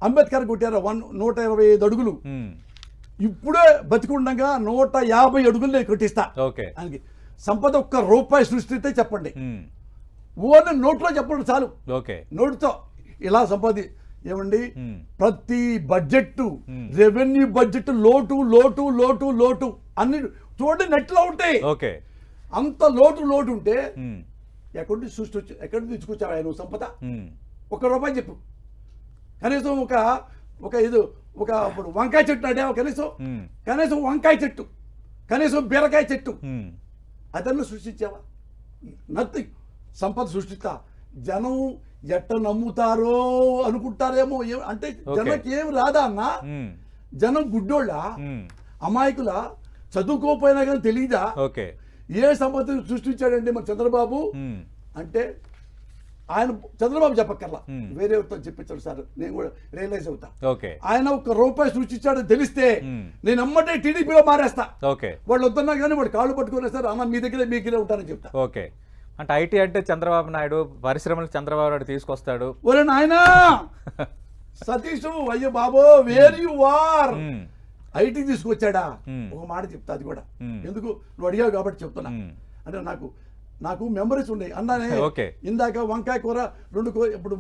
అంబేద్కర్ కొట్టారు 125 అడుగులు. ఇప్పుడే బతికుండగా 150 అడుగులు నేను కొట్టిస్తా ఓకే. ఆయనకి. సంపద ఒక్క రూపాయి సృష్టిస్తే చెప్పండి, ఓన్లీ నోట్లో చెప్పండి చాలు. ఓకే. నోటితో ఇలా సంపాది ఏమండి, ప్రతి బడ్జెట్ రెవెన్యూ బడ్జెట్ లోటు లోటు లోటు లోటు అన్ని చూడండి నెట్లో ఉంటాయి. ఓకే. అంత లోటు ఉంటే ఎక్కడి నుంచి సృష్టి వచ్చి ఎక్కడి నుంచి తీసుకొచ్చావు ఆయన సంపద? 1 రూపాయి చెప్పు. కనీసం ఒక ఇప్పుడు వంకాయ చెట్టు నాడా కనీసం వంకాయ చెట్టు, కనీసం బీరకాయ చెట్టు అదನ್ನು సృష్టించావా? నథింగ్. సంపద సృష్టిస్తా. జనం ఎట్ట నమ్ముతారో అనుకుంటారేమో, అంటే జనకి ఏం రాదా అన్న? జనం గుడ్డోళ్ళ, అమాయకుల, చదువుకోపోయినా కానీ తెలియదా? ఓకే. ఏ సంపద సృష్టించాడండి మన చంద్రబాబు అంటే? ఆయన చంద్రబాబు చెప్పక్కర్లా, వేరే చెప్పించాడు సార్, నేను కూడా రియలైజ్ అవుతా. ఆయన 1 రూపాయి సృష్టించాడని తెలిస్తే నేను అమ్మటే టీడీపీలో మారేస్తా. వాళ్ళు వద్దన్నా కానీ వాడు కాళ్ళు పట్టుకునేస్తారు, అమ్మ మీ దగ్గరే ఉంటానని చెప్తా. ఓకే. అంటే ఐటీ అంటే చంద్రబాబు నాయుడు, పరిశ్రమలు చంద్రబాబు నాయుడు తీసుకొస్తాడు. ఒరే నాయనా సతీష్, అయ్యో బాబో వేర్ యు ఆర్, ఐటీ తీసుకొచ్చాడా? ఒక మాట చెప్తా, అది కూడా ఎందుకు నువ్వు అడిగావు కాబట్టి చెప్తున్నా. అంటే నాకు మెమరీస్ ఉన్నాయి అన్నానే. ఇందాక వంకాయ కూర 2 కూర, ఇప్పుడు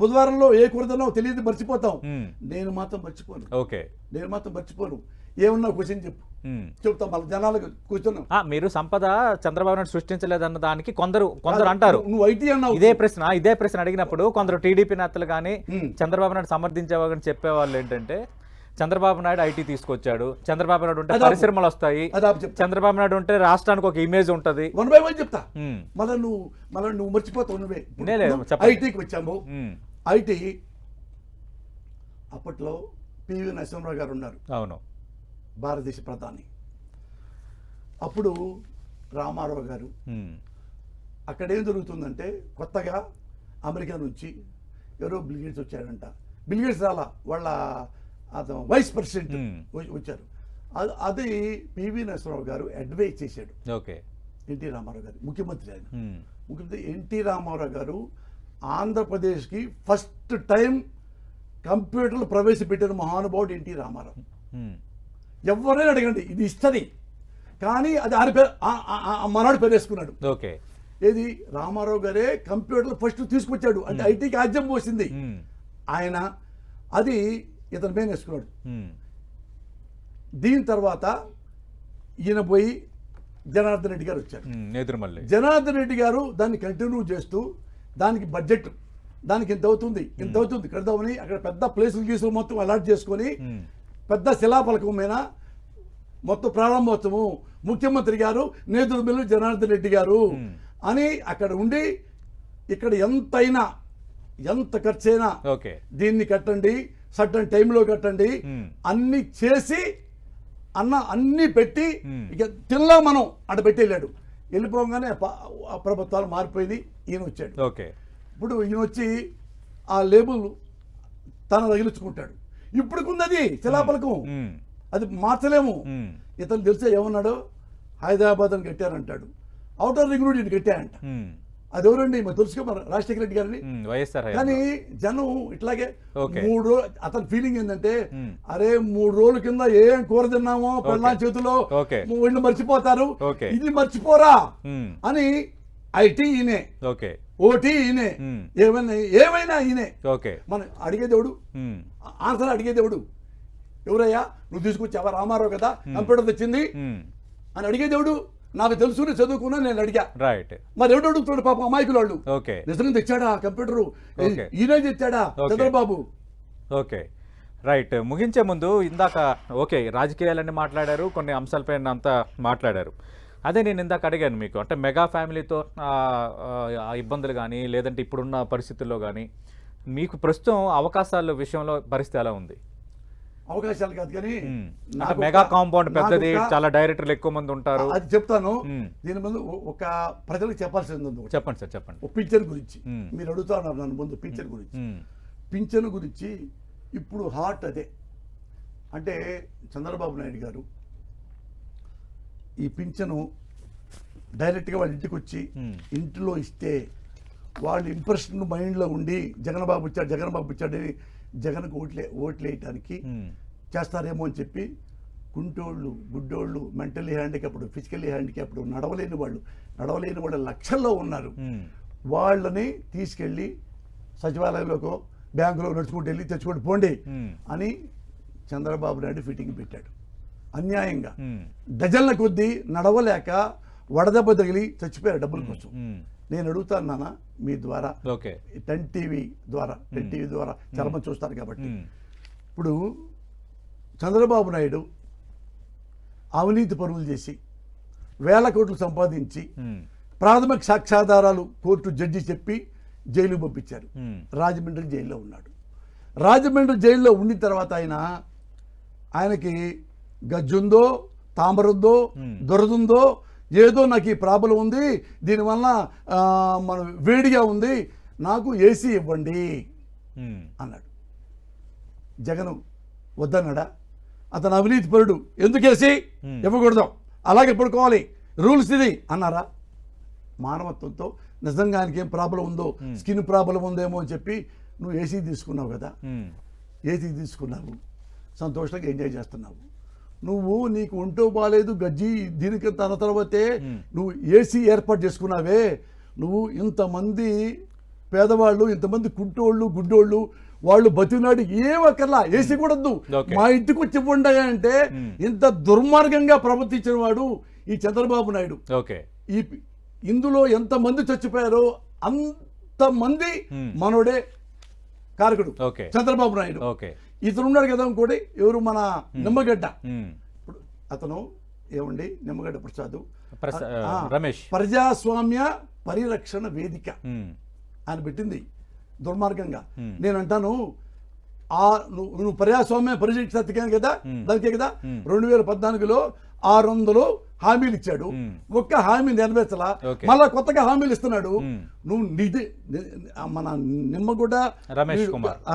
బుధవారంలో ఏ కూర తిన్నావు తెలియదు, మర్చిపోతాం. నేను మాత్రం మర్చిపోను. ఏమన్నా క్వశ్చన్ చెప్తాం మళ్ళీ జనాలకు కూర్చున్నాం. మీరు సంపద చంద్రబాబు నాయుడు సృష్టించలేదన్న దానికి కొందరు అంటారు. నువ్వు ఐటీ అన్నావు. ఇదే ప్రశ్న అడిగినప్పుడు కొందరు టీడీపీ నేతలు కానీ చంద్రబాబు నాయుడు సమర్థించేవాళ్ళని చెప్పేవాళ్ళు ఏంటంటే, చంద్రబాబు నాయుడు ఐటీ తీసుకొచ్చాడు, చంద్రబాబు నాయుడు ఉంటే పరిశ్రమలు వస్తాయి, చంద్రబాబు నాయుడు ఉంటే రాష్ట్రానికి ఒక ఇమేజ్ ఉంటది. 1 by 1 చెప్తా. మళ్ళీ నువ్వు మర్చిపోతావు. నువ్వే ఐటీకి వచ్చాము. ఐటీ అప్పట్లో పివి నరసింహరావు గారు ఉన్నారు. అవును, భారతదేశ ప్రధాని. అప్పుడు రామారావు గారు. అక్కడ ఏం జరుగుతుందంటే, కొత్తగా అమెరికా నుంచి ఎవరో బిల్గేట్స్ వచ్చాడంట. బిల్గేట్స్ రాలా, వాళ్ళ అతను వైస్ ప్రెసిడెంట్ వచ్చారు. అది పివి నరసింహరావు గారు అడ్వైజ్ చేశాడు. ఎన్టీ రామారావు గారు ముఖ్యమంత్రి. ఆయన ముఖ్యమంత్రి ఎన్టీ రామారావు గారు ఆంధ్రప్రదేశ్కి ఫస్ట్ టైం కంప్యూటర్లు ప్రవేశపెట్టిన మహానుభావుడు ఎన్టీ రామారావు. ఎవరైనా అడగండి, ఇది ఇస్తుంది. కానీ అది ఆయన పేరు, మనాడు పేరు వేసుకున్నాడు. ఏది రామారావు గారే కంప్యూటర్లు ఫస్ట్ తీసుకొచ్చాడు, అంటే ఐటీకి ఆజ్యం పోసింది ఆయన. అది ఇతను పేరు వేసుకున్నాడు. దీని తర్వాత ఈయన పోయి జనార్దన్ రెడ్డి గారు వచ్చారు. జనార్దన్ రెడ్డి గారు దాన్ని కంటిన్యూ చేస్తూ, దానికి బడ్జెట్ దానికి ఇంత అవుతుంది కడదామని అక్కడ పెద్ద ప్లేసులు గీసులు మొత్తం అలాట్ చేసుకొని పెద్ద శిలాఫలకం మీద మొత్తం ప్రారంభోత్సవం ముఖ్యమంత్రి గారు నేతృత్వంలో జనార్దన్ రెడ్డి గారు అని అక్కడ ఉండి, ఇక్కడ ఎంత ఖర్చైనా దీన్ని కట్టండి, సర్టన్ టైంలో కట్టండి అన్ని చేసి అన్ని పెట్టి ఇక తిల్లా మనం అటు పెట్టేళ్ళాడు. వెళ్ళిపోగానే ప్రభుత్వాలు మారిపోయింది. ఈయన వచ్చాడు. ఇప్పుడు ఈయన వచ్చి ఆ లేబుల్ తన తగిలించుకుంటాడు. ఇప్పుడుకుంది శిలాఫలకం, అది మార్చలేము. ఇతను తెలిసే ఏమన్నాడు, హైదరాబాద్ అని కట్టారంటాడు, ఔటర్ రింగ్ రోడ్ కట్టారంట. అది ఎవరండి మరి తెలుసుకో, మన రాజశేఖర రెడ్డి గారిని. కానీ జనం ఇట్లాగే 3 రోజులు అతని ఫీలింగ్ ఏంటంటే, అరే 3 రోజుల కింద ఏం కూర తిన్నామో పెళ్ళ చేతిలో వీళ్ళు మర్చిపోతారు, ఇది మర్చిపోరా అని. ఐటీ ఈయనే, ఓటీ ఈయనే, ఏమైనా ఈయనే. మనం అడిగేదేవుడు, ఆన్సర్ అడిగేదేవుడు. ఎవరయ్యా నువ్వు తీసుకొచ్చావా? రామారావు కదా కంప్యూటర్ తెచ్చింది అని అడిగేదేవుడు. నాకు తెలుసు, నేను చదువుకున్నా, నేను అడిగా. మరి ఎవడు అడుగుతాడు పాపం అమాయకులు వాళ్ళు. నిజంగా తెచ్చాడా కంప్యూటరు? ఈయన తెచ్చాడా చంద్రబాబు? ముగించే ముందు ఇందాక రాజకీయాలన్నీ మాట్లాడారు, కొన్ని అంశాలపైన అంతా మాట్లాడారు. అదే నేను ఇందాక అడిగాను మీకు, అంటే మెగా ఫ్యామిలీతో ఇబ్బందులు కానీ, లేదంటే ఇప్పుడున్న పరిస్థితుల్లో కానీ మీకు ప్రస్తుతం అవకాశాల విషయంలో పరిస్థితి ఎలా ఉంది? అవకాశాలు కాదు కానీ మెగా కాంపౌండ్ పెద్దది, చాలా డైరెక్టర్లు ఎక్కువ మంది ఉంటారు. అది చెప్తాను. దీని ముందు ఒక ప్రజలకు చెప్పాల్సింది ఉంది. చెప్పండి సార్, చెప్పండి. పింఛన్ గురించి మీరు అడుగుతా ఉన్నారు నన్ను ముందు. పింఛన్ గురించి ఇప్పుడు హాట్ అదే. అంటే చంద్రబాబు నాయుడు గారు ఈ పింఛను డైరెక్ట్గా వాళ్ళ ఇంటికి వచ్చి ఇంట్లో ఇస్తే వాళ్ళ ఇంప్రెషన్ మైండ్లో ఉండి జగన్బాబు ఇచ్చాడని జగన్కు ఓట్లేయటానికి చేస్తారేమో అని చెప్పి కుంటోళ్ళు, గుడ్డోళ్ళు, మెంటల్లీ హ్యాండిక్యాప్డ్, ఫిజికల్లీ హ్యాండిక్యాప్డ్, నడవలేని వాళ్ళు లక్షల్లో ఉన్నారు. వాళ్ళని తీసుకెళ్ళి సచివాలయంలోకో బ్యాంకులో నడుచుకుంటూ వెళ్ళి తెచ్చుకోండి పోండి అని చంద్రబాబు నాయుడు ఫిట్టింగ్ పెట్టాడు. అన్యాయంగా డజన్ల కొద్దీ నడవలేక వడదెబ్బ తగిలి చచ్చిపోయారు డబ్బుల కోసం. నేను అడుగుతాను నాన్న మీ ద్వారా, టెన్ టీవీ ద్వారా చాలా మంది చూస్తారు కాబట్టి, ఇప్పుడు చంద్రబాబు నాయుడు అవినీతి పనులు చేసి వేల కోట్లు సంపాదించి ప్రాథమిక సాక్ష్యాధారాలు కోర్టు జడ్జి చెప్పి జైలు పంపించారు. రాజమండ్రి జైల్లో ఉన్నాడు. రాజమండ్రి జైల్లో ఉండిన తర్వాత ఆయనకి గజ్జుందో, తామరుందో, దొరదుందో, ఏదో నాకు ఈ ప్రాబ్లం ఉంది, దీనివల్ల మన వేడిగా ఉంది, నాకు ఏసీ ఇవ్వండి అన్నాడు. జగన్ వద్దన్నాడా? అతను అవినీతి పరుడు, ఎందుకు ఏసీ ఇవ్వకూడదు, అలాగే పడుకోవాలి, రూల్స్ ఇది అన్నారా? మానవత్వంతో నిజంగా ఆయనకి ఏం ప్రాబ్లం ఉందో, స్కిన్ ప్రాబ్లం ఉందేమో అని చెప్పి నువ్వు ఏసీ తీసుకున్నావు కదా, ఏసీ తీసుకున్నావు, సంతోషంగా ఎంజాయ్ చేస్తున్నావు. నువ్వు నీకు ఒంటో బాగాలేదు గజ్జి దీనికి తన తర్వాతే నువ్వు ఏసీ ఏర్పాటు చేసుకున్నావే. నువ్వు ఇంతమంది పేదవాళ్ళు, ఇంతమంది కుంటోళ్ళు, గుడ్డోళ్ళు, వాళ్ళు బతినాడు ఏమక్కర్లా, ఏసీ కూడా వద్దు, మా ఇంటికి వచ్చి ఇవ్వండి అంటే ఇంత దుర్మార్గంగా ప్రవర్తించిన వాడు ఈ చంద్రబాబు నాయుడు. ఈ ఇందులో ఎంతమంది చచ్చిపోయారో అంతమంది మనోడే కారకుడు చంద్రబాబు నాయుడు. ఇతను ఉన్నాడు కదా ఇంకోటి, ఎవరు మన నిమ్మగడ్డ, ఇప్పుడు అతను ఏమండి నిమ్మగడ్డ ప్రసాద్ రమేష్ ప్రజాస్వామ్య పరిరక్షణ వేదిక ఆయన పెట్టింది దుర్మార్గంగా. నేను అంటాను నువ్వు ప్రజాస్వామ్య పరిరక్షణ కదా, దానికే కదా 2014లో 600 హామీలు ఇచ్చాడు, ఒక్క హామీ నెరవేర్చలా, మళ్ళా కొత్తగా హామీలు ఇస్తున్నాడు. నువ్వు మన నిమ్మగూడ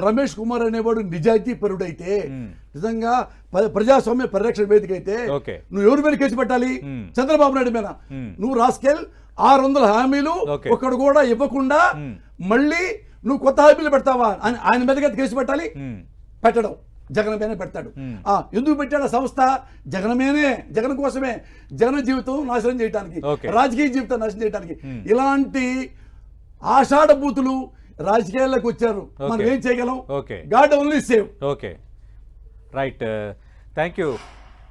రమేష్ కుమార్ అనేవాడు నిజాయితీ పరుడైతే, నిజంగా ప్రజాస్వామ్య పరిరక్షణ వేదిక అయితే నువ్వు ఎవరి మీద కేసు పెట్టాలి? చంద్రబాబు నాయుడు మీద. నువ్వు రాస్కెల్ 600 హామీలు ఒక్కడు కూడా ఇవ్వకుండా మళ్ళీ నువ్వు కొత్త హామీలు పెడతావా అని ఆయన మీదగా కేసు పెట్టాలి. పెట్టడం జగన్ మీదనే పెడతాడు. ఎందుకు పెట్టాడు సంస్థ? జగన్ కోసమే, జగన్ జీవితం నాశనం చేయడానికి, రాజకీయ జీవితం నాశనం చేయడానికి. ఇలాంటి ఆషాఢ బూతులు రాజకీయాల్లోకి వచ్చారు. మనం ఏం చేయగలం? God only save. Right, thank you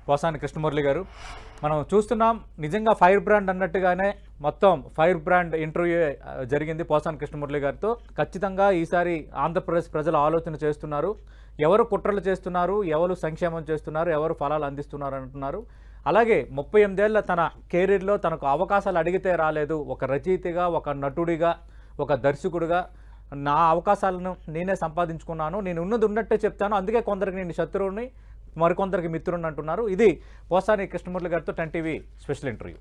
Posani Krishna Murali గారు. మనం చూస్తున్నాం నిజంగా ఫైర్ బ్రాండ్ అన్నట్టుగానే మొత్తం ఫైర్ బ్రాండ్ ఇంటర్వ్యూ జరిగింది పోసాని కృష్ణమురళి గారితో. ఖచ్చితంగా ఈసారి ఆంధ్రప్రదేశ్ ప్రజలు ఆలోచన చేస్తున్నారు, ఎవరు కుట్రలు చేస్తున్నారు, ఎవరు సంక్షేమం చేస్తున్నారు, ఎవరు ఫలాలు అందిస్తున్నారు అంటున్నారు. అలాగే 38 ఏళ్ల తన కెరీర్లో తనకు అవకాశాలు అడిగితే రాలేదు. ఒక రచయితగా, ఒక నటుడిగా, ఒక దర్శకుడిగా నా అవకాశాలను నేనే సంపాదించుకున్నాను, నేను ఉన్నది ఉన్నట్టే చెప్తాను, అందుకే కొందరికి నేను శత్రువుని, మరికొందరికి మిత్రుడిని అంటున్నారు. ఇది పోసాని కృష్ణమురళి గారితో 10 టీవీ స్పెషల్ ఇంటర్వ్యూ.